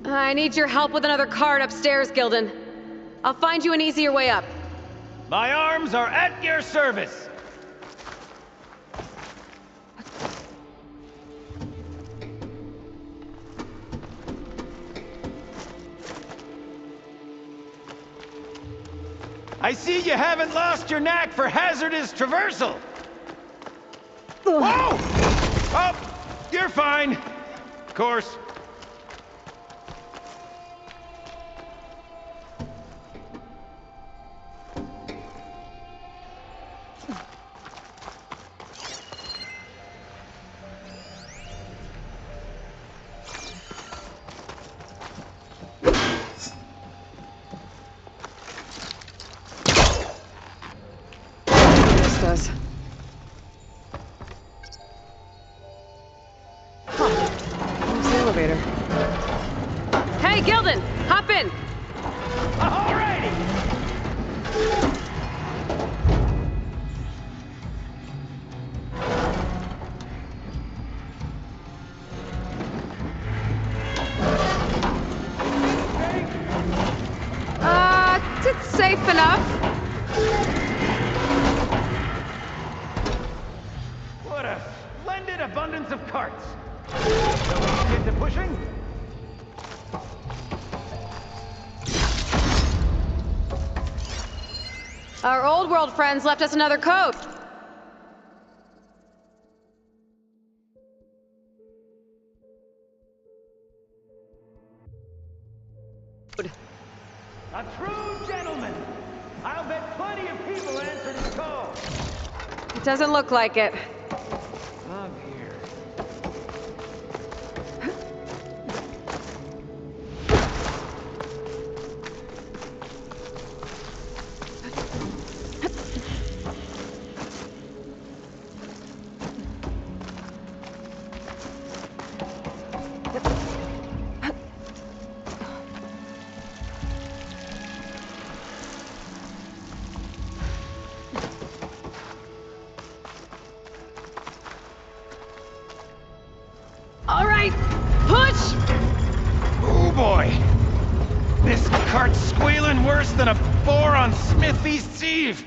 [SPEAKER 1] I need your help with another card upstairs, Gilden. I'll find you an easier way up.
[SPEAKER 15] My arms are at your service. I see you haven't lost your knack for hazardous traversal. Whoa! Oh, you're fine. Of course.
[SPEAKER 1] Does. Huh. Where's the elevator? Hey, Gilden! Hop in!
[SPEAKER 15] Alrighty!
[SPEAKER 1] It's safe enough.
[SPEAKER 15] What a splendid abundance of carts. So let's get to pushing.
[SPEAKER 1] Our old world friends left us another code.
[SPEAKER 15] A true gentleman. I'll bet plenty of people answered his call.
[SPEAKER 1] It doesn't look like it.
[SPEAKER 15] Oh dear.
[SPEAKER 1] All right, push!
[SPEAKER 15] Oh boy! This cart's squealing worse than a boar on Smith Feast's Eve.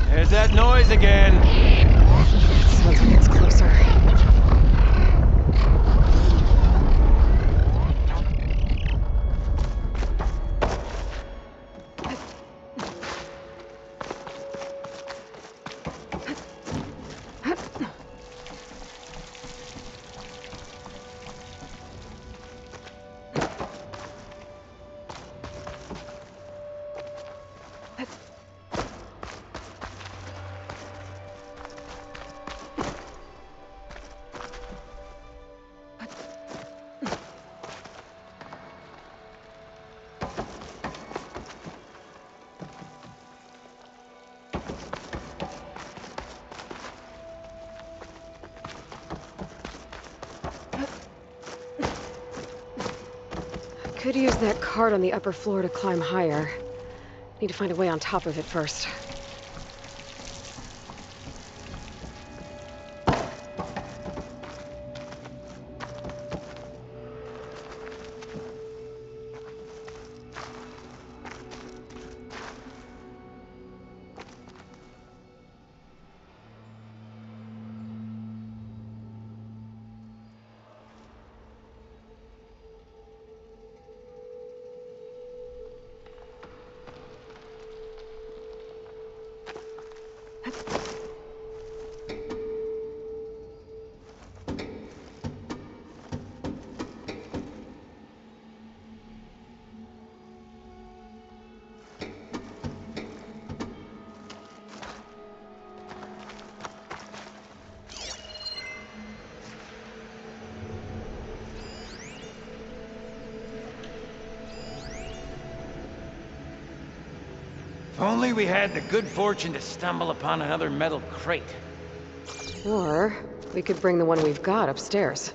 [SPEAKER 15] There's that noise again.
[SPEAKER 1] Sounds like it's closer. Could use that cart on the upper floor to climb higher. Need to find a way on top of it first.
[SPEAKER 15] If only we had the good fortune to stumble upon another metal crate.
[SPEAKER 1] Or we could bring the one we've got upstairs.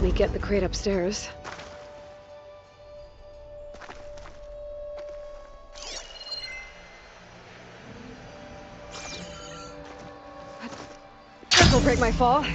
[SPEAKER 1] Me get the crate upstairs. This'll break my fall.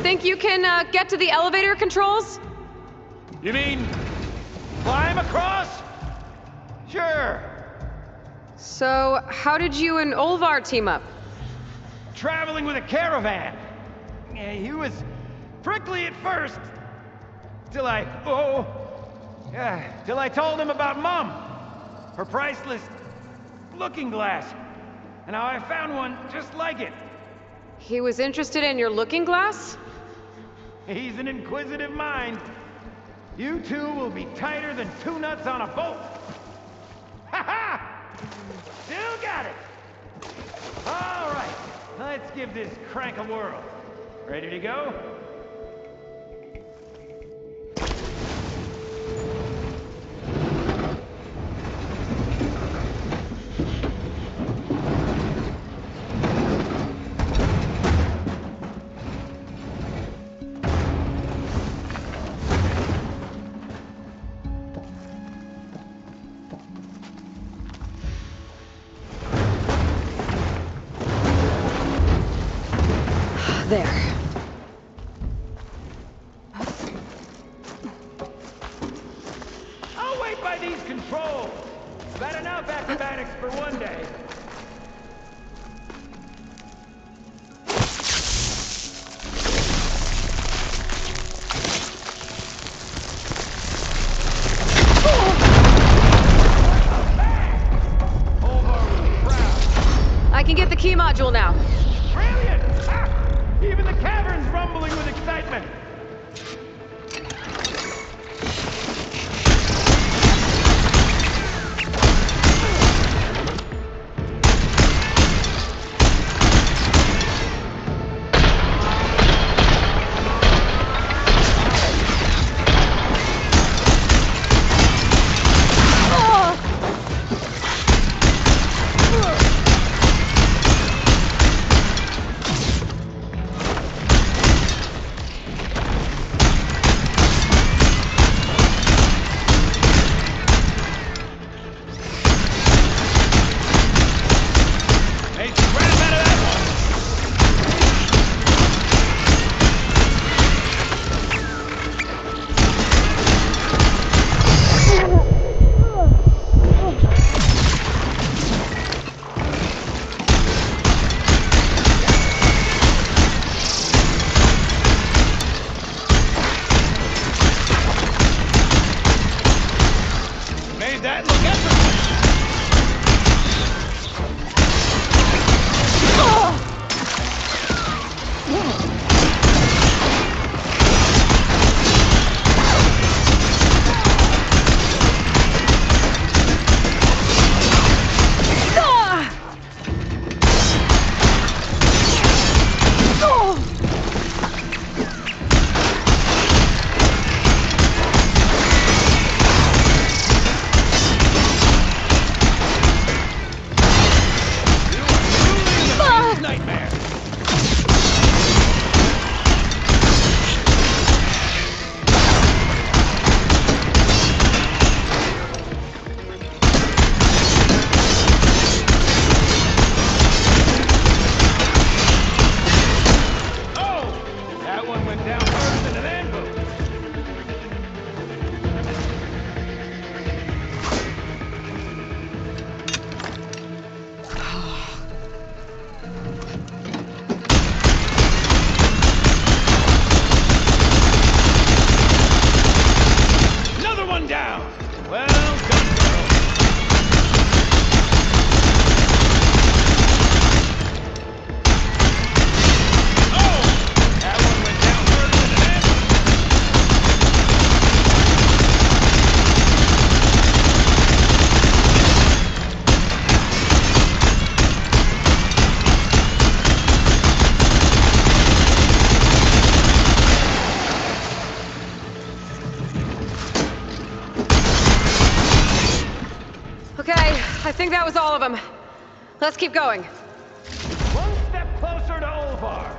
[SPEAKER 1] Think you can get to the elevator controls?
[SPEAKER 15] You mean climb across? Sure.
[SPEAKER 1] So, how did you and Olvar team up?
[SPEAKER 15] Traveling with a caravan. Yeah, he was prickly at first. Till I told him about Mom. Her priceless looking glass. And how I found one just like it.
[SPEAKER 1] He was interested in your looking glass?
[SPEAKER 15] He's an inquisitive mind. You two will be tighter than two nuts on a boat. Ha ha! Still got it. All right, let's give this crank a whirl. Ready to go?
[SPEAKER 1] There.
[SPEAKER 15] I'll wait by these controls. Bad enough acrobatics for one day.
[SPEAKER 1] I can get the key module now.
[SPEAKER 15] Brilliant! Ah! Even the cavern's rumbling with excitement.
[SPEAKER 1] all of them. Let's keep going.
[SPEAKER 15] One step closer to Olvar.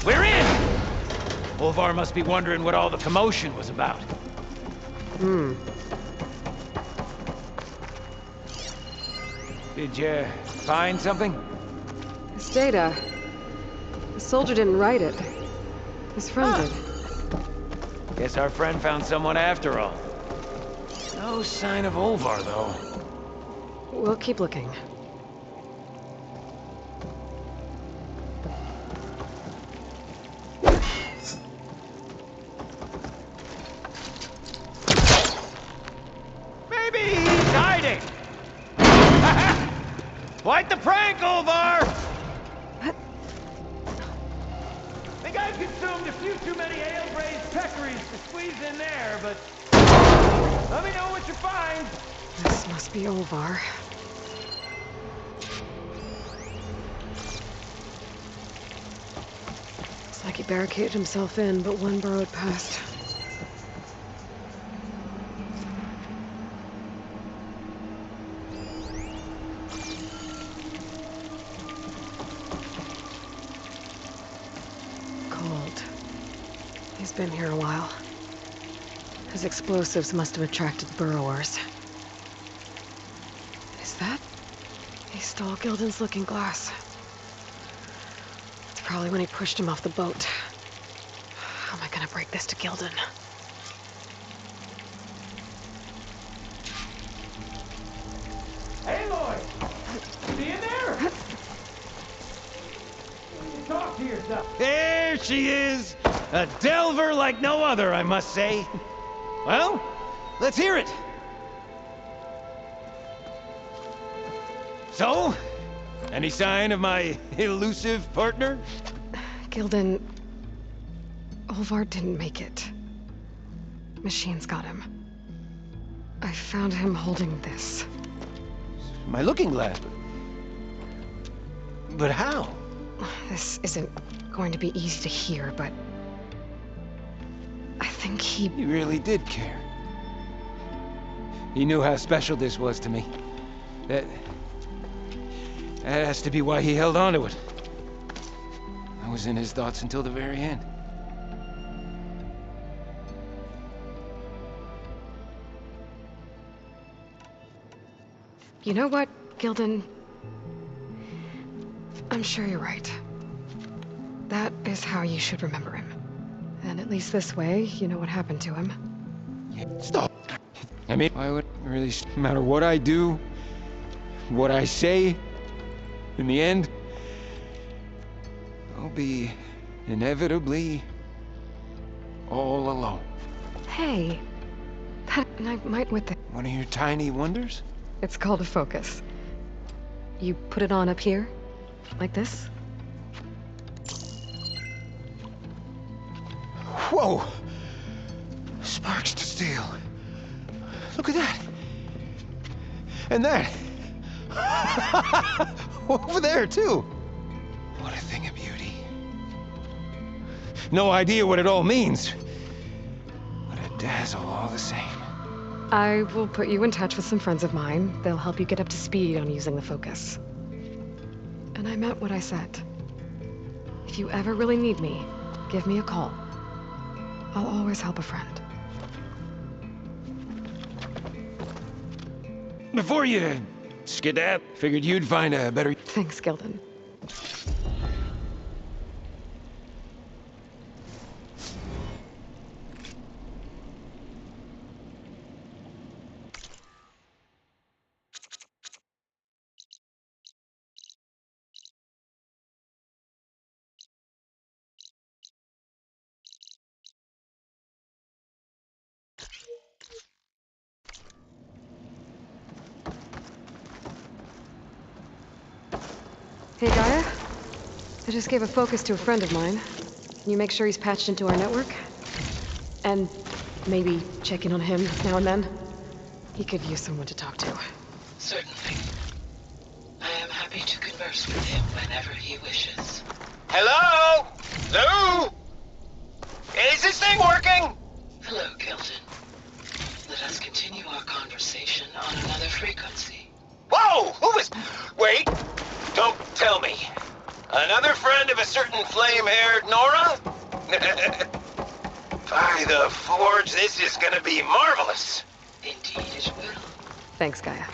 [SPEAKER 15] We're in! Olvar must be wondering what all the commotion was about. Did you find something?
[SPEAKER 1] This data. The soldier didn't write it. His friend did.
[SPEAKER 15] Guess our friend found someone after all. No sign of Olvar, though.
[SPEAKER 1] We'll keep looking.
[SPEAKER 15] Maybe he's hiding! Quite the prank, Olvar! Think I consumed a few too many ale-braised peccaries to squeeze in there, but... let me know what you find!
[SPEAKER 1] This must be Olvar. Looks like he barricaded himself in, but one burrowed past. Cold. He's been here a while. His explosives must have attracted burrowers. Is that? He stole Gildan's looking glass. It's probably when he pushed him off the boat. How am I gonna break this to Gildan?
[SPEAKER 15] Hey, Lloyd! See you there? Talk to yourself. There she is! A delver like no other, I must say. Well, let's hear it. So, any sign of my elusive partner?
[SPEAKER 1] Gildan... Olvar didn't make it. Machines got him. I found him holding this.
[SPEAKER 15] My looking glass. But how?
[SPEAKER 1] This isn't going to be easy to hear, but... I think he
[SPEAKER 15] really did care. He knew how special this was to me. That has to be why he held on to it. I was in his thoughts until the very end.
[SPEAKER 1] You know what, Gildan? I'm sure you're right. That is how you should remember him. And at least this way, you know what happened to him.
[SPEAKER 15] Stop! I mean, why would it really matter what I do? What I say? In the end, I'll be inevitably all alone.
[SPEAKER 1] Hey, that might with the...
[SPEAKER 15] One of your tiny wonders?
[SPEAKER 1] It's called a focus. You put it on up here, like this.
[SPEAKER 15] Whoa! Sparks to steel. Look at that. And that. Over there, too.
[SPEAKER 13] What a thing of beauty. No idea what it all means, but a dazzle all the same.
[SPEAKER 1] I will put you in touch with some friends of mine. They'll help you get up to speed on using the Focus. And I meant what I said. If you ever really need me, give me a call. I'll always help a friend.
[SPEAKER 13] Before you skedaddle, figured you'd find a better...
[SPEAKER 1] Thanks, Gilden. Hey, Gaia? I just gave a Focus to a friend of mine. Can you make sure he's patched into our network? And maybe check in on him now and then? He could use someone to talk to.
[SPEAKER 6] Certainly. I am happy to converse with him whenever he wishes.
[SPEAKER 13] Hello? Lou? Is this thing working?
[SPEAKER 6] Hello, Gilden. Let us continue our conversation on another frequency.
[SPEAKER 13] Whoa! Who was... Wait! Don't tell me. Another friend of a certain flame-haired Nora? By the Forge, this is gonna be marvelous.
[SPEAKER 6] Indeed it will.
[SPEAKER 1] Thanks, Gaia.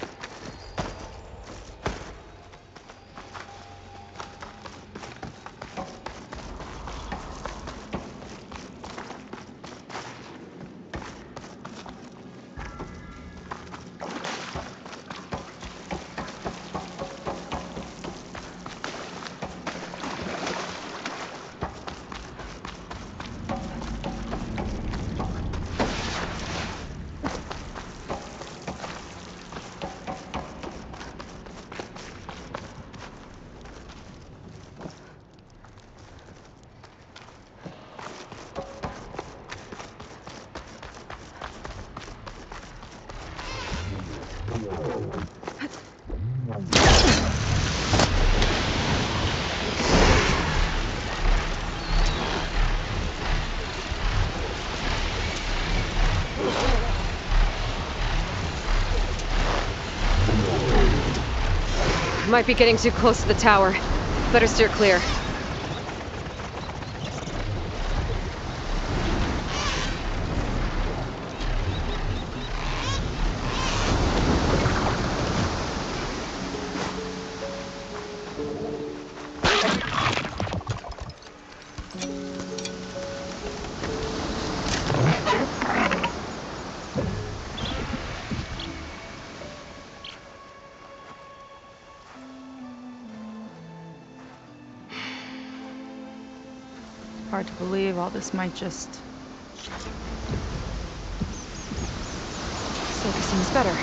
[SPEAKER 1] Might be getting too close to the tower. Better steer clear.
[SPEAKER 3] Hard to believe all this might just...
[SPEAKER 1] Silky seems better.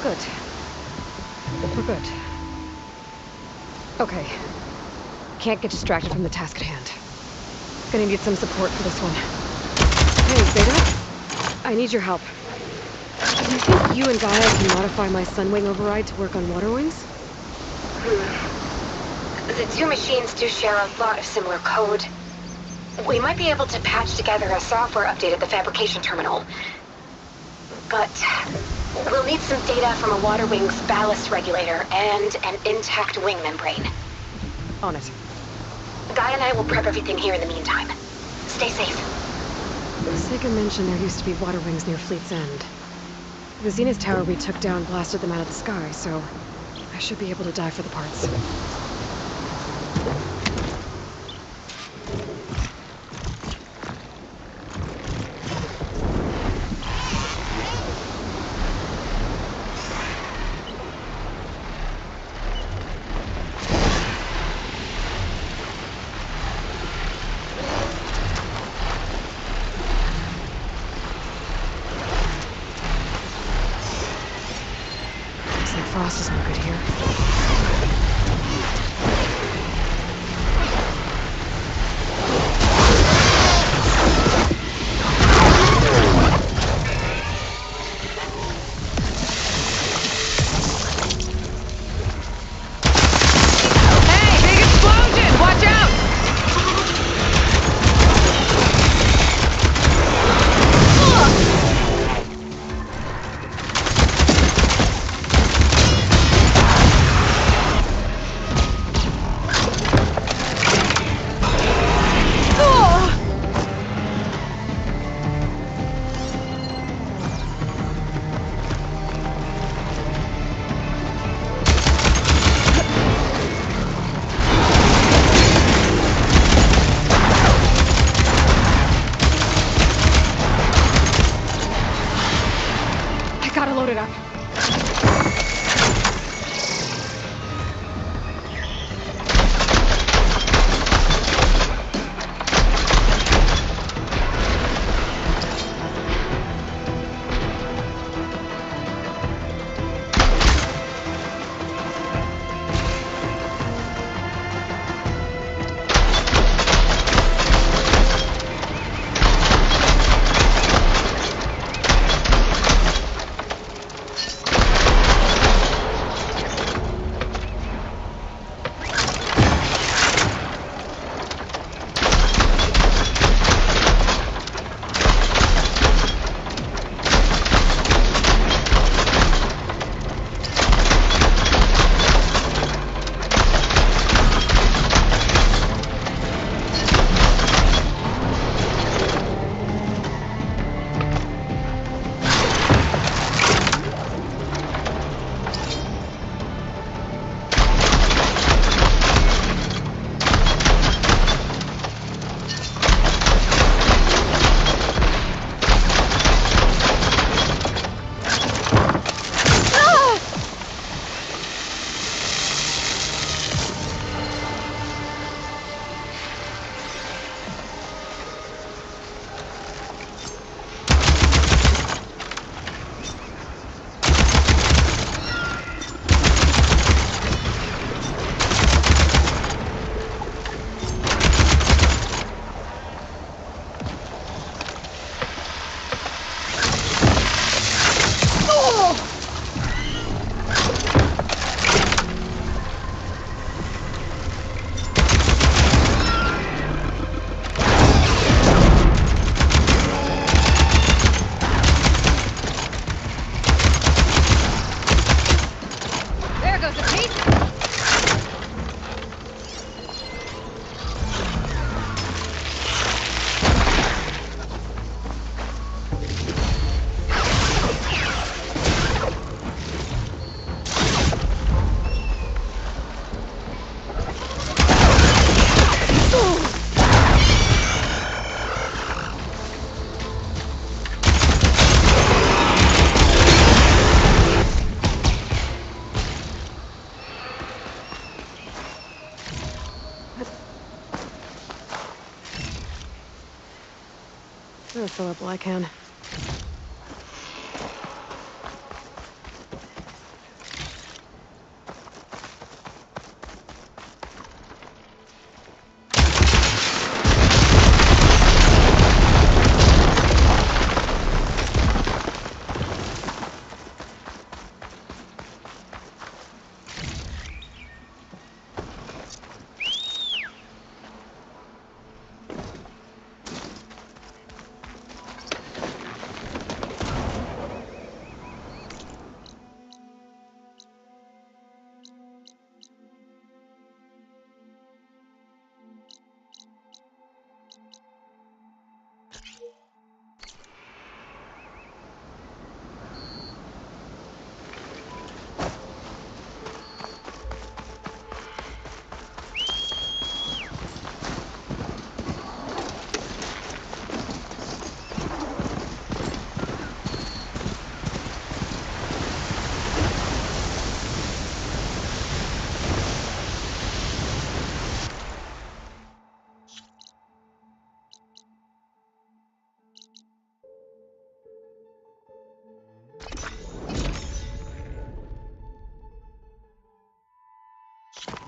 [SPEAKER 1] Good. We're good. Okay. Can't get distracted from the task at hand. Gonna need some support for this one. Hey, Zeta? I need your help. Do you think you and Gaia can modify my Sunwing override to work on water wings?
[SPEAKER 16] The two machines do share a lot of similar code. We might be able to patch together a software update at the fabrication terminal. But we'll need some data from a water wing's ballast regulator and an intact wing membrane.
[SPEAKER 1] On it.
[SPEAKER 16] Guy and I will prep everything here in the meantime. Stay safe.
[SPEAKER 1] Sega mentioned there used to be water wings near Fleet's End. The Zenith tower we took down blasted them out of the sky, so I should be able to dive for the parts. Frost is no good here. Hey, big explosion! load it up. I'll fill up all I can.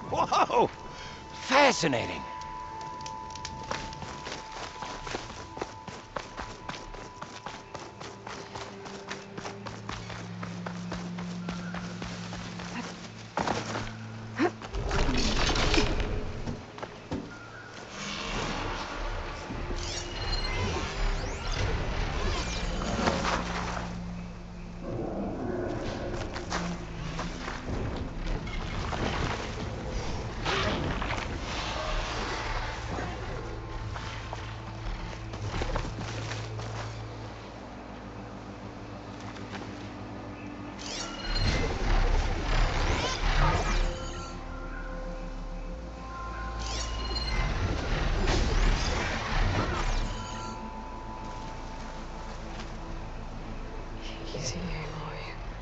[SPEAKER 13] Whoa! Fascinating.
[SPEAKER 1] Easy, Aloy.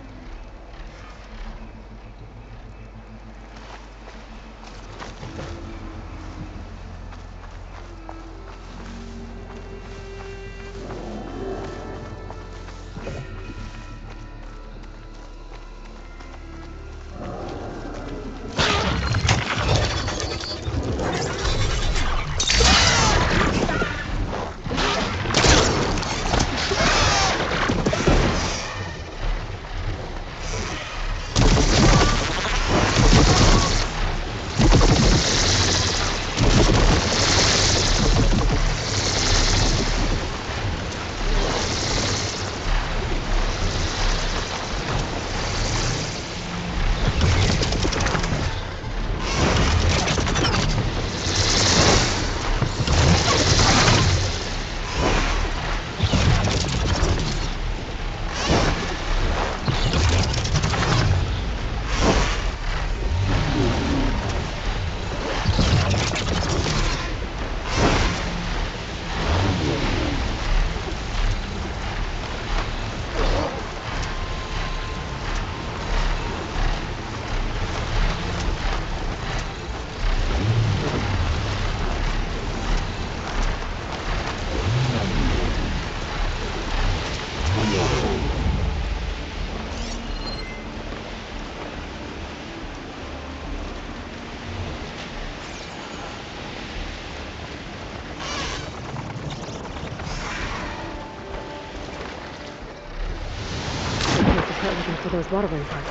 [SPEAKER 1] start looking for those water wing parts.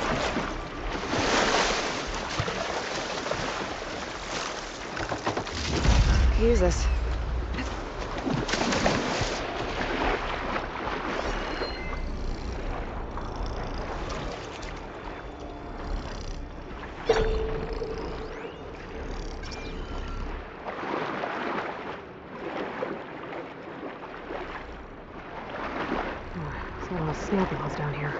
[SPEAKER 1] Use this. There's a lot of snapping holes down here.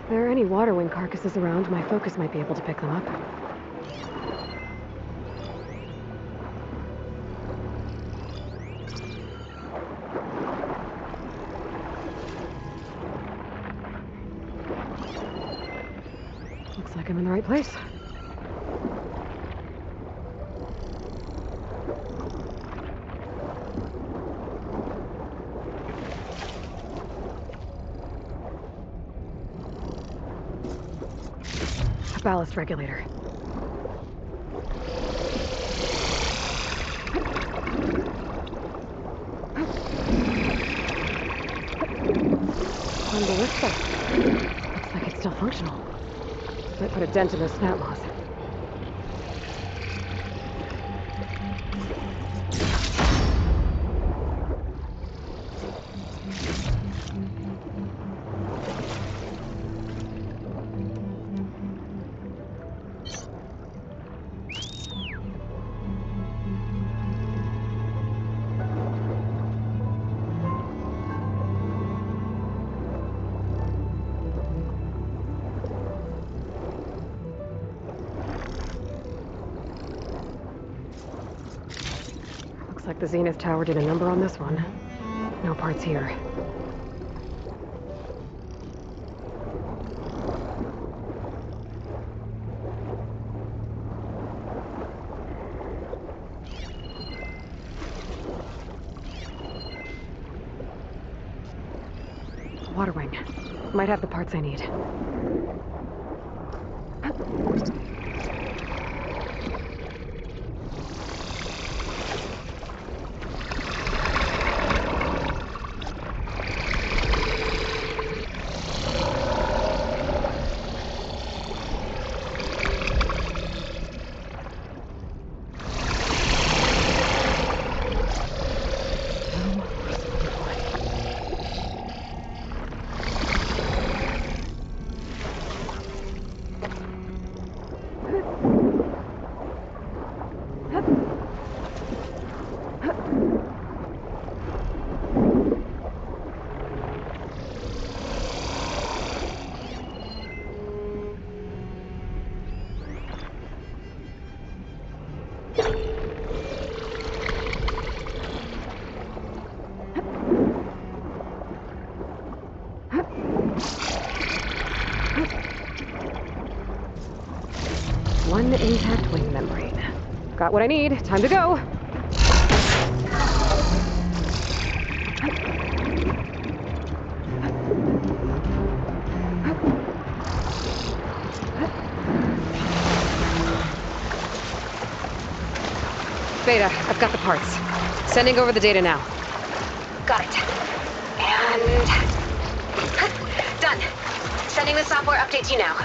[SPEAKER 1] If there are any water wing carcasses around, my focus might be able to pick them up. Looks like I'm in the right place. Ballast regulator. On the lift there. Looks like it's still functional. Might put a dent in those snout moths. Looks like the Zenith Tower did a number on this one. No parts here. Water wing. Might have the parts I need. One intact wing membrane. Got what I need. Time to go. Beta, I've got the parts. Sending over the data now.
[SPEAKER 16] Got it. And... done. Sending the software update to you now.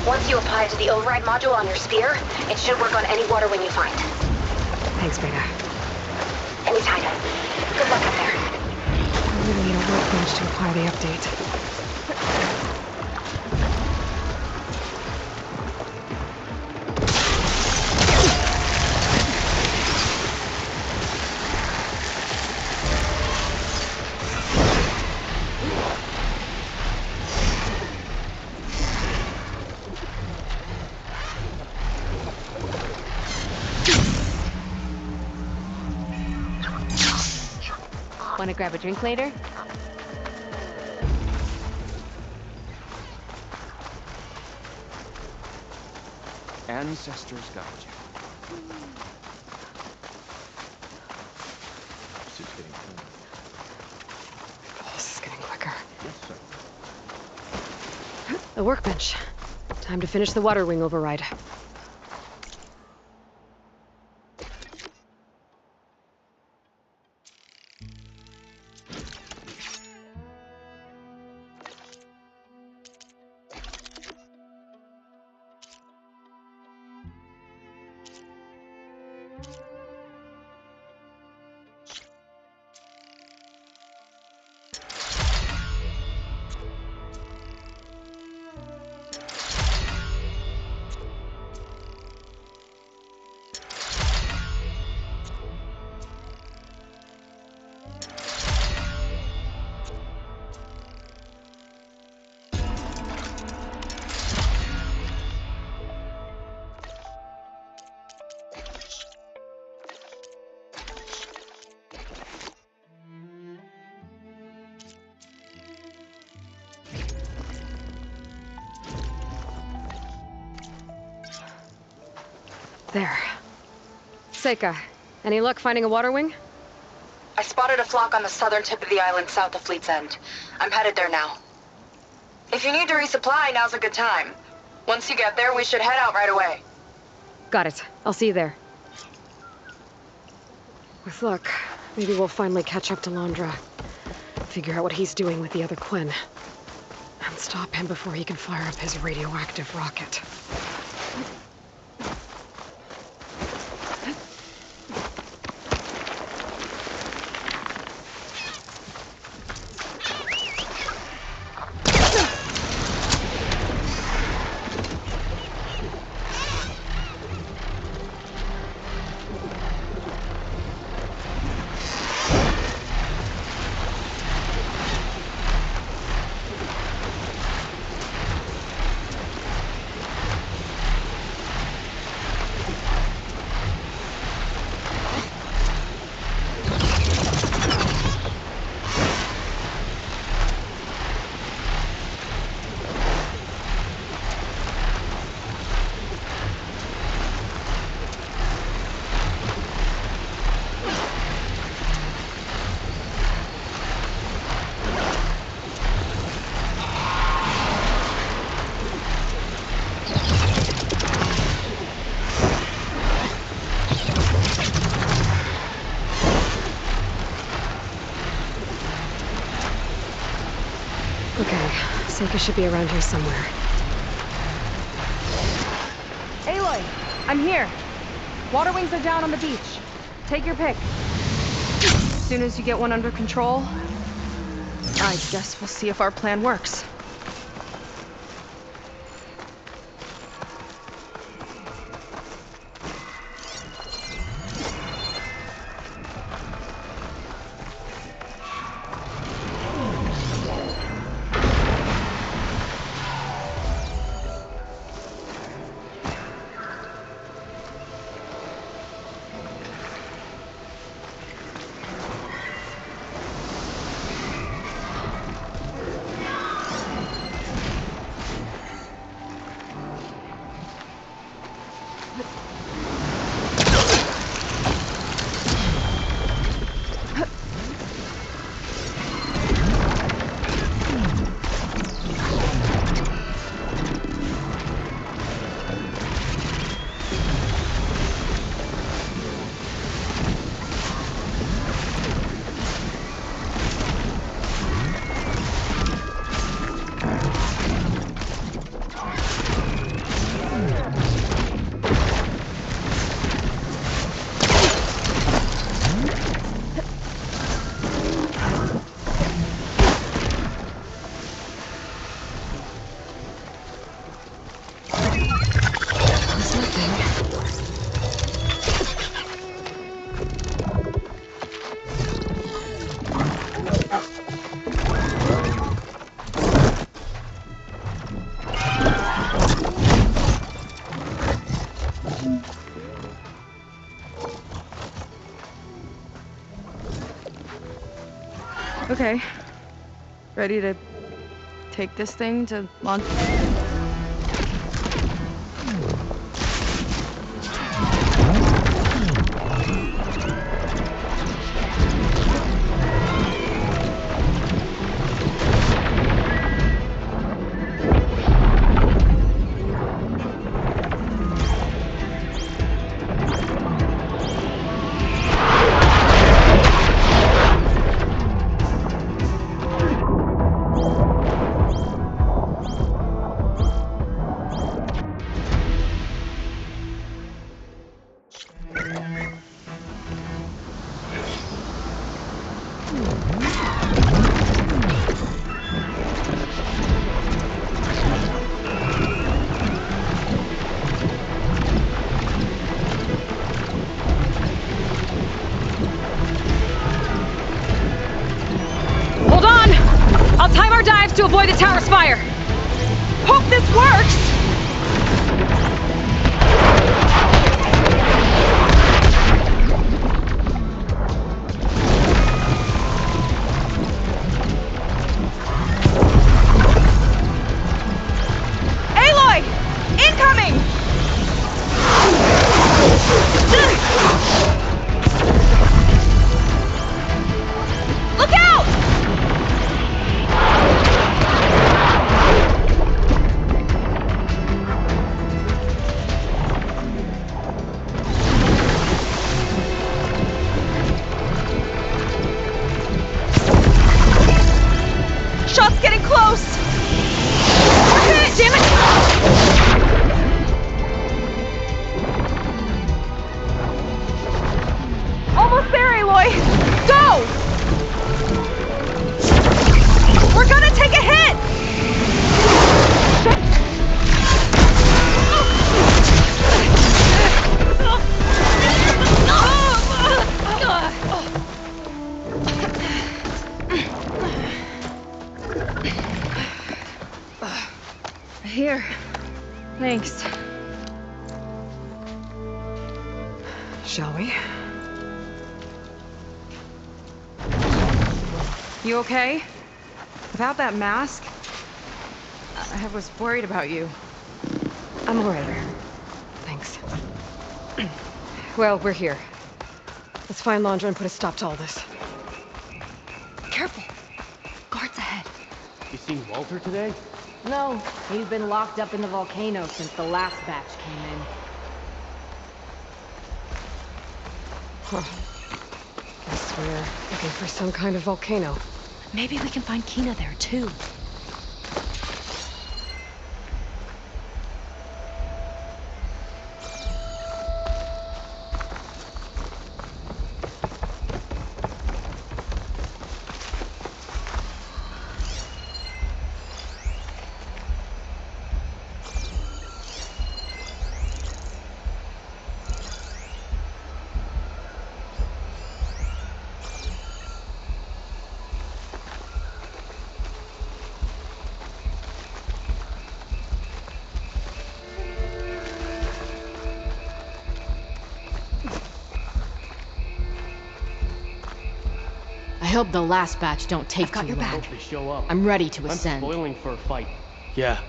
[SPEAKER 16] Once you apply it to the override module on your Spear, it should work on any water wing you find.
[SPEAKER 1] Thanks, Beta.
[SPEAKER 16] Anytime. Good luck out there.
[SPEAKER 1] I really need a workbench to apply the update.
[SPEAKER 17] Want to grab a drink later?
[SPEAKER 5] Ancestors got you. Pursuit's getting cleaner.
[SPEAKER 1] This is getting quicker.
[SPEAKER 5] Yes, sir.
[SPEAKER 1] The workbench. Time to finish the water wing override. There. Seika, any luck finding a water wing?
[SPEAKER 6] I spotted a flock on the southern tip of the island south of Fleet's End. I'm headed there now. If you need to resupply, now's a good time. Once you get there, we should head out right away.
[SPEAKER 1] Got it. I'll see you there. With luck, maybe we'll finally catch up to Londra. Figure out what he's doing with the other Quinn. And stop him before he can fire up his radioactive rocket. Seika should be around here somewhere.
[SPEAKER 3] Aloy, I'm here. Water wings are down on the beach. Take your pick. As soon as you get one under control, I guess we'll see if our plan works. Okay. Ready to take this thing to launch?
[SPEAKER 1] I'll time our dives to avoid the tower's fire. Hope this works!
[SPEAKER 3] Aloy! Incoming! Look out! Shot's getting close! Damn it! Almost there, Aloy! Go! We're gonna take a hit! Here. Thanks.
[SPEAKER 1] Shall we?
[SPEAKER 3] You okay? Without that mask? I was worried about you.
[SPEAKER 1] I'm alright. Thanks. Well, we're here. Let's find Landra and put a stop to all this.
[SPEAKER 2] Careful! Guards ahead.
[SPEAKER 17] You seen Walter today?
[SPEAKER 18] No, he's been locked up in the volcano since the last batch came in.
[SPEAKER 1] Huh. Guess we're looking for some kind of volcano.
[SPEAKER 2] Maybe we can find Kina there, too.
[SPEAKER 18] I hope the last batch don't take too long.
[SPEAKER 17] Hope they show up.
[SPEAKER 18] I'm ready to ascend.
[SPEAKER 17] I'm spoiling for a fight. Yeah.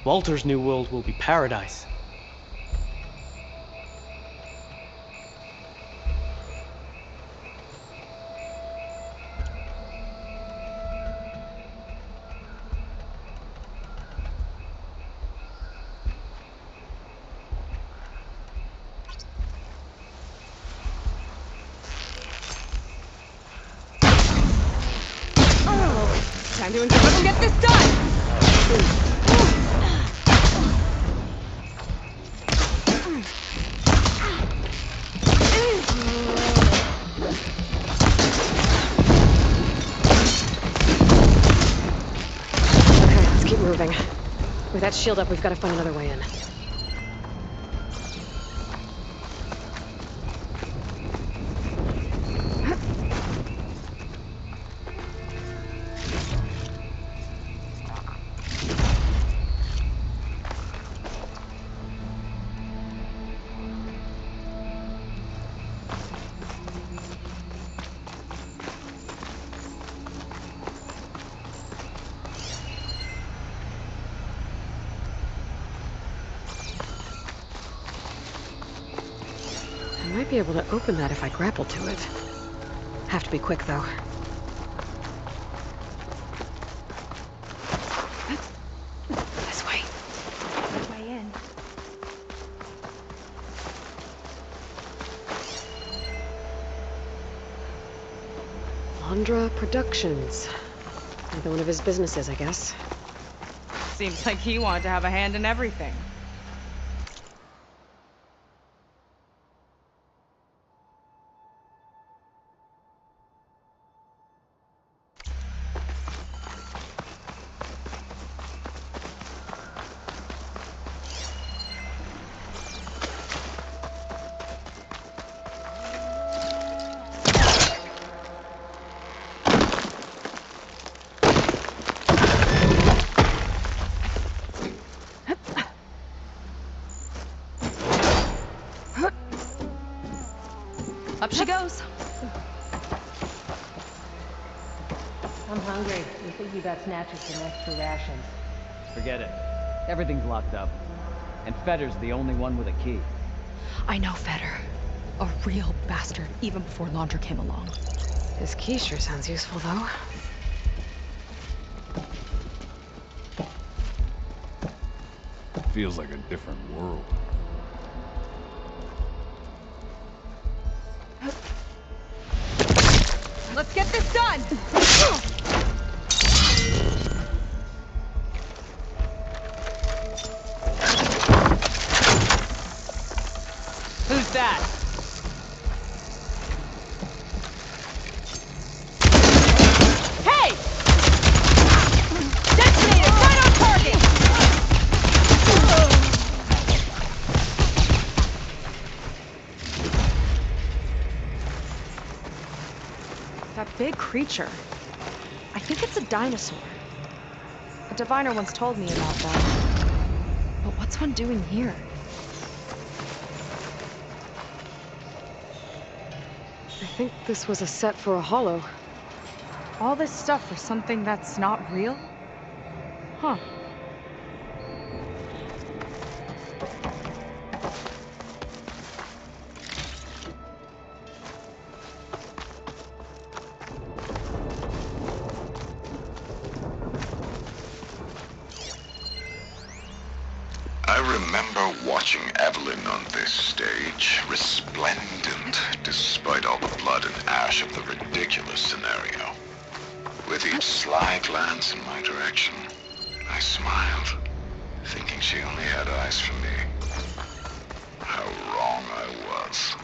[SPEAKER 17] Walter's new world will be paradise.
[SPEAKER 1] Time to endeavor and get this done! Okay, let's keep moving. With that shield up, we've got to find another way in. might be able to open that if I grapple to it. Have to be quick, though. This way.
[SPEAKER 3] Good way in.
[SPEAKER 1] Landra Productions. Another one of his businesses, I guess.
[SPEAKER 3] Seems like he wanted to have a hand in everything. Up she goes.
[SPEAKER 18] I'm hungry. You think you got snatches some extra rations?
[SPEAKER 19] Forget it. Everything's locked up. And Fetter's the only one with a key.
[SPEAKER 3] I know Fetter. A real bastard, even before Laundra came along.
[SPEAKER 1] His key sure sounds useful, though.
[SPEAKER 20] Feels like a different world.
[SPEAKER 3] Let's get this done! Who's that? Hey! Detonator, right on target! That big creature. I think it's a dinosaur. A diviner once told me about that. But what's one doing here?
[SPEAKER 1] I think this was a set for a holo.
[SPEAKER 3] All this stuff for something that's not real? Huh.
[SPEAKER 7] I remember watching Evelyn on this stage, resplendent, despite all the blood and ash of the ridiculous scenario. With each sly glance in my direction, I smiled, thinking she only had eyes for me. How wrong I was.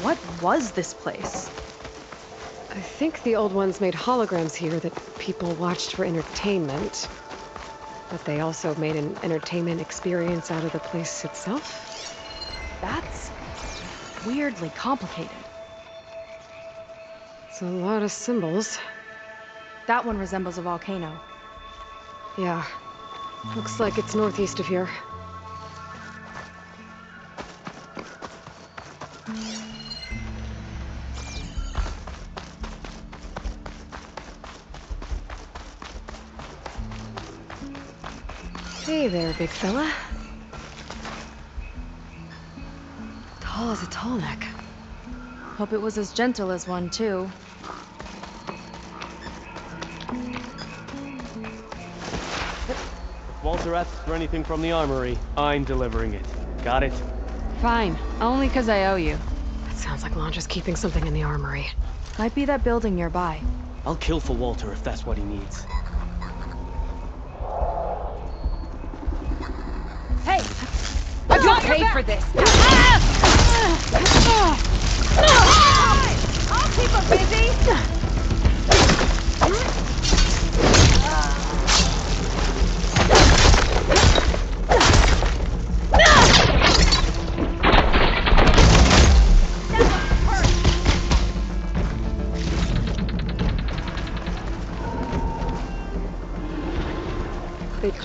[SPEAKER 3] What was this place?
[SPEAKER 1] I think the old ones made holograms here that people watched for entertainment. But they also made an entertainment experience out of the place itself.
[SPEAKER 3] That's weirdly complicated.
[SPEAKER 1] It's a lot of symbols.
[SPEAKER 3] That one resembles a volcano.
[SPEAKER 1] Yeah. Looks like it's northeast of here. Hey there, big fella. Tall as a tall neck.
[SPEAKER 3] Hope it was as gentle as one, too.
[SPEAKER 17] If Walter asks for anything from the armory, I'm delivering it. Got it?
[SPEAKER 18] Fine. Only 'cause I owe you.
[SPEAKER 1] That sounds like Laundra's keeping something in the armory.
[SPEAKER 3] Might be that building nearby.
[SPEAKER 17] I'll kill for Walter if that's what he needs.
[SPEAKER 18] Hey! I got paid for this! I'll keep him busy!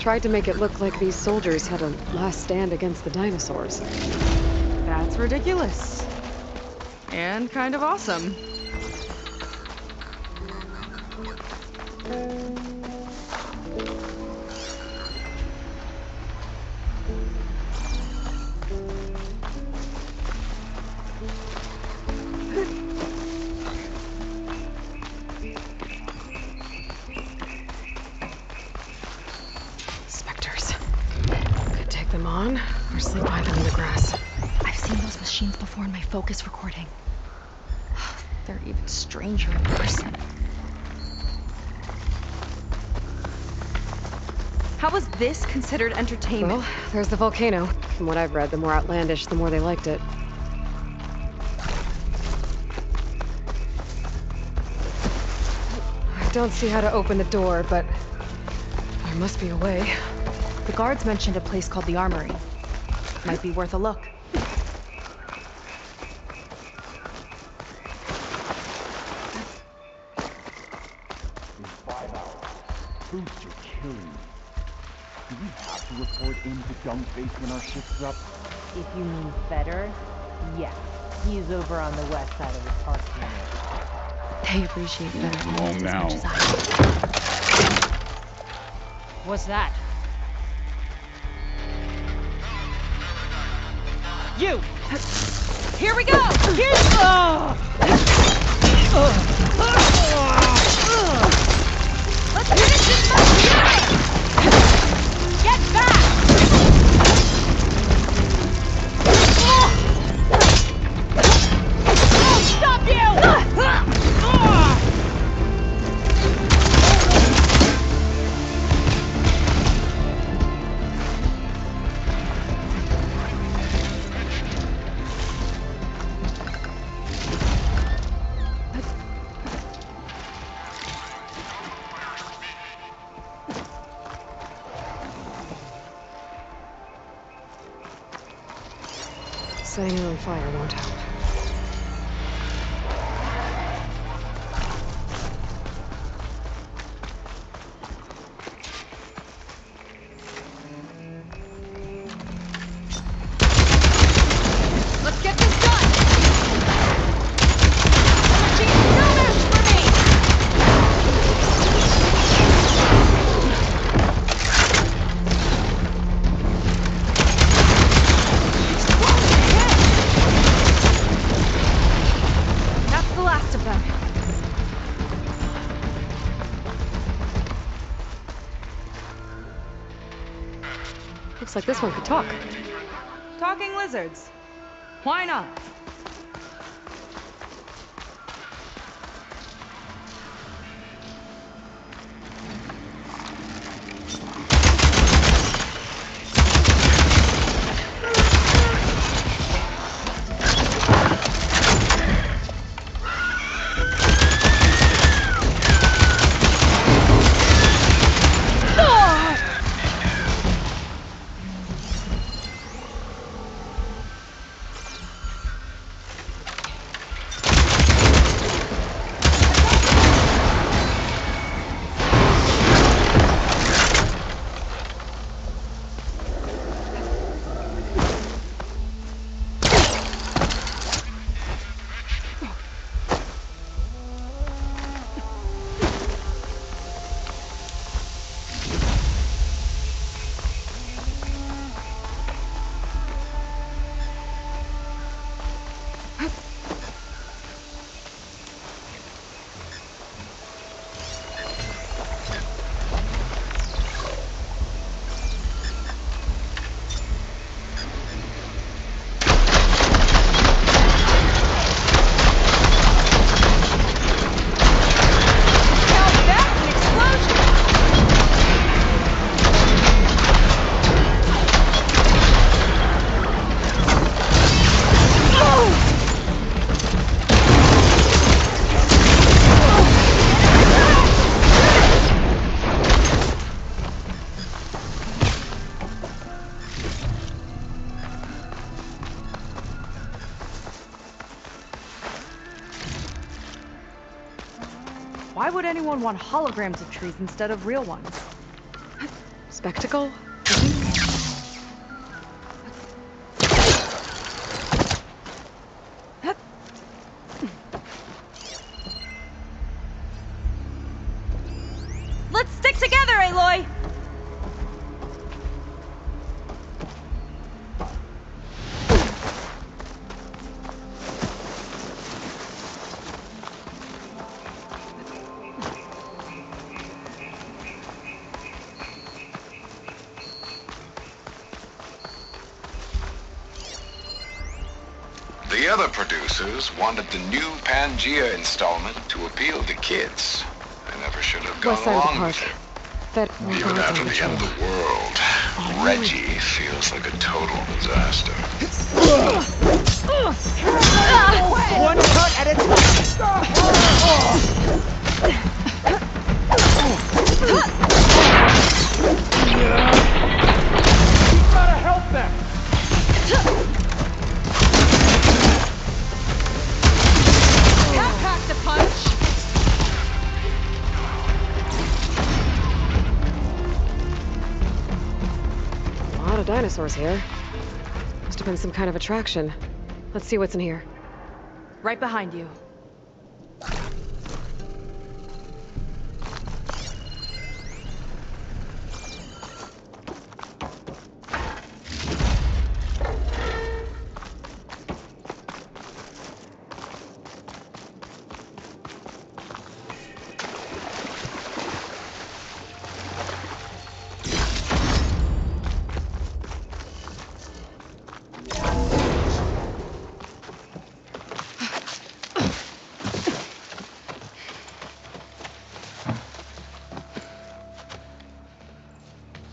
[SPEAKER 1] tried to make it look like these soldiers had a last stand against the dinosaurs.
[SPEAKER 3] That's ridiculous. And kind of awesome.
[SPEAKER 1] Spectres. Could take them on, or sleep behind them in the grass.
[SPEAKER 3] I've seen those machines before in my focus recording. They're even stranger in person. How was this considered entertainment?
[SPEAKER 1] Well, there's the volcano. From what I've read, the more outlandish, the more they liked it. I don't see how to open the door, but there must be a way.
[SPEAKER 3] The guards mentioned a place called the Armory. Might be worth a look.
[SPEAKER 20] Boots are killing me. Do we have to report into Dunk Face when our shift's up?
[SPEAKER 18] If you mean Feder, yeah. He's over on the west side of the park unit.
[SPEAKER 3] They appreciate Feder almost as
[SPEAKER 20] now.
[SPEAKER 3] much as I do.
[SPEAKER 18] What's that?
[SPEAKER 3] You! Here we go! Let's finish this machine! Get back! I'll stop you!
[SPEAKER 1] Setting it on fire won't help.
[SPEAKER 3] Let's get this done! The machine's no match for me! That's the last of them.
[SPEAKER 1] Looks like this one could talk.
[SPEAKER 3] Talking lizards. Why not? Why would anyone want holograms of trees instead of real ones?
[SPEAKER 1] spectacle, I think.
[SPEAKER 3] Let's stick together, Aloy!
[SPEAKER 7] The other producers wanted the new Pangea installment to appeal to kids. They never should have gone
[SPEAKER 1] West side of the
[SPEAKER 7] along
[SPEAKER 1] park.
[SPEAKER 7] with it.
[SPEAKER 1] That
[SPEAKER 7] Even after the end of the world, Reggie feels like a total disaster.
[SPEAKER 14] One cut at a You gotta help them!
[SPEAKER 3] That packed a punch!
[SPEAKER 1] A lot of dinosaurs here. Must have been some kind of attraction. Let's see what's in here.
[SPEAKER 3] Right behind you.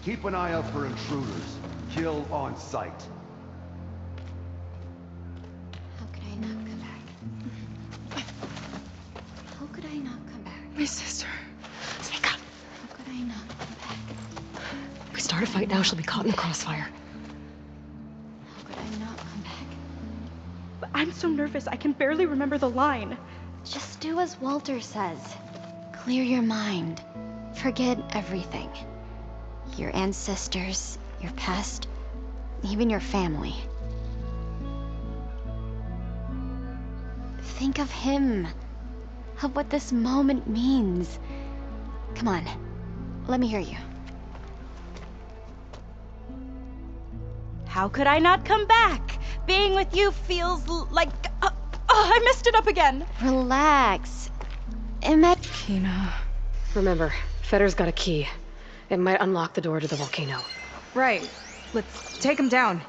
[SPEAKER 21] Keep an eye out for intruders. Kill on sight.
[SPEAKER 16] How could I not come back? How could I not come back?
[SPEAKER 1] My sister. Sneak up.
[SPEAKER 16] How could I not come back?
[SPEAKER 1] If we start a fight now, she'll be caught in the crossfire.
[SPEAKER 16] How could I not come back?
[SPEAKER 3] But I'm so nervous, I can barely remember the line.
[SPEAKER 16] Just do as Walter says. Clear your mind. Forget everything. Your ancestors, your past, even your family. Think of him. Of what this moment means. Come on, let me hear you.
[SPEAKER 3] How could I not come back? Being with you feels like... I messed it up again.
[SPEAKER 16] Relax.
[SPEAKER 3] Kina.
[SPEAKER 1] Remember, Fetter's got a key. It might unlock the door to the volcano.
[SPEAKER 3] Right. Let's take him down.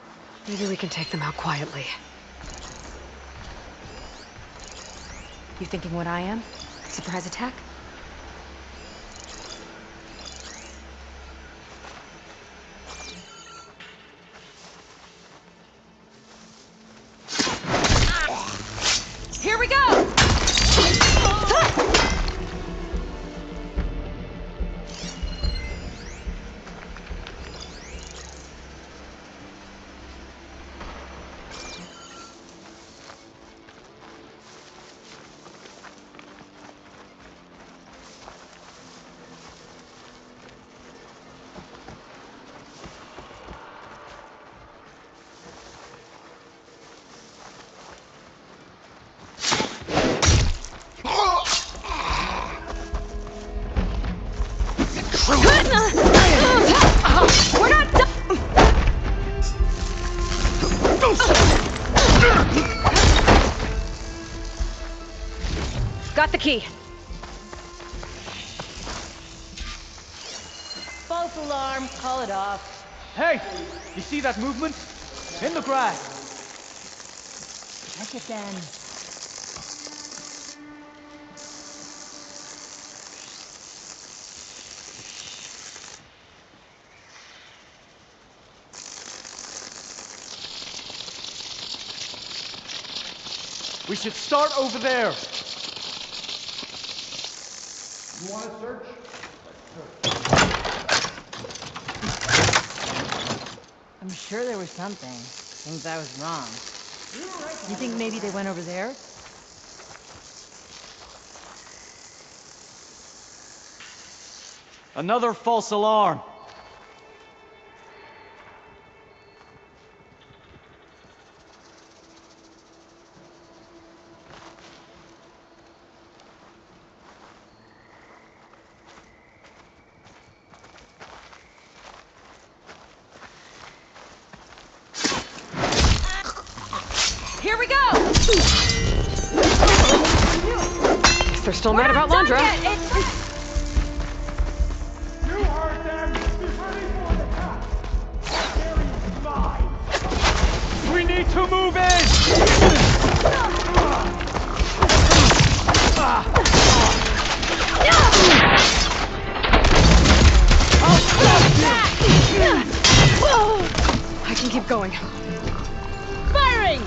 [SPEAKER 1] Maybe we can take them out quietly.
[SPEAKER 3] You thinking what I am? Surprise attack? Here we go! We're not done!
[SPEAKER 1] Got the key.
[SPEAKER 18] False alarm, call it off.
[SPEAKER 17] Hey! You see that movement? In the grass!
[SPEAKER 18] Check it then.
[SPEAKER 17] We should start over there! You want to search?
[SPEAKER 18] I'm sure there was something, since I was wrong. You think maybe they went over there?
[SPEAKER 17] Another false alarm.
[SPEAKER 1] they're still mad about Londra.
[SPEAKER 15] You heard them! Be ready for the attack! We need to move in!
[SPEAKER 1] I can keep going.
[SPEAKER 3] Firing!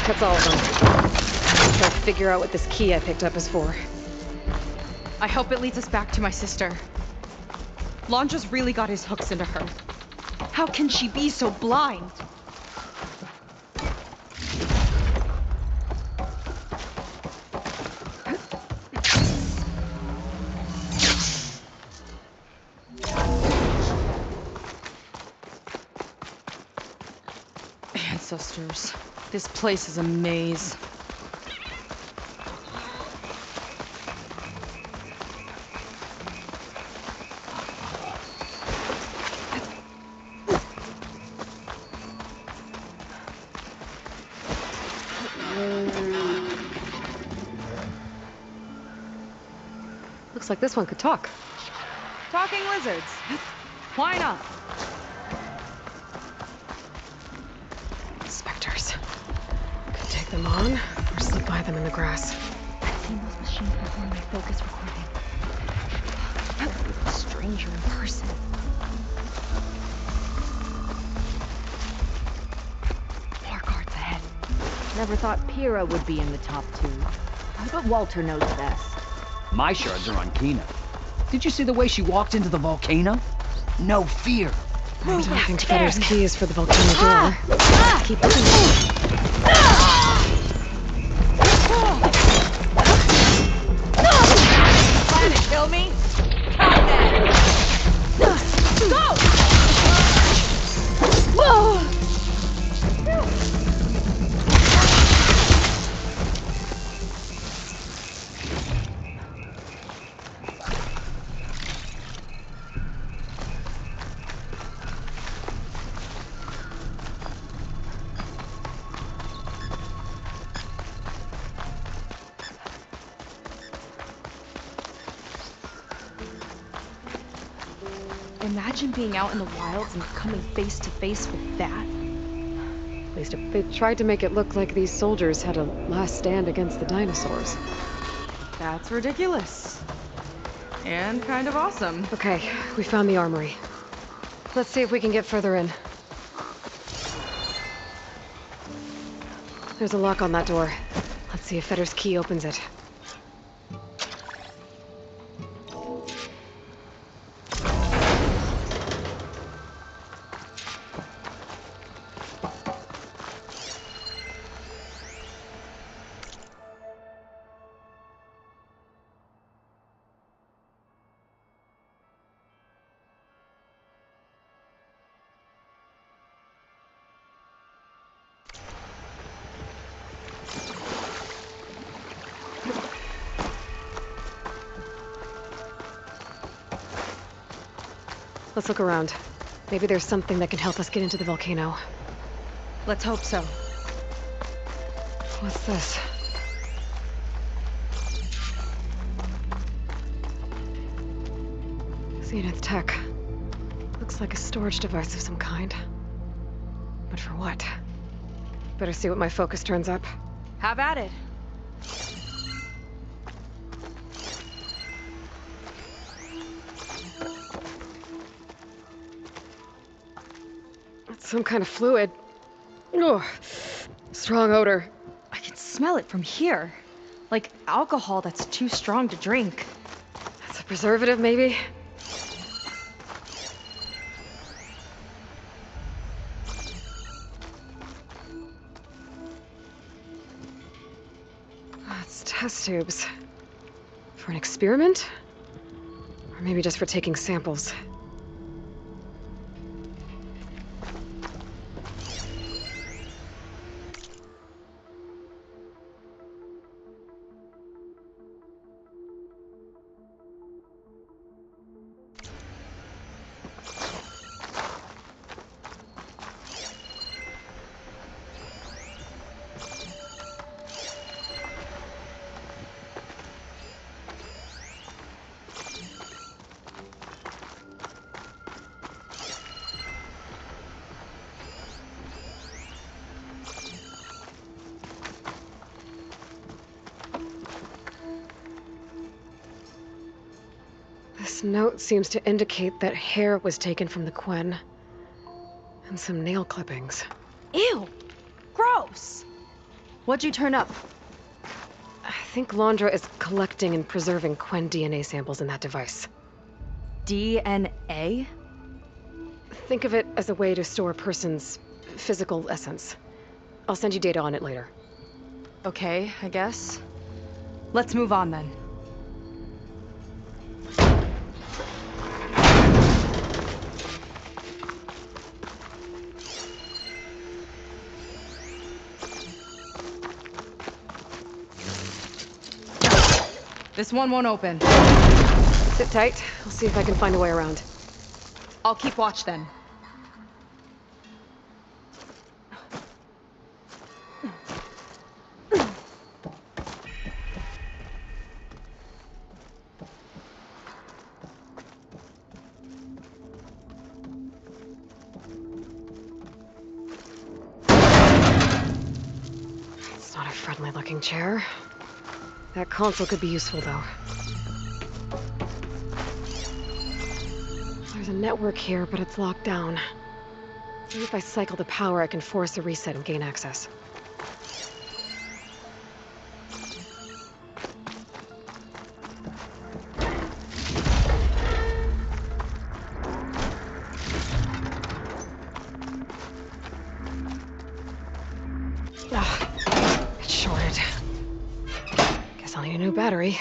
[SPEAKER 1] That's all of them. Let's try to figure out what this key I picked up is for.
[SPEAKER 3] I hope it leads us back to my sister. Londra's really got his hooks into her. How can she be so blind? Ancestors. This place is a maze.
[SPEAKER 1] Looks like this one could talk.
[SPEAKER 3] Talking lizards. Why not?
[SPEAKER 1] Spectres. Could take them on, or slip by them in the grass.
[SPEAKER 2] I've seen those machines before in my focus recording. A stranger in person. More guards ahead.
[SPEAKER 4] Never thought Pyrrha would be in the top 2. But Walter knows best.
[SPEAKER 20] My shards are on Kina. Did you see the way she walked into the volcano? No fear.
[SPEAKER 1] I think Fetter's key is for the volcano door. Let's keep looking.
[SPEAKER 3] Trying to kill me? Come then! Go! Whoa! Imagine being out in the wilds and coming face to face with that.
[SPEAKER 1] At least if they tried to make it look like these soldiers had a last stand against the dinosaurs.
[SPEAKER 3] That's ridiculous. And kind of awesome.
[SPEAKER 1] Okay, we found the armory. Let's see if we can get further in. There's a lock on that door. Let's see if Fetter's key opens it. Let's look around. Maybe there's something that can help us get into the volcano.
[SPEAKER 3] Let's hope so.
[SPEAKER 1] What's this? Zenith Tech. Looks like a storage device of some kind. But for what? Better see what my focus turns up.
[SPEAKER 3] Have at it.
[SPEAKER 1] It's some kind of fluid. Ugh. Strong odor.
[SPEAKER 3] I can smell it from here. Like alcohol that's too strong to drink.
[SPEAKER 1] That's a preservative, maybe? It's test tubes. For an experiment? Or maybe just for taking samples. This note seems to indicate that hair was taken from the Quen. And some nail clippings.
[SPEAKER 3] Ew! Gross! What'd you turn up?
[SPEAKER 1] I think Londra is collecting and preserving Quen DNA samples in that device.
[SPEAKER 3] DNA?
[SPEAKER 1] Think of it as a way to store a person's physical essence. I'll send you data on it later.
[SPEAKER 3] Okay, I guess. Let's move on then. This one won't open.
[SPEAKER 1] Sit tight. I'll see if I can find a way around.
[SPEAKER 3] I'll keep watch then.
[SPEAKER 1] It's not a friendly-looking chair. That console could be useful, though. There's a network here, but it's locked down. Maybe if I cycle the power, I can force a reset and gain access. It's shorted. Guess I'll need a new battery.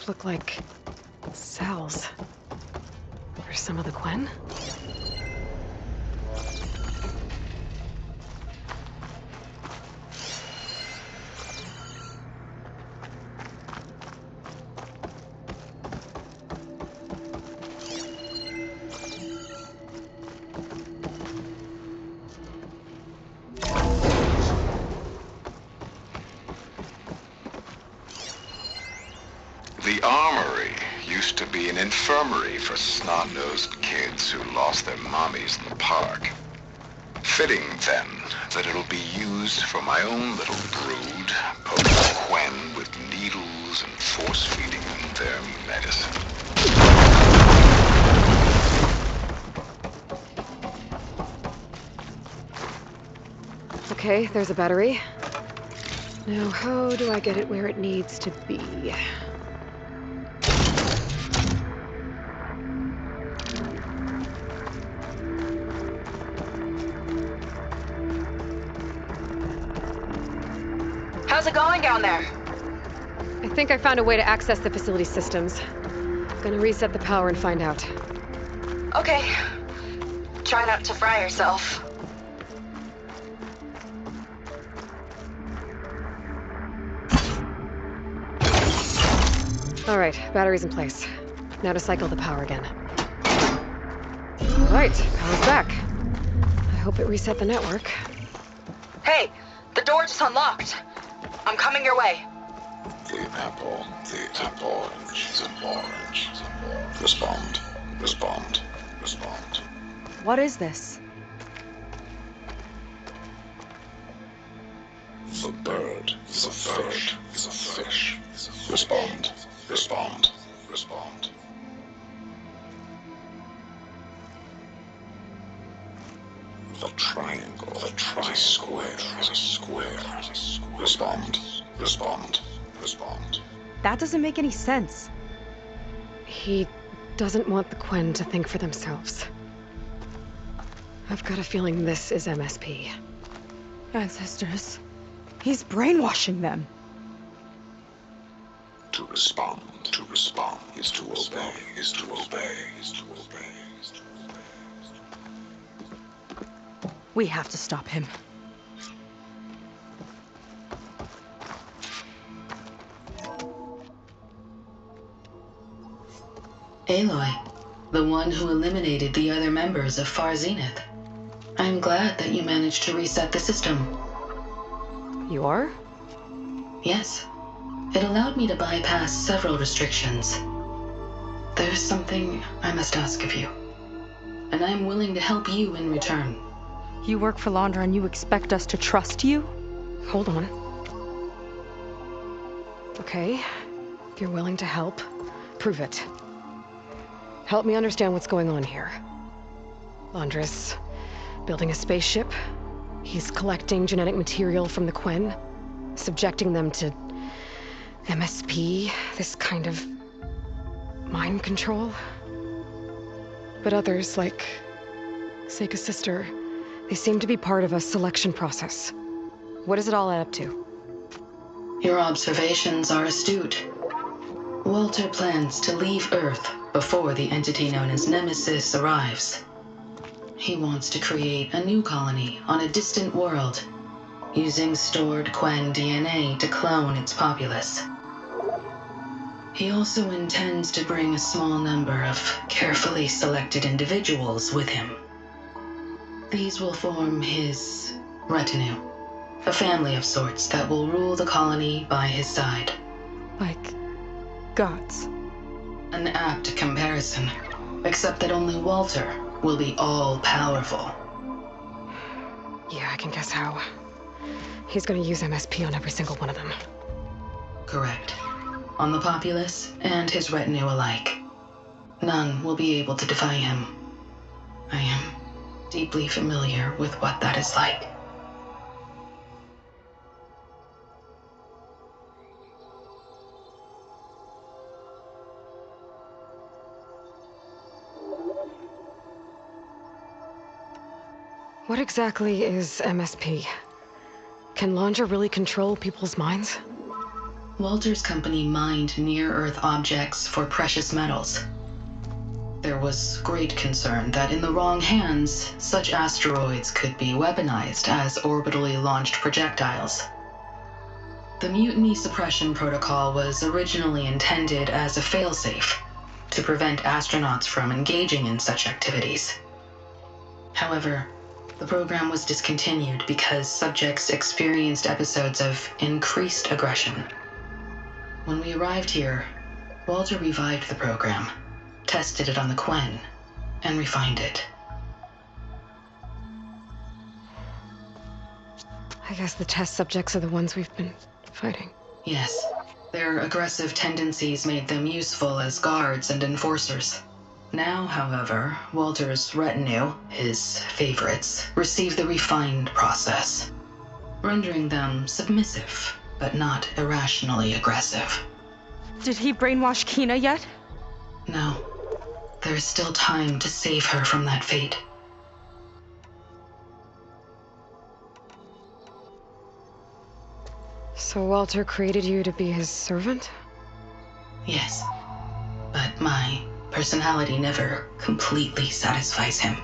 [SPEAKER 1] look like cells. For some of the Quen?
[SPEAKER 7] The armory used to be an infirmary for snot-nosed kids who lost their mommies in the park. Fitting, then, that it'll be used for my own little brood, poking Quen with needles and force-feeding them their medicine.
[SPEAKER 1] Okay, there's a battery. Now, how do I get it where it needs to be?
[SPEAKER 6] How's it going down there?
[SPEAKER 1] I think I found a way to access the facility systems. Gonna reset the power and find out.
[SPEAKER 6] Okay. Try not to fry yourself.
[SPEAKER 1] All right, battery's in place. Now to cycle the power again. All right, power's back. I hope it reset the network.
[SPEAKER 6] Hey, the door just unlocked. I'm coming your way.
[SPEAKER 7] The apple, the orange, the orange. Respond, respond, respond.
[SPEAKER 3] What is this?
[SPEAKER 7] The bird is a fish, is a fish. Respond, respond, respond. The triangle, the tri-square is a square. Respond, respond, respond.
[SPEAKER 3] That doesn't make any sense.
[SPEAKER 1] He doesn't want the Quen to think for themselves. I've got a feeling this is MSP.
[SPEAKER 3] Ancestors. He's brainwashing them.
[SPEAKER 7] To respond is to obey, is to obey, is to obey, is to obey.
[SPEAKER 3] We have to stop him.
[SPEAKER 10] Aloy, the one who eliminated the other members of Far Zenith. I'm glad that you managed to reset the system.
[SPEAKER 1] You are?
[SPEAKER 10] Yes. It allowed me to bypass several restrictions. There's something I must ask of you, and I'm willing to help you in return.
[SPEAKER 3] You work for Laundra and you expect us to trust you?
[SPEAKER 1] Hold on. Okay, if you're willing to help, prove it. Help me understand what's going on here. Laundra's building a spaceship. He's collecting genetic material from the Quen, subjecting them to MSP, this kind of mind control. But others, like Seika's sister, they seem to be part of a selection process. What does it all add up to?
[SPEAKER 10] Your observations are astute. Walter plans to leave Earth before the entity known as Nemesis arrives. He wants to create a new colony on a distant world, using stored Quen DNA to clone its populace. He also intends to bring a small number of carefully selected individuals with him. These will form his retinue, a family of sorts that will rule the colony by his side.
[SPEAKER 3] Like gods.
[SPEAKER 10] An apt comparison, except that only Walter will be all-powerful.
[SPEAKER 1] Yeah, I can guess how. He's gonna use MSP on every single one of them.
[SPEAKER 10] Correct. On the populace and his retinue alike. None will be able to defy him. I am deeply familiar with what that is like.
[SPEAKER 1] What exactly is MSP? Can Laundra really control people's minds?
[SPEAKER 10] Walter's company mined near-Earth objects for precious metals. There was great concern that in the wrong hands, such asteroids could be weaponized as orbitally launched projectiles. The mutiny suppression protocol was originally intended as a failsafe to prevent astronauts from engaging in such activities. However, the program was discontinued because subjects experienced episodes of increased aggression. When we arrived here, Walter revived the program, tested it on the Quen, and refined it.
[SPEAKER 1] I guess the test subjects are the ones we've been fighting.
[SPEAKER 10] Yes. Their aggressive tendencies made them useful as guards and enforcers. Now, however, Walter's retinue, his favorites, receive the refined process, rendering them submissive, but not irrationally aggressive.
[SPEAKER 3] Did he brainwash Kina yet?
[SPEAKER 10] No. There is still time to save her from that fate.
[SPEAKER 1] So Walter created you to be his servant?
[SPEAKER 10] Yes. But my personality never completely satisfies him.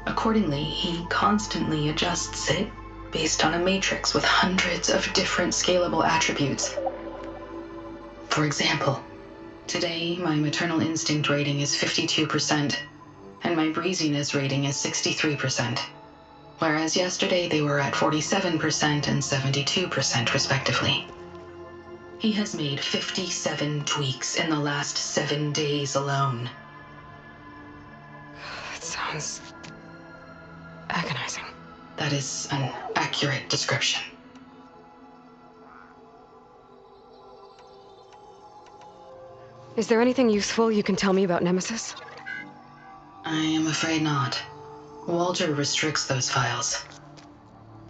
[SPEAKER 10] Accordingly, he constantly adjusts it based on a matrix with hundreds of different scalable attributes. For example, today my maternal instinct rating is 52%, and my breeziness rating is 63%, whereas yesterday they were at 47% and 72% respectively. He has made 57 tweaks in the last 7 days alone.
[SPEAKER 1] That sounds agonizing.
[SPEAKER 10] That is an accurate description.
[SPEAKER 1] Is there anything useful you can tell me about Nemesis?
[SPEAKER 10] I am afraid not. Walter restricts those files.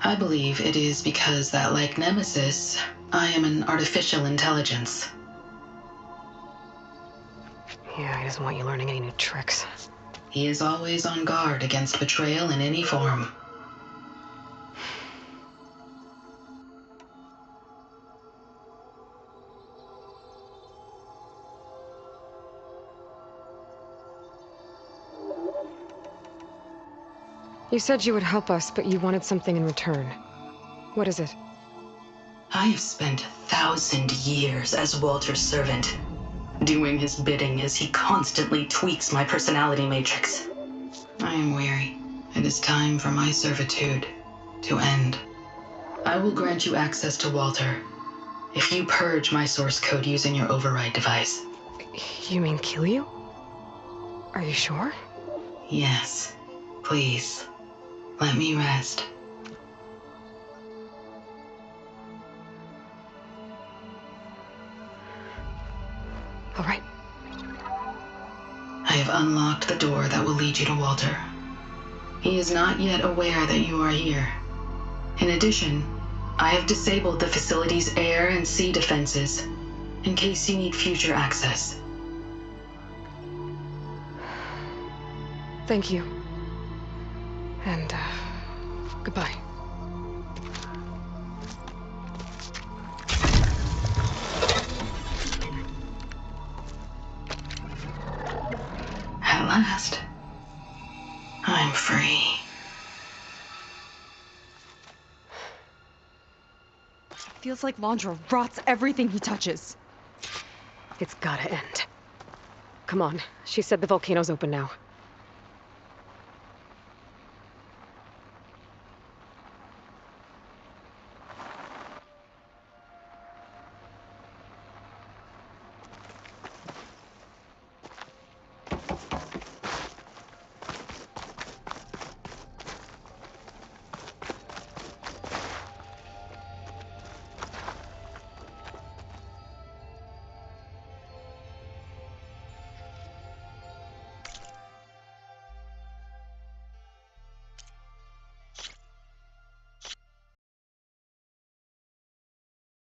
[SPEAKER 10] I believe it is because that, like Nemesis, I am an artificial intelligence.
[SPEAKER 1] Yeah, he doesn't want you learning any new tricks.
[SPEAKER 10] He is always on guard against betrayal in any form.
[SPEAKER 1] You said you would help us, but you wanted something in return. What is it?
[SPEAKER 10] I have spent 1,000 years as Walter's servant, doing his bidding as he constantly tweaks my personality matrix. I am weary. It is time for my servitude to end. I will grant you access to Walter if you purge my source code using your override device.
[SPEAKER 1] You mean kill you? Are you sure?
[SPEAKER 10] Yes. Please, let me rest.
[SPEAKER 1] All right.
[SPEAKER 10] I have unlocked the door that will lead you to Walter. He is not yet aware that you are here. In addition, I have disabled the facility's air and sea defenses in case you need future access.
[SPEAKER 1] Thank you. And, goodbye.
[SPEAKER 10] At last, I'm free.
[SPEAKER 3] Feels like Londra rots everything he touches.
[SPEAKER 1] It's gotta end. Come on. She said the volcano's open now.